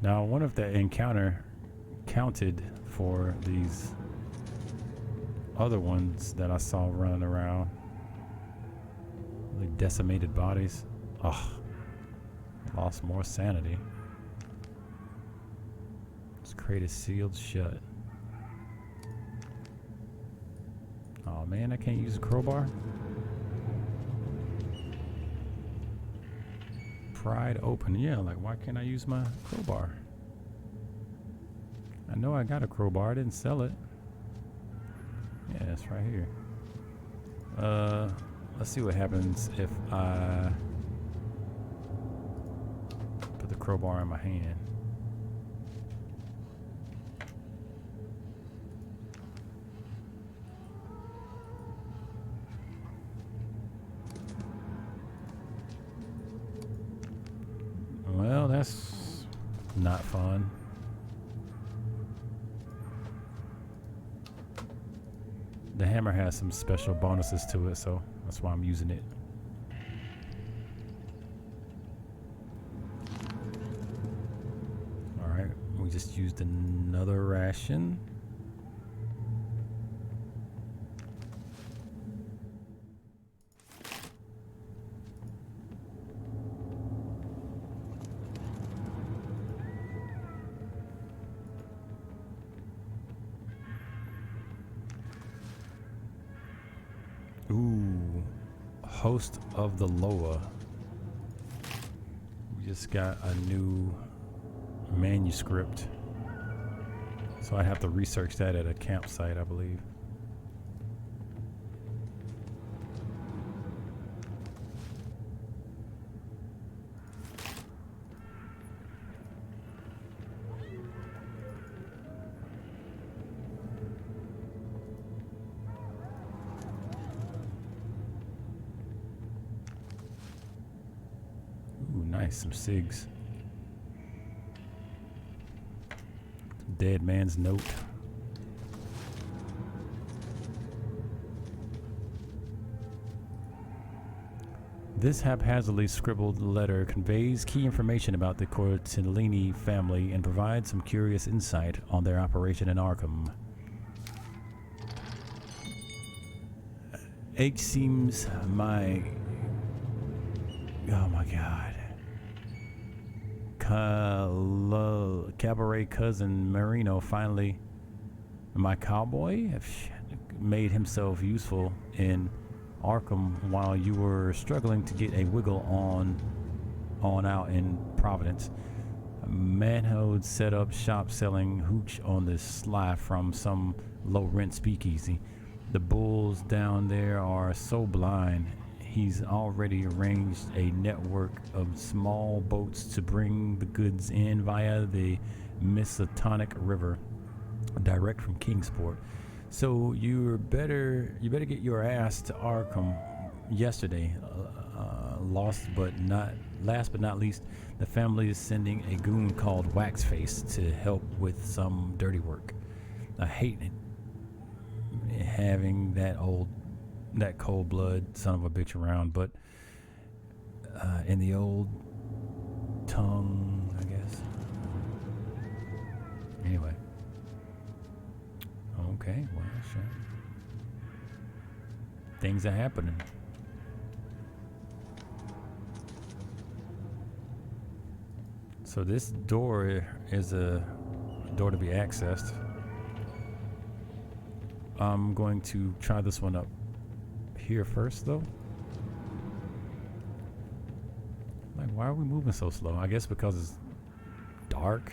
Now, I wonder if that encounter counted for these other ones that I saw running around. Like decimated bodies. Ugh. Lost more sanity. This crate is sealed shut. Oh man, I can't use a crowbar. Pried open. Yeah, like why can't I use my crowbar? I know I got a crowbar. I didn't sell it. Yeah, it's right here. Let's see what happens if I put the crowbar in my hand. Well, that's not fun. The hammer has some special bonuses to it, so that's why I'm using it. Alright, we just used another ration. Ooh, host of the Loa. We just got a new manuscript. So I have to research that at a campsite, I believe. Nice, some cigs. Dead man's note. This haphazardly scribbled letter conveys key information about the Cortellini family and provides some curious insight on their operation in Arkham. Cisim's my... Oh my god. Cabaret cousin Marino finally, my cowboy, made himself useful in Arkham while you were struggling to get a wiggle on out in Providence. Manhood set up shop selling hooch on the sly from some low rent speakeasy. The bulls down there are so blind. He's already arranged a network of small boats to bring the goods in via the Missatonic River, direct from Kingsport. So you better get your ass to Arkham yesterday. Last but not least, the family is sending a goon called Waxface to help with some dirty work. I hate having that cold blood son of a bitch around, but in the old tongue, I guess. Anyway. Okay, well, sure. Things are happening. So this door is a door to be accessed. I'm going to try this one up here first, though. Like, why are we moving so slow? I guess because it's dark.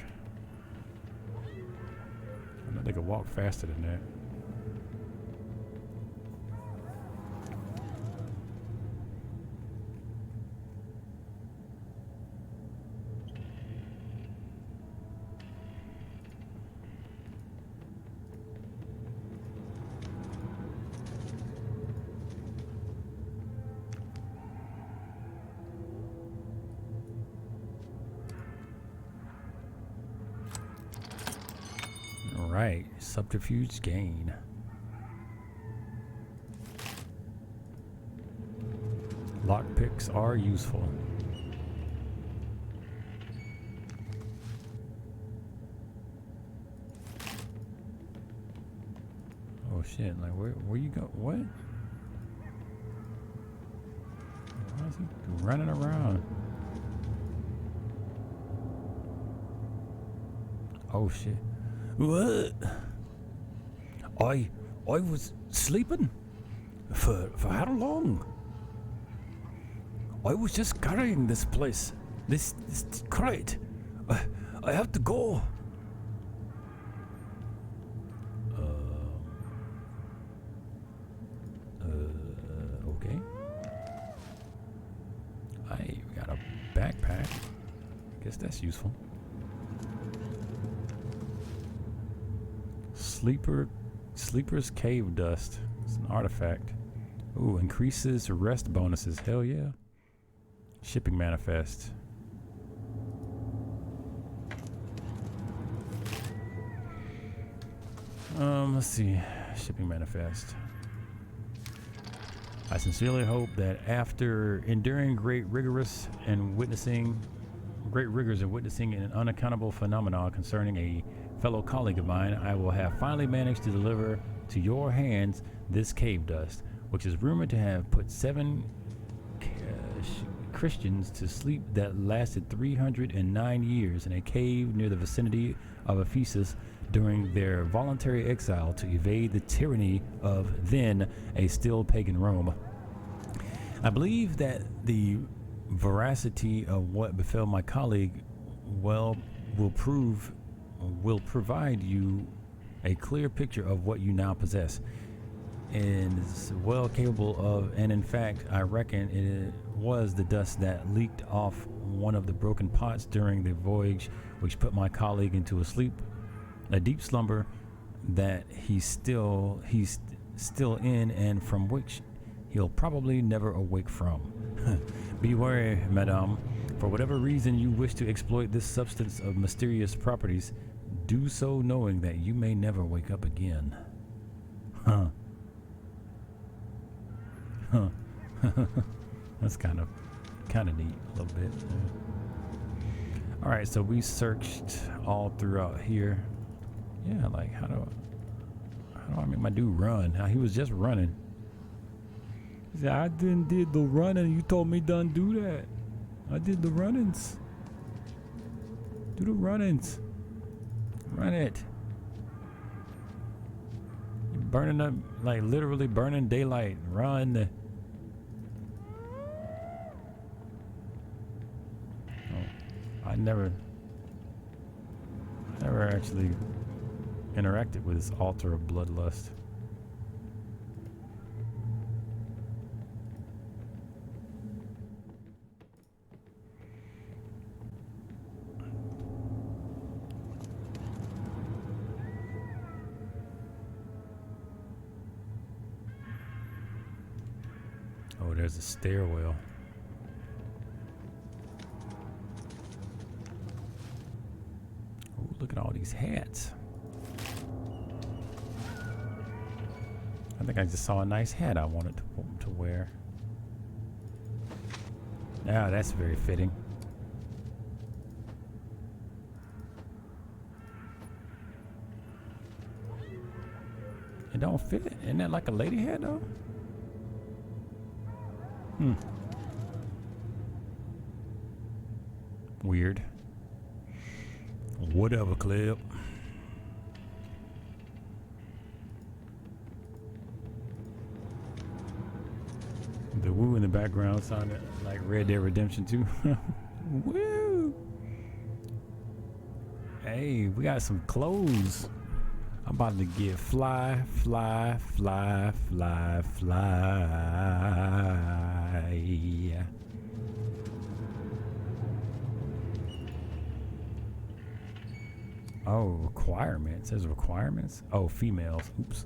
I know they could walk faster than that. Right, subterfuge gain. Lockpicks are useful. shit. Like, where you go? What? Why is he running around? Oh shit. What? I was sleeping. For how long? I was just carrying this place. This crate. I have to go. Okay. I got a backpack. Guess that's useful. Sleeper's cave dust. It's an artifact. Ooh, increases rest bonuses. Hell yeah. Shipping manifest. Let's see. Shipping manifest. I sincerely hope that after enduring great rigors and witnessing an unaccountable phenomenon concerning a fellow colleague of mine, I will have finally managed to deliver to your hands this cave dust, which is rumored to have put 7 Christians to sleep that lasted 309 years in a cave near the vicinity of Ephesus during their voluntary exile to evade the tyranny of then a still pagan Rome. I believe that the veracity of what befell my colleague will provide you a clear picture of what you now possess, and is well capable of, and in fact I reckon it was the dust that leaked off one of the broken pots during the voyage which put my colleague into a deep slumber that he's still in, and from which he'll probably never awake from. Be wary, madame. For whatever reason you wish to exploit this substance of mysterious properties, do so knowing that you may never wake up again. Huh. That's kind of neat, a little bit. Yeah. All right, so we searched all throughout here. Yeah, like how do I make my dude run? Now he was just running. He said, I did the running. You told me don't do that. I did the runnings. Do the runnings. Run it. You're burning up, like literally burning daylight. Run. Oh, I never actually interacted with this altar of bloodlust. Oh, there's a stairwell. Oh, look at all these hats. I think I just saw a nice hat I wanted to wear. Now that's very fitting. It don't fit. Isn't that like a lady hat though? Weird. Whatever, Clip. The woo in the background sounded like Red Dead Redemption 2. Woo! Hey, we got some clothes. I'm about to get fly. Oh, requirements. It says requirements. Oh, females. Oops.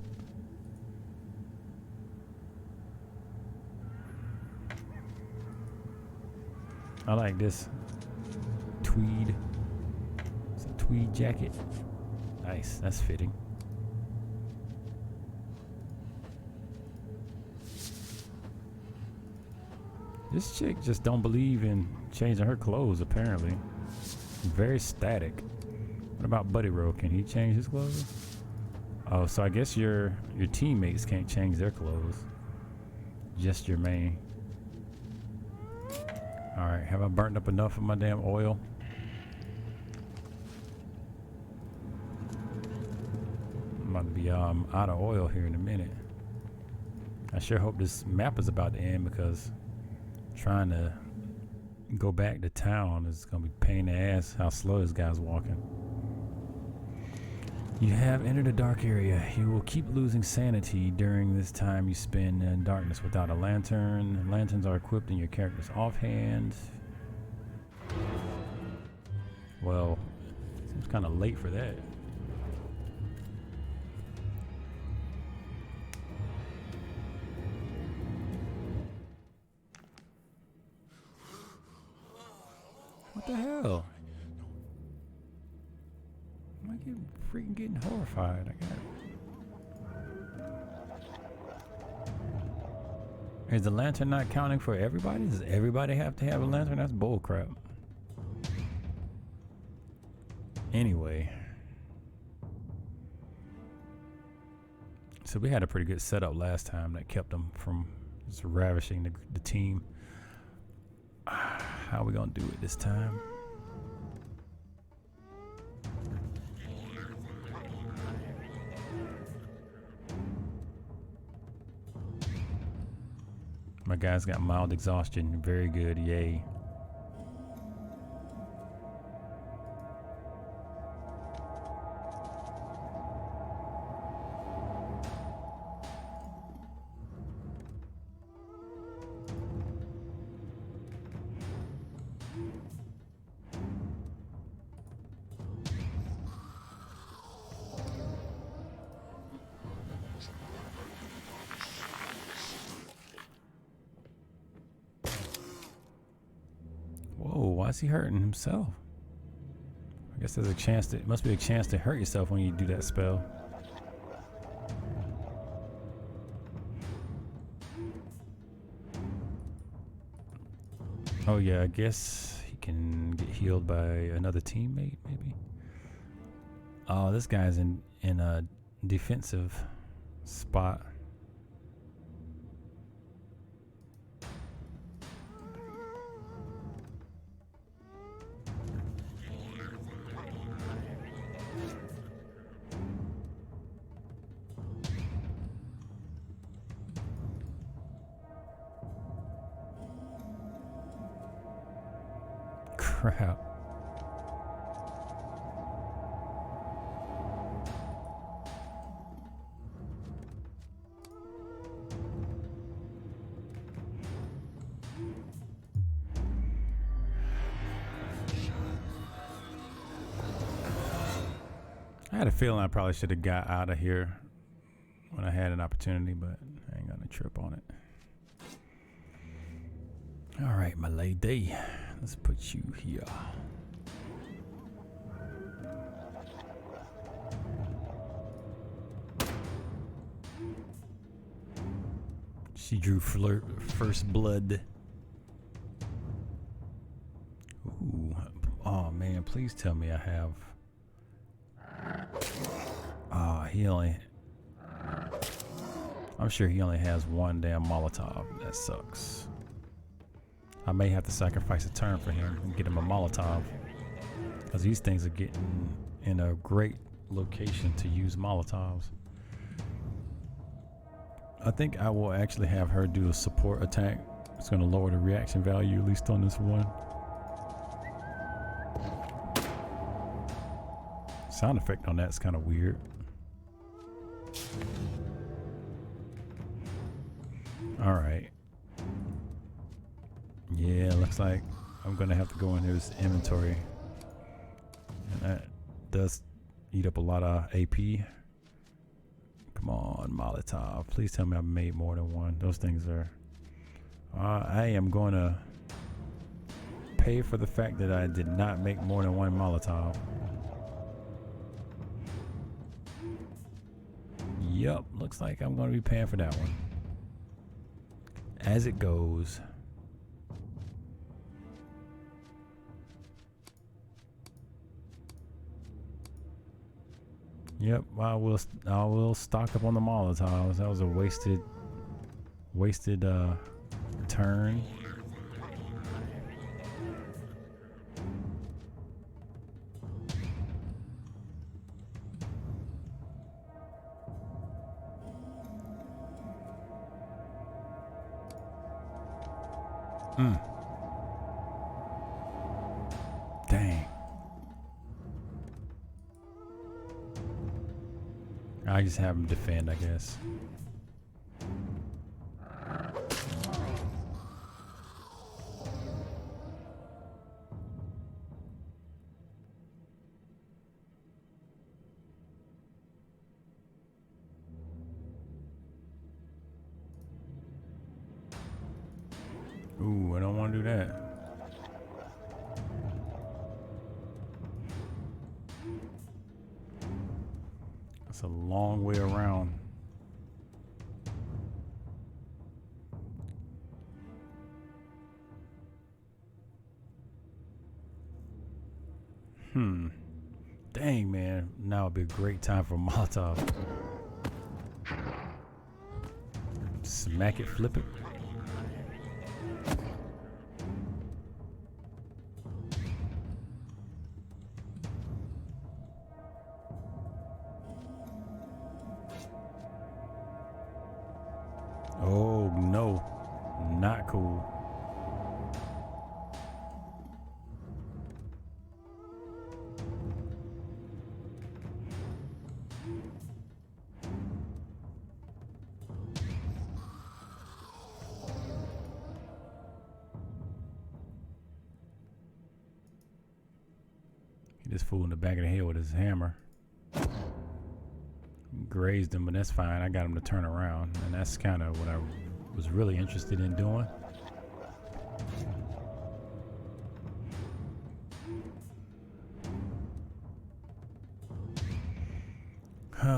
I like this tweed. It's a tweed jacket. Nice. That's fitting. This chick just don't believe in changing her clothes, apparently. Very static. What about Buddy Rowe? Can he change his clothes? Oh, so I guess your teammates can't change their clothes. Just your main. All right, have I burnt up enough of my damn oil? I'm about to be out of oil here in a minute. I sure hope this map is about to end, because trying to go back to town is gonna be a pain in the ass how slow this guy's walking. You have entered a dark area. You will keep losing sanity during this time you spend in darkness without a lantern. Lanterns are equipped in your character's offhand. Well, seems kind of late for that. What the hell? Am I freaking getting horrified? Is the lantern not counting for everybody? Does everybody have to have a lantern? That's bullcrap. Anyway. So we had a pretty good setup last time that kept them from just ravishing the team. How are we gonna do it this time? My guy's got mild exhaustion. Very good. Yay. Whoa, why is he hurting himself? I guess there's a chance that, it must be a chance to hurt yourself when you do that spell. Oh yeah, I guess he can get healed by another teammate, maybe. Oh, this guy's in a defensive spot. Crap. I had a feeling I probably should have got out of here when I had an opportunity, but I ain't gonna trip on it. All right, my lady, let's put you here. She drew first blood. Ooh, oh man, please tell me I have. He only. I'm sure he only has one damn Molotov. That sucks. I may have to sacrifice a turn for him and get him a Molotov, because these things are getting in a great location to use Molotovs. I think I will actually have her do a support attack. It's going to lower the reaction value, at least on this one. Sound effect on that's kind of weird. All right. Yeah, looks like I'm gonna have to go in his inventory, and that does eat up a lot of AP. Come on, Molotov. Please tell me I made more than one. Those things are. I am going to pay for the fact that I did not make more than one Molotov. Yup, looks like I'm going to be paying for that one. As it goes. Yep, I will stock up on the Molotovs. That was a wasted turn. Dang. I just have him defend, I guess. Ooh, I don't want to do that. It's a long way around. Dang, man. Now would be a great time for Molotov. Smack it, flip it. Oh, no. Not cool. He just fooled in the back of the head with his hammer. Grazed him, but that's fine. I got him to turn around, and that's kind of what I was really interested in doing.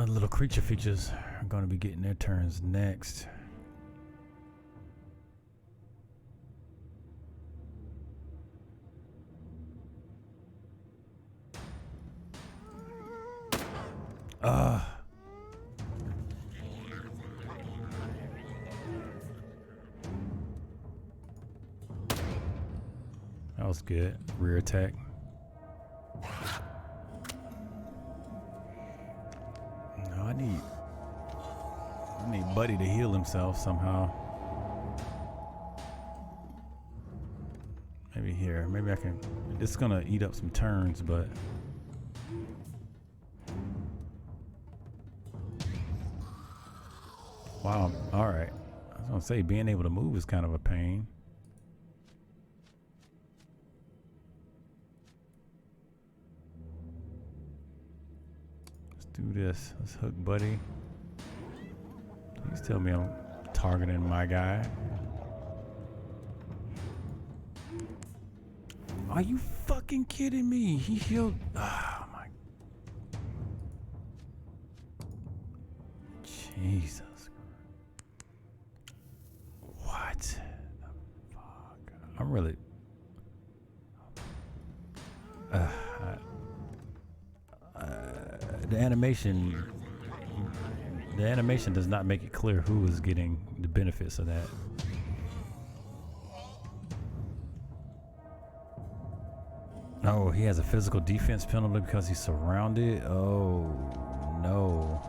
Little creature features are going to be getting their turns next. That was good. Rear attack. No, I need Buddy to heal himself somehow. Maybe here. Maybe I can. It's gonna eat up some turns, but. Wow. All right. I was gonna say being able to move is kind of a pain. Let's do this. Let's hook Buddy. Please tell me I'm targeting my guy. Are you fucking kidding me? He healed. Oh my. Jesus. What the fuck? I'm really. The animation does not make it clear who is getting the benefits of that. Oh, he has a physical defense penalty because he's surrounded. Oh no.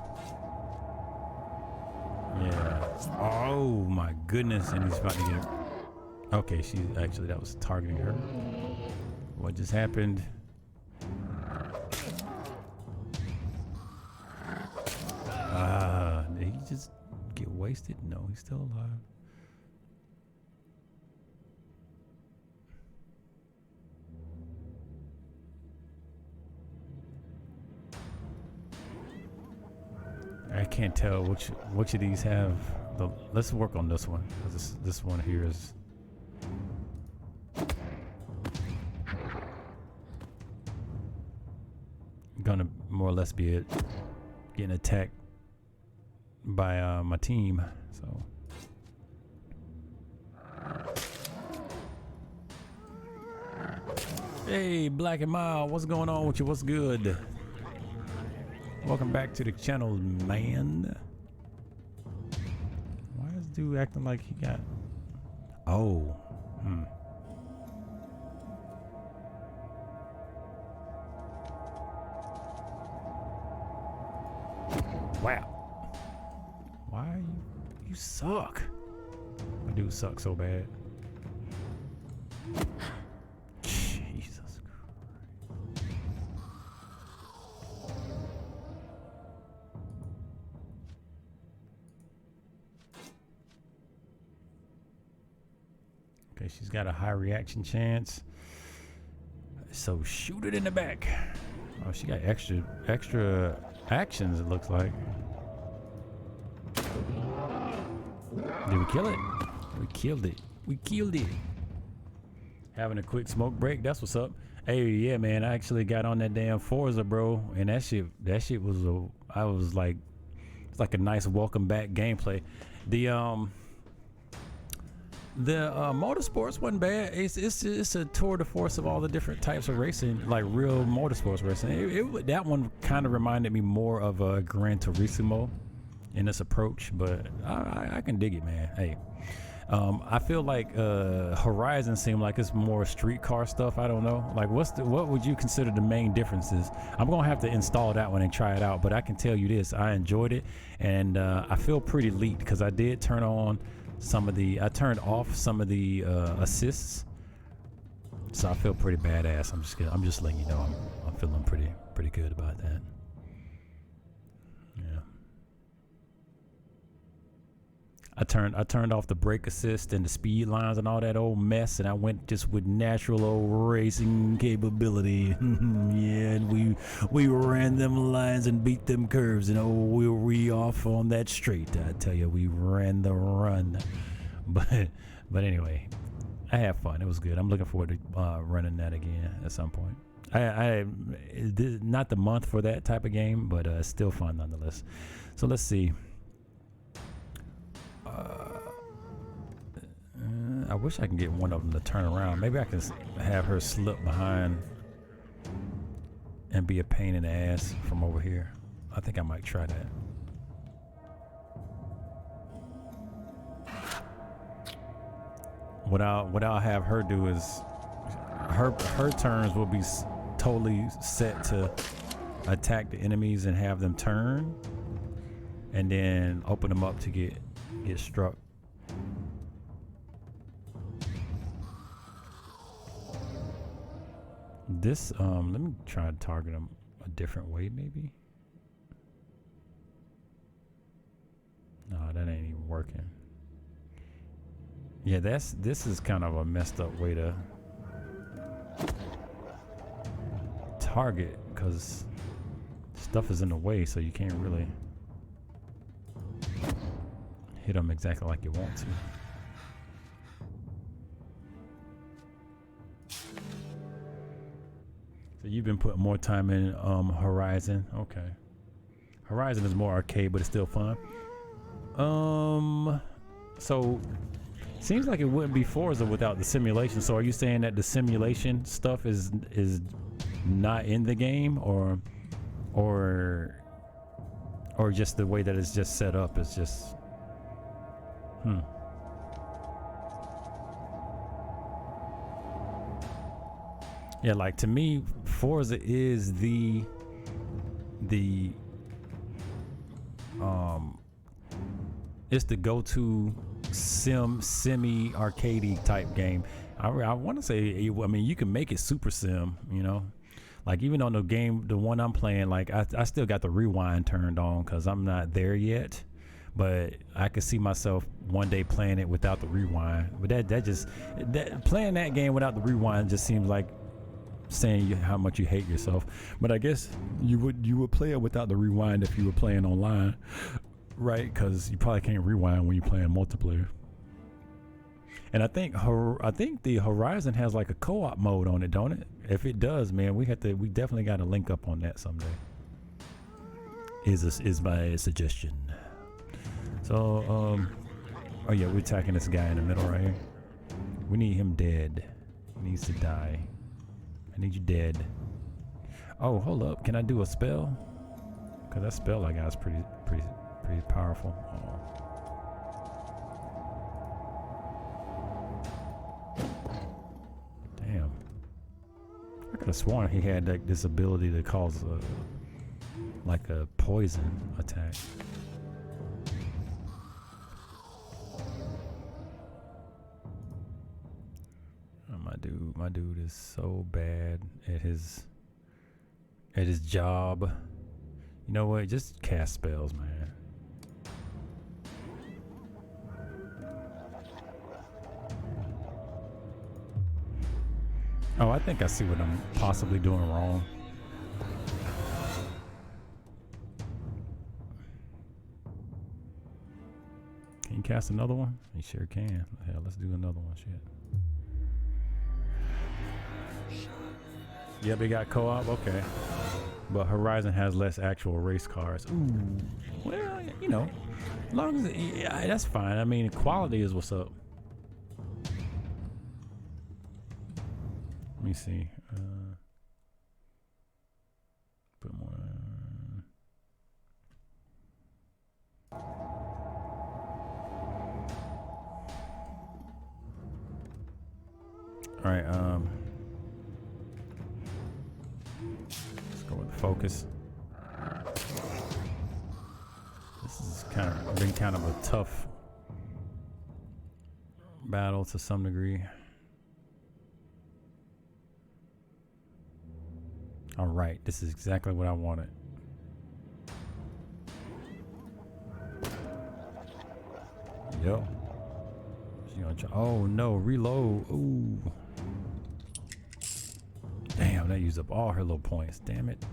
Yeah. Oh my goodness, and he's about to get. Okay, that was targeting her. What just happened? Did he just get wasted? No, he's still alive. I can't tell which of these have the. Let's work on this one. This one here is. Gonna more or less be it. Getting attacked by my team. So. Hey, Black and Mild, what's going on with you? What's good? Welcome back to the channel, man. Why is dude acting like he got... Oh. Wow. Why you suck? My dude sucks so bad. Jesus Christ. Okay, she's got a high reaction chance. So shoot it in the back. Oh, she got extra actions, it looks like. Did we kill it? We killed it. We killed it. Having a quick smoke break. That's what's up. Hey, yeah, man. I actually got on that damn Forza, bro, and that shit was I was like, it's like a nice welcome back gameplay. The motorsports wasn't bad. It's a tour de force of all the different types of racing, like real motorsports racing. That one kind of reminded me more of a Gran Turismo in its approach, but I can dig it, man. Hey, I feel like Horizon seemed like it's more streetcar stuff. I don't know. Like, what would you consider the main differences? I'm gonna have to install that one and try it out. But I can tell you this: I enjoyed it, and I feel pretty leaked because I did turn on I turned off some of the assists, so I feel pretty badass. I'm just letting you know I'm feeling pretty good about that. Yeah. I turned off the brake assist and the speed lines and all that old mess, and I went just with natural old racing capability. Yeah, and we ran them lines and beat them curves, and we off on that straight. I tell you, we ran the run. But anyway, I had fun. It was good. I'm looking forward to running that again at some point. Not the month for that type of game, but still fun nonetheless. So let's see. I wish I can get one of them to turn around. Maybe I can have her slip behind and be a pain in the ass from over here. I think I might try that. What I'll have her do is her turns will be totally set to attack the enemies and have them turn, and then open them up to get struck. This let me try to target them a different way, maybe. No, that ain't even working. Yeah, this is kind of a messed up way to target, because stuff is in the way, so you can't really hit them exactly like you want to. So you've been putting more time in Horizon. Okay. Horizon is more arcade, but it's still fun. So seems like it wouldn't be Forza without the simulation. So are you saying that the simulation stuff is not in the game, or just the way that it's just set up is just Yeah, like to me, Forza is the it's the go-to semi-arcadey type game. I want to say, I mean, you can make it super sim, you know, like even on the game, the one I'm playing, like I still got the rewind turned on because I'm not there yet, but I could see myself one day playing it without the rewind. But playing that game without the rewind just seems like saying how much you hate yourself. But I guess you would play it without the rewind if you were playing online, right? Because you probably can't rewind when you're playing multiplayer. And I think the Horizon has like a co-op mode on it, don't it? If it does, man, we definitely got to link up on that someday. Is my suggestion. So oh yeah, we're attacking this guy in the middle right here. We need him dead. He needs to die. I need you dead. Oh, hold up. Can I do a spell? Cause that spell I got is pretty powerful. Damn. I could have sworn he had like this ability to cause like a poison attack. Oh, my dude is so bad at his job. You know what? Just cast spells, man. Oh, I think I see what I'm possibly doing wrong. Can you cast another one? You sure can. Hell, let's do another one. Shit. Yep, they got co-op. Okay. But Horizon has less actual race cars. Ooh. Well, you know, as long as yeah, that's fine. I mean, quality is what's up. Let me see. Put more. All right. Let's go with the focus. This is been kind of a tough battle to some degree. All right, this is exactly what I wanted. Yo. Oh no, reload. Ooh. Damn, that used up all her little points. Damn it.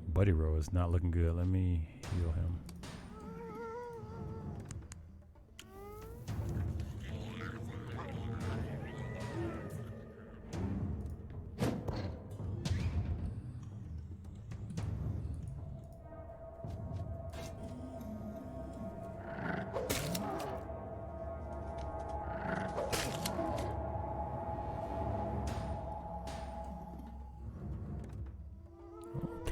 Buddy Row is not looking good. Let me heal him.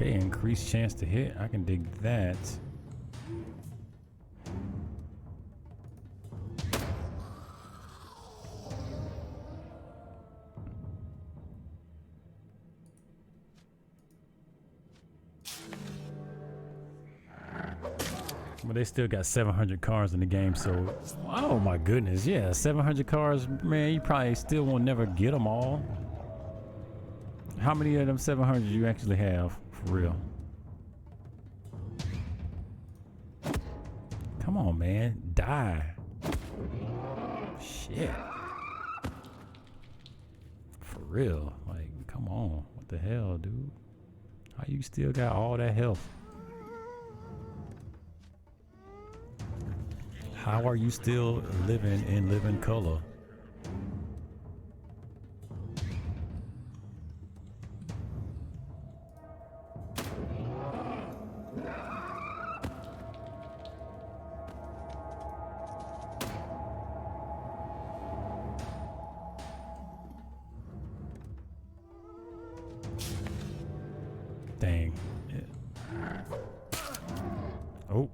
Okay, increased chance to hit. I can dig that. But they still got 700 cars in the game, so oh my goodness, yeah, 700 cars, man. You probably still won't never get them all. How many of them 700 you actually have? For real. Come on, man. Die. Shit. For real. Like, come on. What the hell, dude? How you still got all that health? How are you still living in living color? Dang. Yeah. Oh,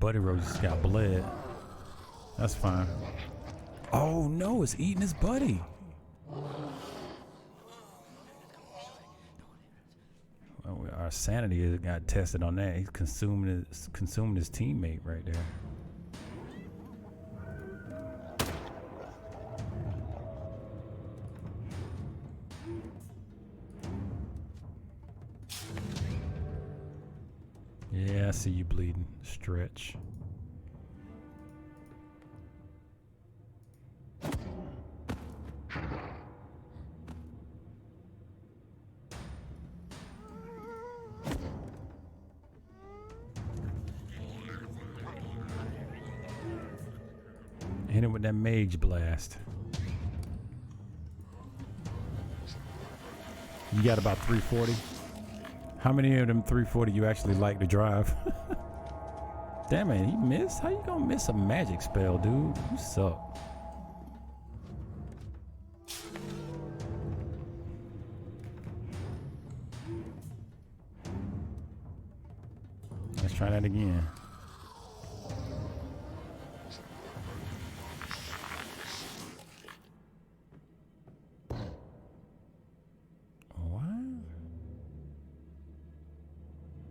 Buddy Rose just got bled. That's fine. Oh no, it's eating his buddy. Well, our sanity got tested on that. He's consuming his teammate right there. Yeah, I see you bleeding. Stretch. Hit him with that mage blast. You got about 340. How many of them 340 you actually like to drive? Damn it, he missed? How you gonna miss a magic spell, dude? You suck. Let's try that again. What?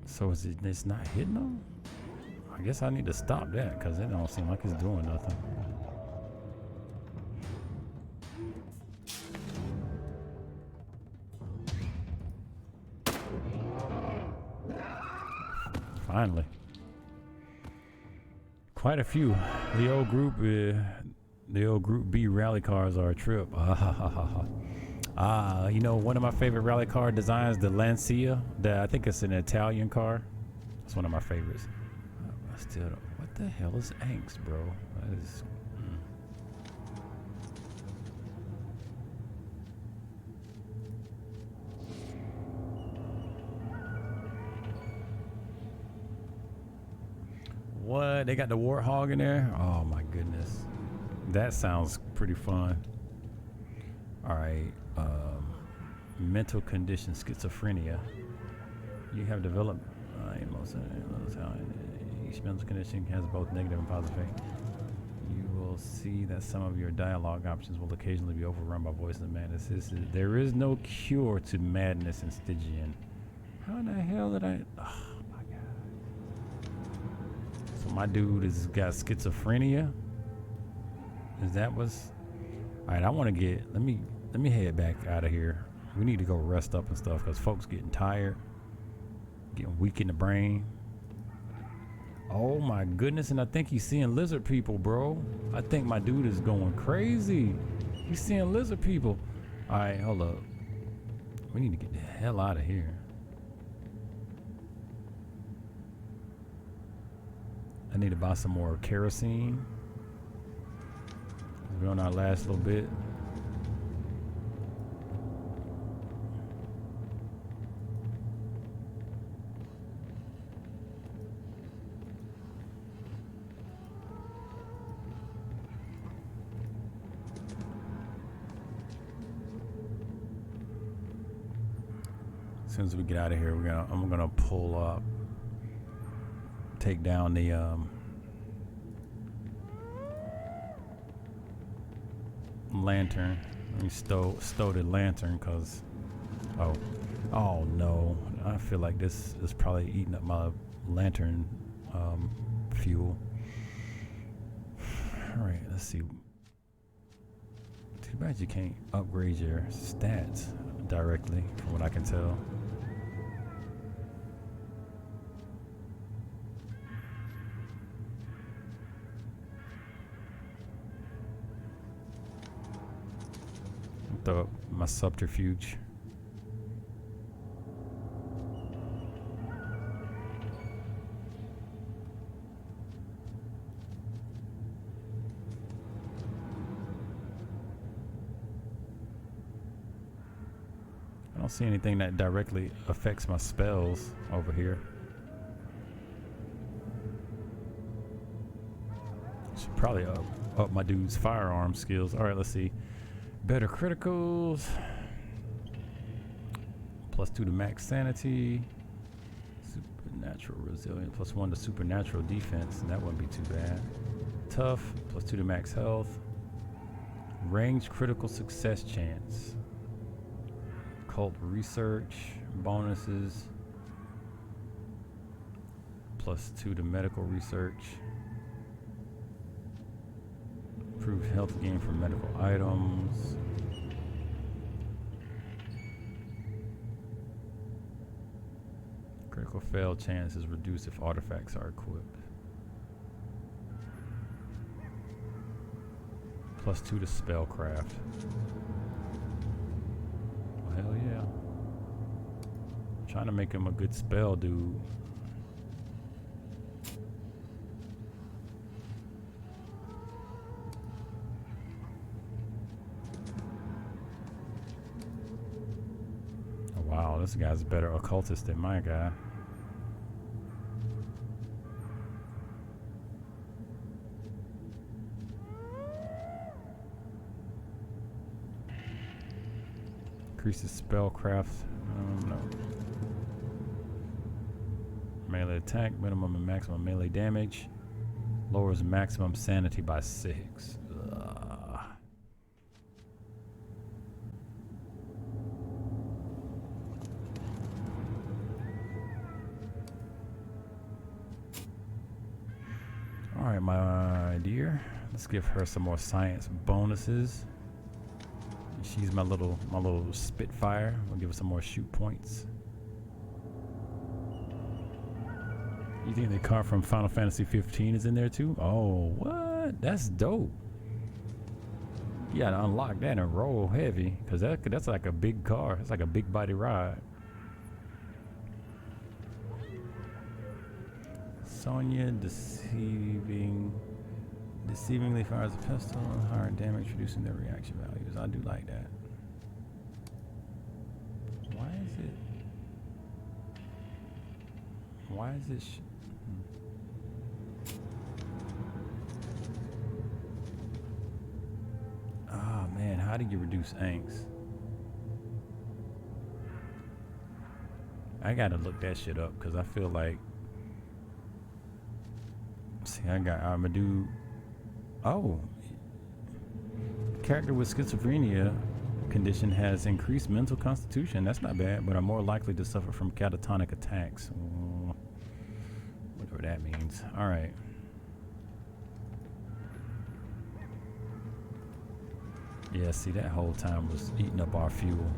So is it's not hitting them? I guess I need to stop that because it don't seem like it's doing nothing. Finally. Quite a few. The old group B rally cars are a trip. You know, one of my favorite rally car designs, the Lancia. I think it's an Italian car. It's one of my favorites. I still don't. What the hell is angst, bro? That is. What? They got the warthog in there? Oh my goodness. That sounds pretty fun. All right. Mental condition, schizophrenia. You have developed each mental condition has both negative and positive effects. You will see that some of your dialogue options will occasionally be overrun by voices of madness. There is no cure to madness and Stygian. How in the hell did I? Oh my god. So my dude has got schizophrenia. Is that what's? All right, I want to get. Let me head back out of here. We need to go rest up and stuff because folks getting tired, getting weak in the brain. Oh my goodness, and I think he's seeing lizard people, bro. I think my dude is going crazy. He's seeing lizard people. All right, hold up. We need to get the hell out of here. I need to buy some more kerosene. We're on our last little bit. As soon as we get out of here, I'm gonna pull up, take down the lantern. Let me stow the lantern because oh no, I feel like this is probably eating up my lantern fuel. All right, let's see. Too bad you can't upgrade your stats directly, from what I can tell. Throw up my subterfuge. I don't see anything that directly affects my spells over here. Should probably up my dude's firearm skills. All right, let's see. Better criticals. +2 to max sanity. Supernatural resilience. +1 to supernatural defense. That wouldn't be too bad. Tough. +2 to max health. Range critical success chance. Cult research. Bonuses. +2 to medical research. Improved health gain from medical items. Critical fail chance is reduced if artifacts are equipped. +2 to spellcraft. Oh, hell yeah. I'm trying to make him a good spell dude. Wow, this guy's a better occultist than my guy. Increases spellcraft. No. Melee attack, minimum and maximum melee damage. Lowers maximum sanity by 6. Ugh. Alright, my dear. Let's give her some more science bonuses. She's my little Spitfire. We'll give her some more shoot points. You think the car from Final Fantasy 15 is in there too? Oh, what? That's dope. You gotta unlock that and roll heavy, cause that's like a big car. It's like a big body ride. Sonya deceivingly fires a pistol, higher damage, reducing their reaction values. I do like that. Why is it? Oh man, how do you reduce angst? I gotta look that shit up because I feel like. See, I'm a dude. Oh, character with schizophrenia condition has increased mental constitution. That's not bad, but are more likely to suffer from catatonic attacks. Whatever that means. All right. Yeah, see, that whole time was eating up our fuel.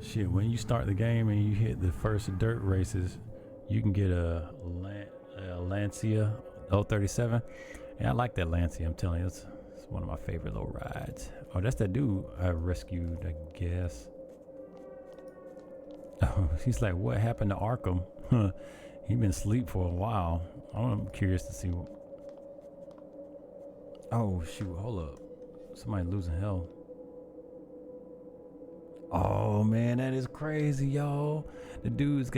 Shit, when you start the game and you hit the first dirt races, you can get a Lancia 037. Yeah, I like that Lancia, I'm telling you. It's one of my favorite little rides. Oh, that's that dude I rescued, I guess. Oh, he's like, what happened to Arkham? He been asleep for a while. I'm curious to see what... Oh, shoot, hold up. Somebody losing hell. Oh man, that is crazy, y'all. The dude's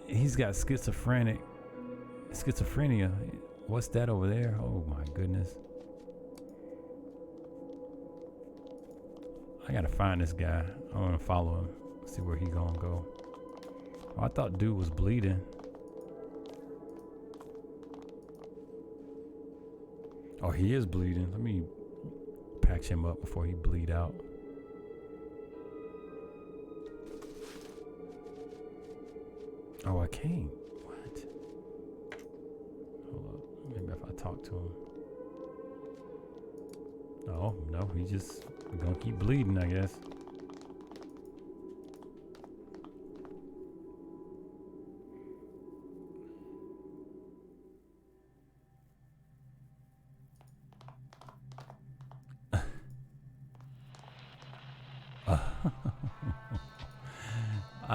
he's got schizophrenia. What's that over there? Oh my goodness. I gotta find this guy. I wanna follow him. See where he gonna go. Oh, I thought dude was bleeding. Oh, he is bleeding. Let me patch him up before he bleed out. Oh, I can't. What? Hold up. Maybe if I talk to him. Oh, no, he just gonna keep bleeding, I guess.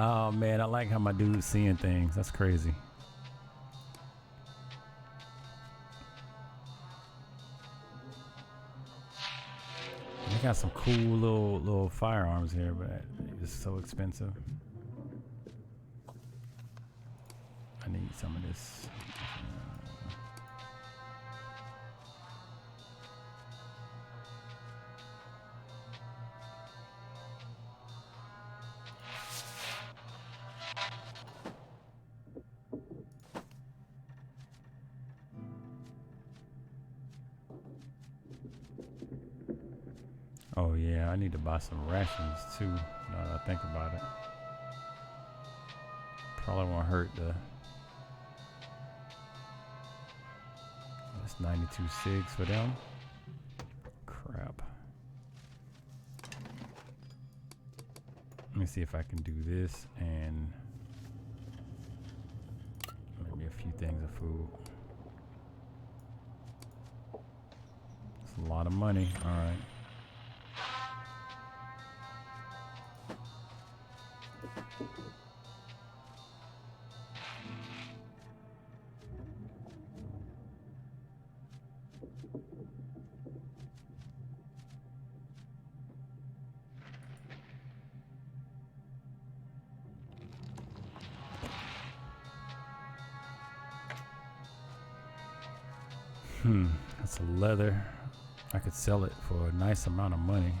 Oh man, I like how my dude's seeing things. That's crazy. They got some cool little firearms here, but it's so expensive. I need some of this. Oh yeah, I need to buy some rations too, now that I think about it. Probably won't hurt the... That's 92.6 for them. Crap. Let me see if I can do this and maybe a few things of food. It's a lot of money, alright. That's a leather. I could sell it for a nice amount of money.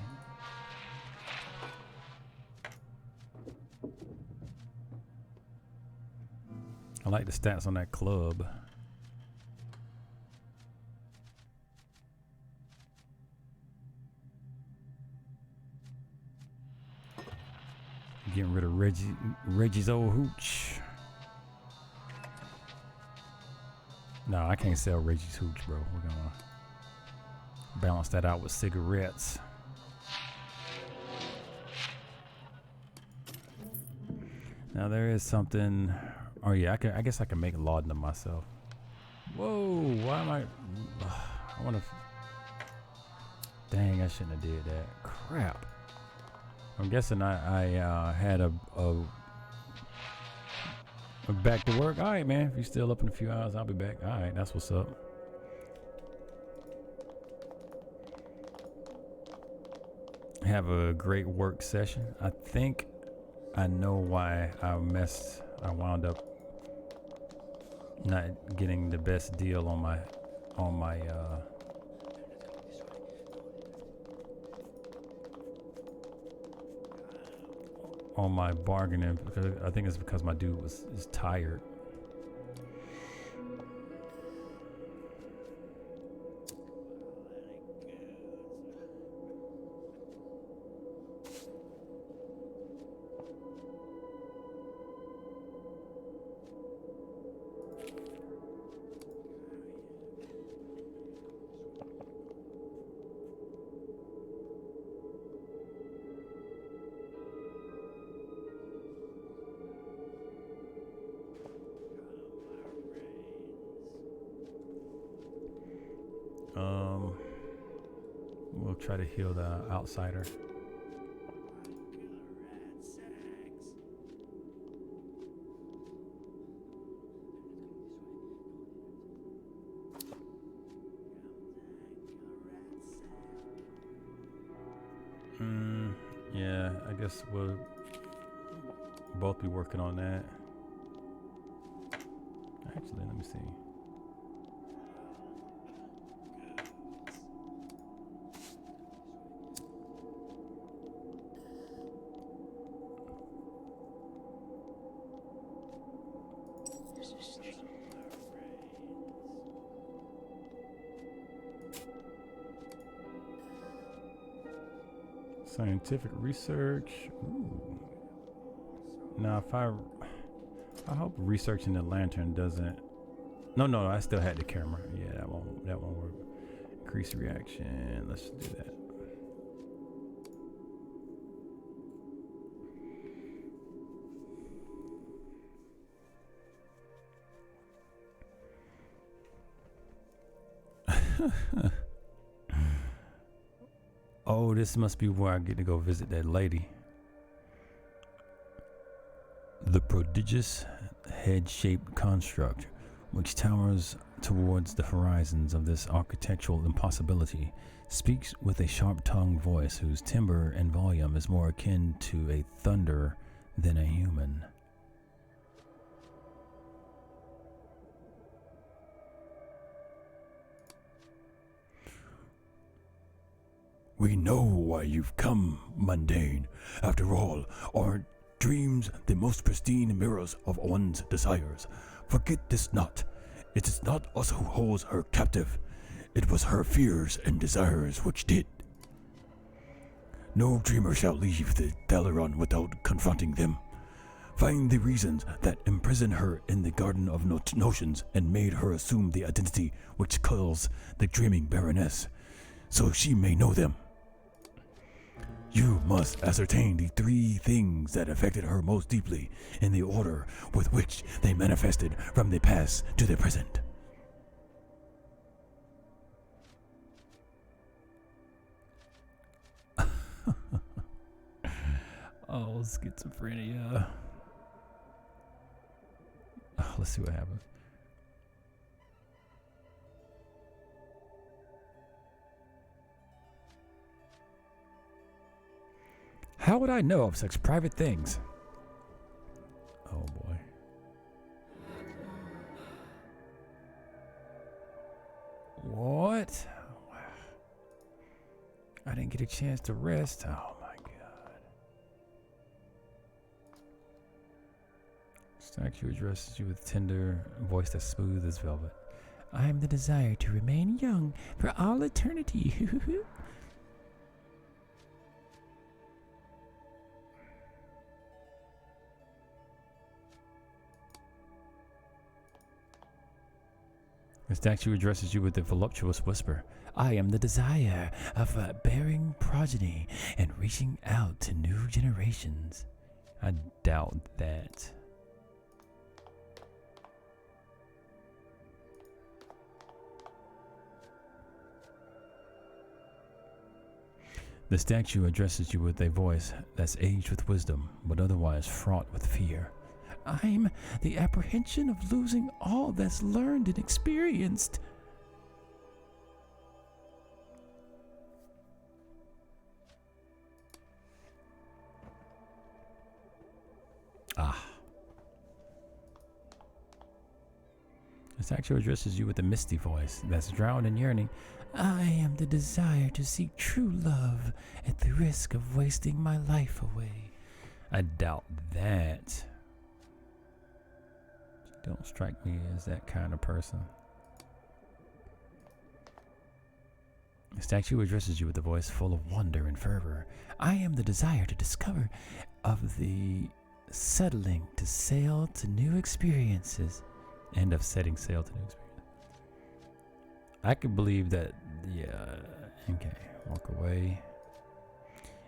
I like the stats on that club. Getting rid of Reggie's old hooch. No, I can't sell Reggie's hooch, bro. We're gonna balance that out with cigarettes. Now there is something. Oh yeah, I guess I can make laudanum myself. Whoa, why am I wanna. Dang, I shouldn't have did that. Crap. I'm guessing I had a back to work. All right, man. If you're still up in a few hours, I'll be back. All right, that's what's up. Have a great work session. I think I know why I wound up not getting the best deal on my bargaining, because I think it's because my dude is tired. We'll try to heal the outsider. Yeah, I guess we'll both be working on that. Actually, let me see. Scientific research. Ooh. Now, if I hope researching the lantern doesn't. No, I still had the camera. Yeah, that won't work. Increase reaction. Let's do that. Oh, this must be where I get to go visit that lady. The prodigious head-shaped construct, which towers towards the horizons of this architectural impossibility, speaks with a sharp-tongued voice whose timbre and volume is more akin to a thunder than a human. We know why you've come, mundane. After all, aren't dreams the most pristine mirrors of one's desires? Forget this not. It is not us who holds her captive. It was her fears and desires which did. No dreamer shall leave the Dalaran without confronting them. Find the reasons that imprison her in the garden of notions and made her assume the identity which calls the dreaming Baroness, so she may know them. You must ascertain the three things that affected her most deeply in the order with which they manifested from the past to the present. Oh, schizophrenia. Oh, let's see what happens. How would I know of such private things? Oh boy. What? I didn't get a chance to rest. Oh my god. Statue addresses you with tender voice that's smooth as velvet. I am the desire to remain young for all eternity. The statue addresses you with a voluptuous whisper. I am the desire of bearing progeny and reaching out to new generations. I doubt that. The statue addresses you with a voice that's aged with wisdom, but otherwise fraught with fear. I'm the apprehension of losing all that's learned and experienced. The statue addresses you with a misty voice that's drowned in yearning. I am the desire to seek true love at the risk of wasting my life away. I doubt that. Don't strike me as that kind of person. The statue addresses you with a voice full of wonder and fervor. I am the desire to discover of the settling to sail to new experiences. End of setting sail to new experiences. I could believe that. Yeah. Okay. Walk away.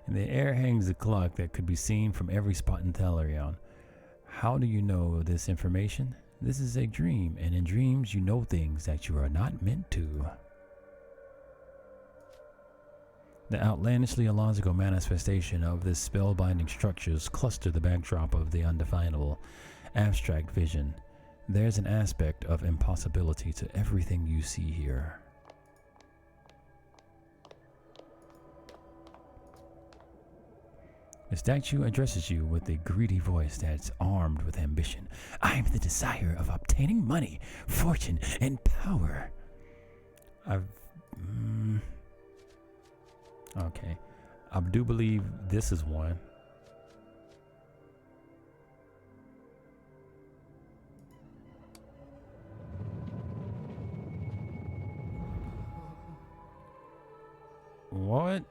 In the air hangs a clock that could be seen from every spot in Thalarion. How do you know this information? This is a dream, and in dreams you know things that you are not meant to. The outlandishly illogical manifestation of this spellbinding structures cluster the backdrop of the undefinable, abstract vision. There's an aspect of impossibility to everything you see here. The statue addresses you with a greedy voice that's armed with ambition. I am the desire of obtaining money, fortune, and power. Okay. I do believe this is one. What?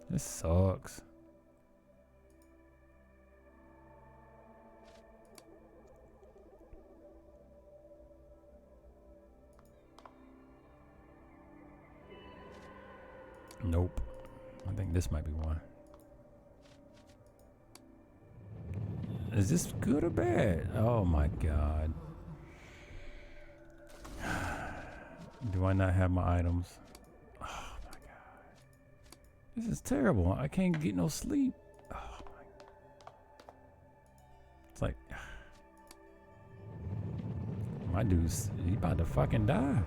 This sucks. Nope. I think this might be one. Is this good or bad? Oh my god. Do I not have my items? Oh my god. This is terrible. I can't get no sleep. Oh my. It's like my dude's he about to fucking die.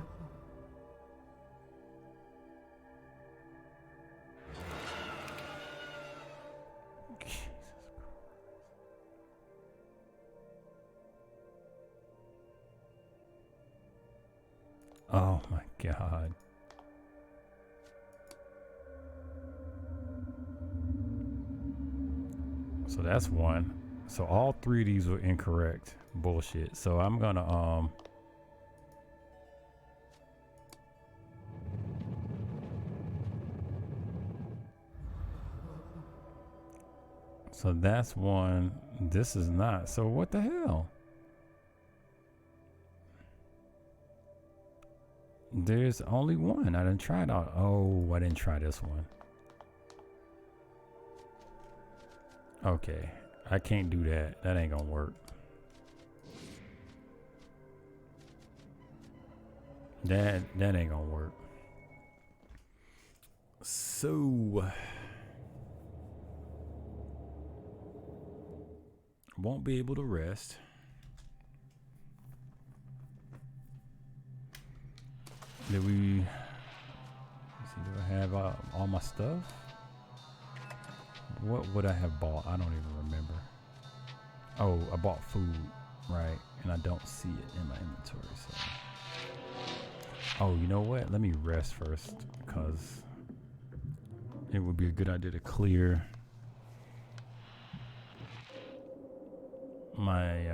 Oh my god. So that's one. So all three of these were incorrect. Bullshit. So I'm gonna so that's one. This is not. So what the hell? There's only one. I didn't try it out. Oh, I didn't try this one. Okay. I can't do that. That ain't gonna work. That ain't gonna work. So won't be able to rest. Did we? Let's see, do I have all my stuff? What would I have bought? I don't even remember. Oh, I bought food, right? And I don't see it in my inventory. So Oh, you know what? Let me rest first, because it would be a good idea to clear my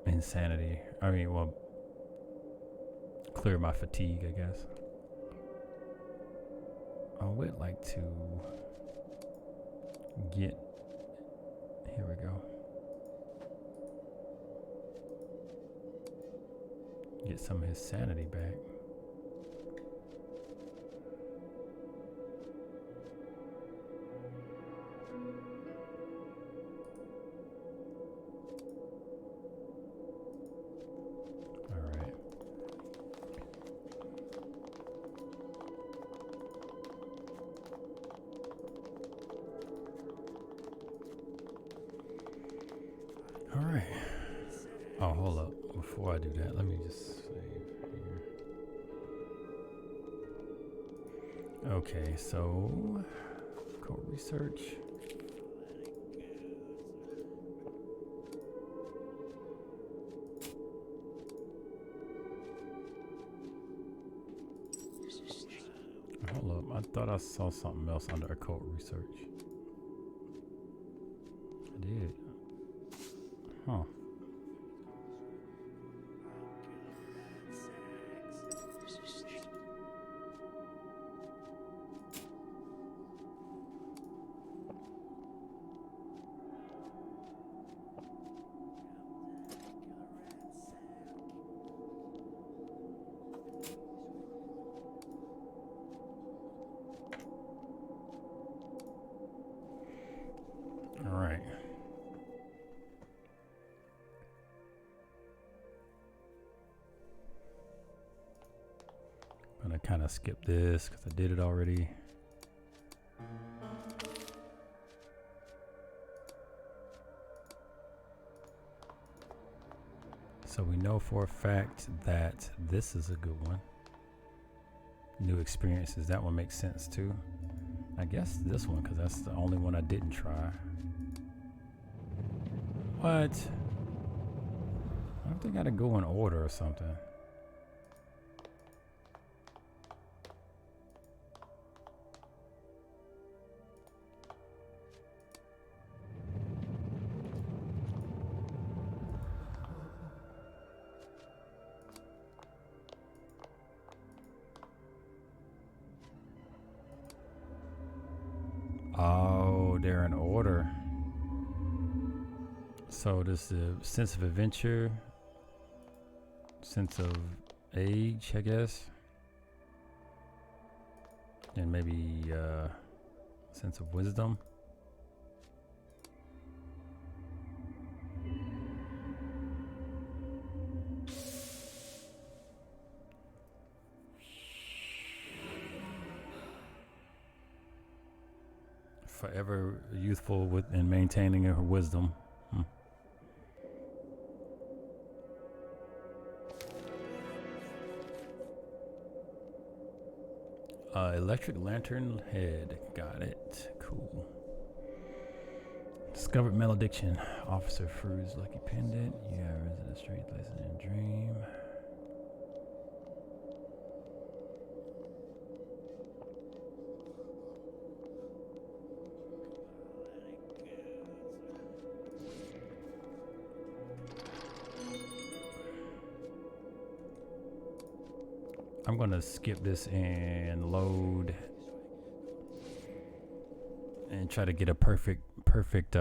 insanity. I mean, well, clear my fatigue, I guess. I would like to get, here we go, get some of his sanity back. Alright. Oh, hold up. Before I do that, let me just save here. Okay, so code research. Hold up. I thought I saw something else under occult research. I did. Huh. All right. I'm gonna kind of skip this because I did it already. So we know for a fact that this is a good one. New experiences, that one makes sense too. I guess this one, because that's the only one I didn't try. What? I don't think I gotta go in order or something. Oh, they're in order. So this is a sense of adventure, sense of age, I guess, and maybe sense of wisdom. Forever youthful with and maintaining her wisdom. Electric lantern head. Got it. Cool. Discovered malediction. Officer Fru's lucky pendant. Yeah, resident street lesson in dream. I'm gonna skip this and load and try to get a perfect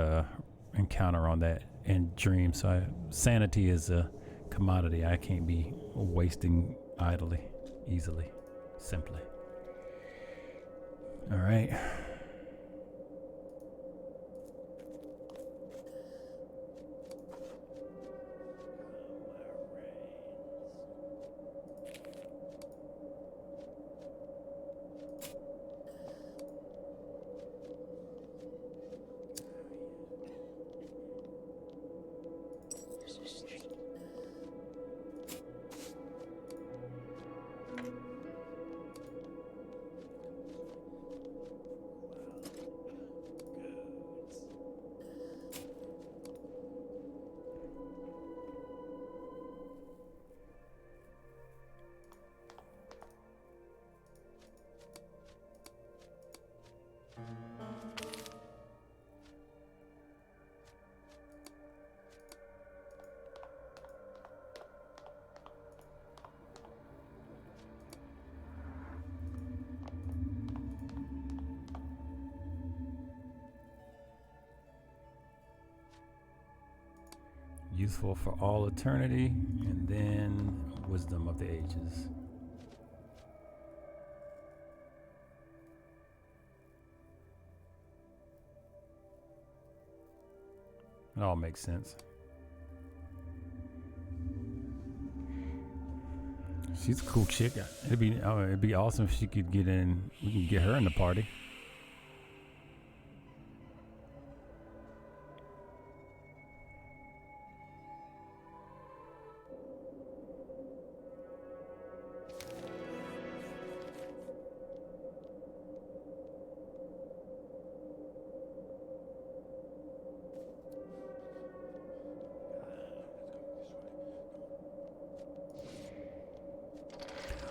encounter on that in dream. So sanity is a commodity I can't be wasting idly, easily, simply. All right. Useful for all eternity, and then wisdom of the ages. It all makes sense. She's a cool chick. It'd be awesome if she could get in. We can get her in the party.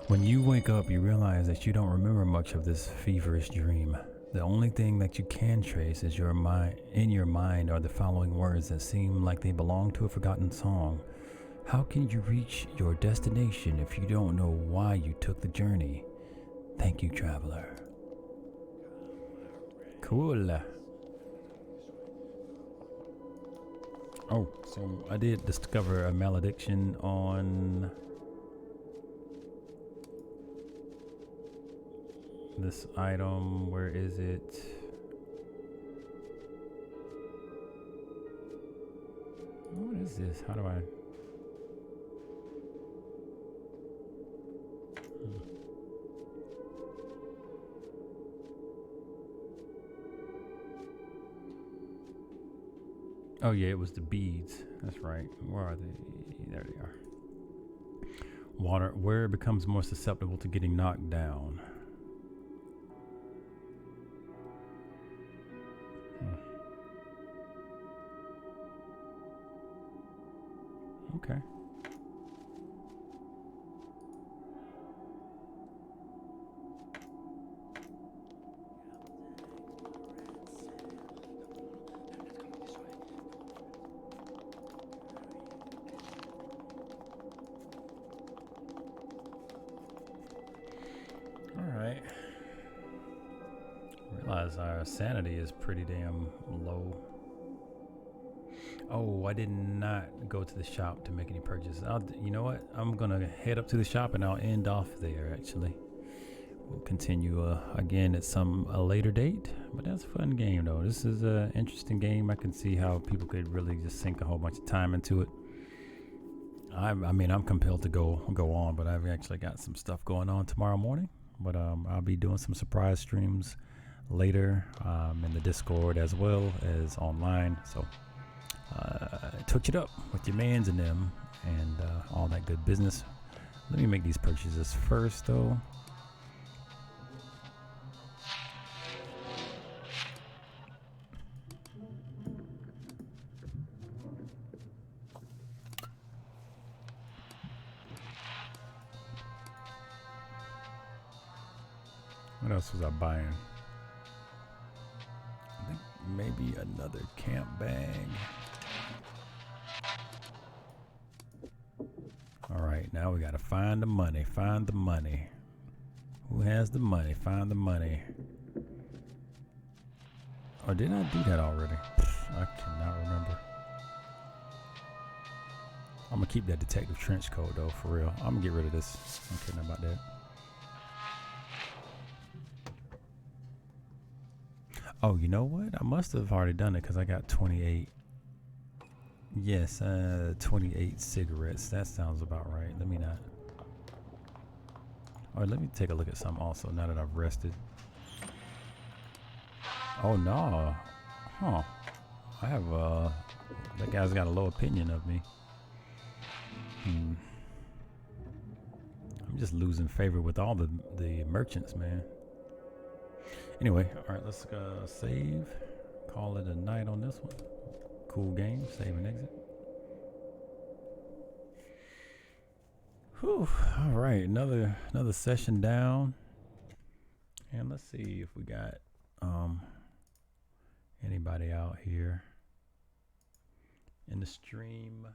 When you wake up, you realize that you don't remember much of this feverish dream. The only thing that you can trace is in your mind are the following words that seem like they belong to a forgotten song. How can you reach your destination if you don't know why you took the journey? Thank you, traveler. Cool. Oh, so I did discover a malediction on this item. Where is it? What is this? How do I? Oh yeah, it was the beads. That's right. Where are they? There they are. Water, where it becomes more susceptible to getting knocked down. Okay. Alright. Realize our sanity is pretty damn low. Oh, I did not go to the shop to make any purchases. You know what? I'm gonna head up to the shop and I'll end off there. Actually, we'll continue again at a later date. But that's a fun game, though. This is an interesting game. I can see how people could really just sink a whole bunch of time into it. I mean, I'm compelled to go on, but I've actually got some stuff going on tomorrow morning. But I'll be doing some surprise streams later in the Discord as well as online. So. Touch it up with your mans and them and all that good business. Let me make these purchases first, though. What else was I buying? I think maybe another camp bag. All right, now we gotta find the money. Find the money. Who has the money? Find the money. Or did I do that already? I cannot remember. I'm gonna keep that detective trench coat though, for real. I'm gonna get rid of this. I don't care nothing about that. Oh, you know what? I must have already done it because I got 28. Yes, 28 cigarettes. That sounds about right. Let me not. All right, let me take a look at some also now that I've rested. Oh, no. Huh. I have, that guy's got a low opinion of me. I'm just losing favor with all the merchants, man. Anyway, all right, let's save. Call it a night on this one. Cool game. Save and exit. Whew. All right, another session down. And let's see if we got anybody out here in the streamosphere.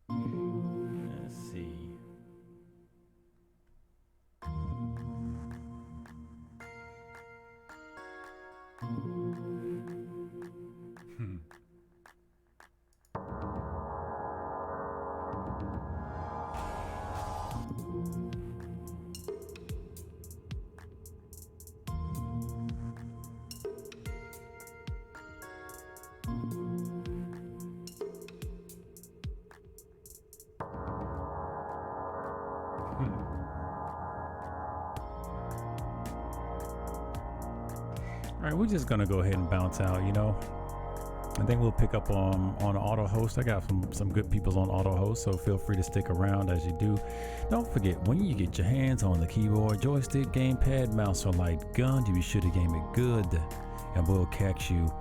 Let's see. All right, we're just gonna go ahead and bounce out. I think we'll pick up on auto host. I got some good people on auto host, so feel free to stick around as you do. Don't forget, when you get your hands on the keyboard, joystick, gamepad, mouse, or light gun, you be sure to game it good. And we'll catch you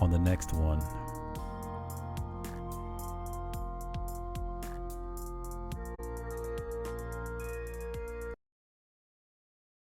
on the next one.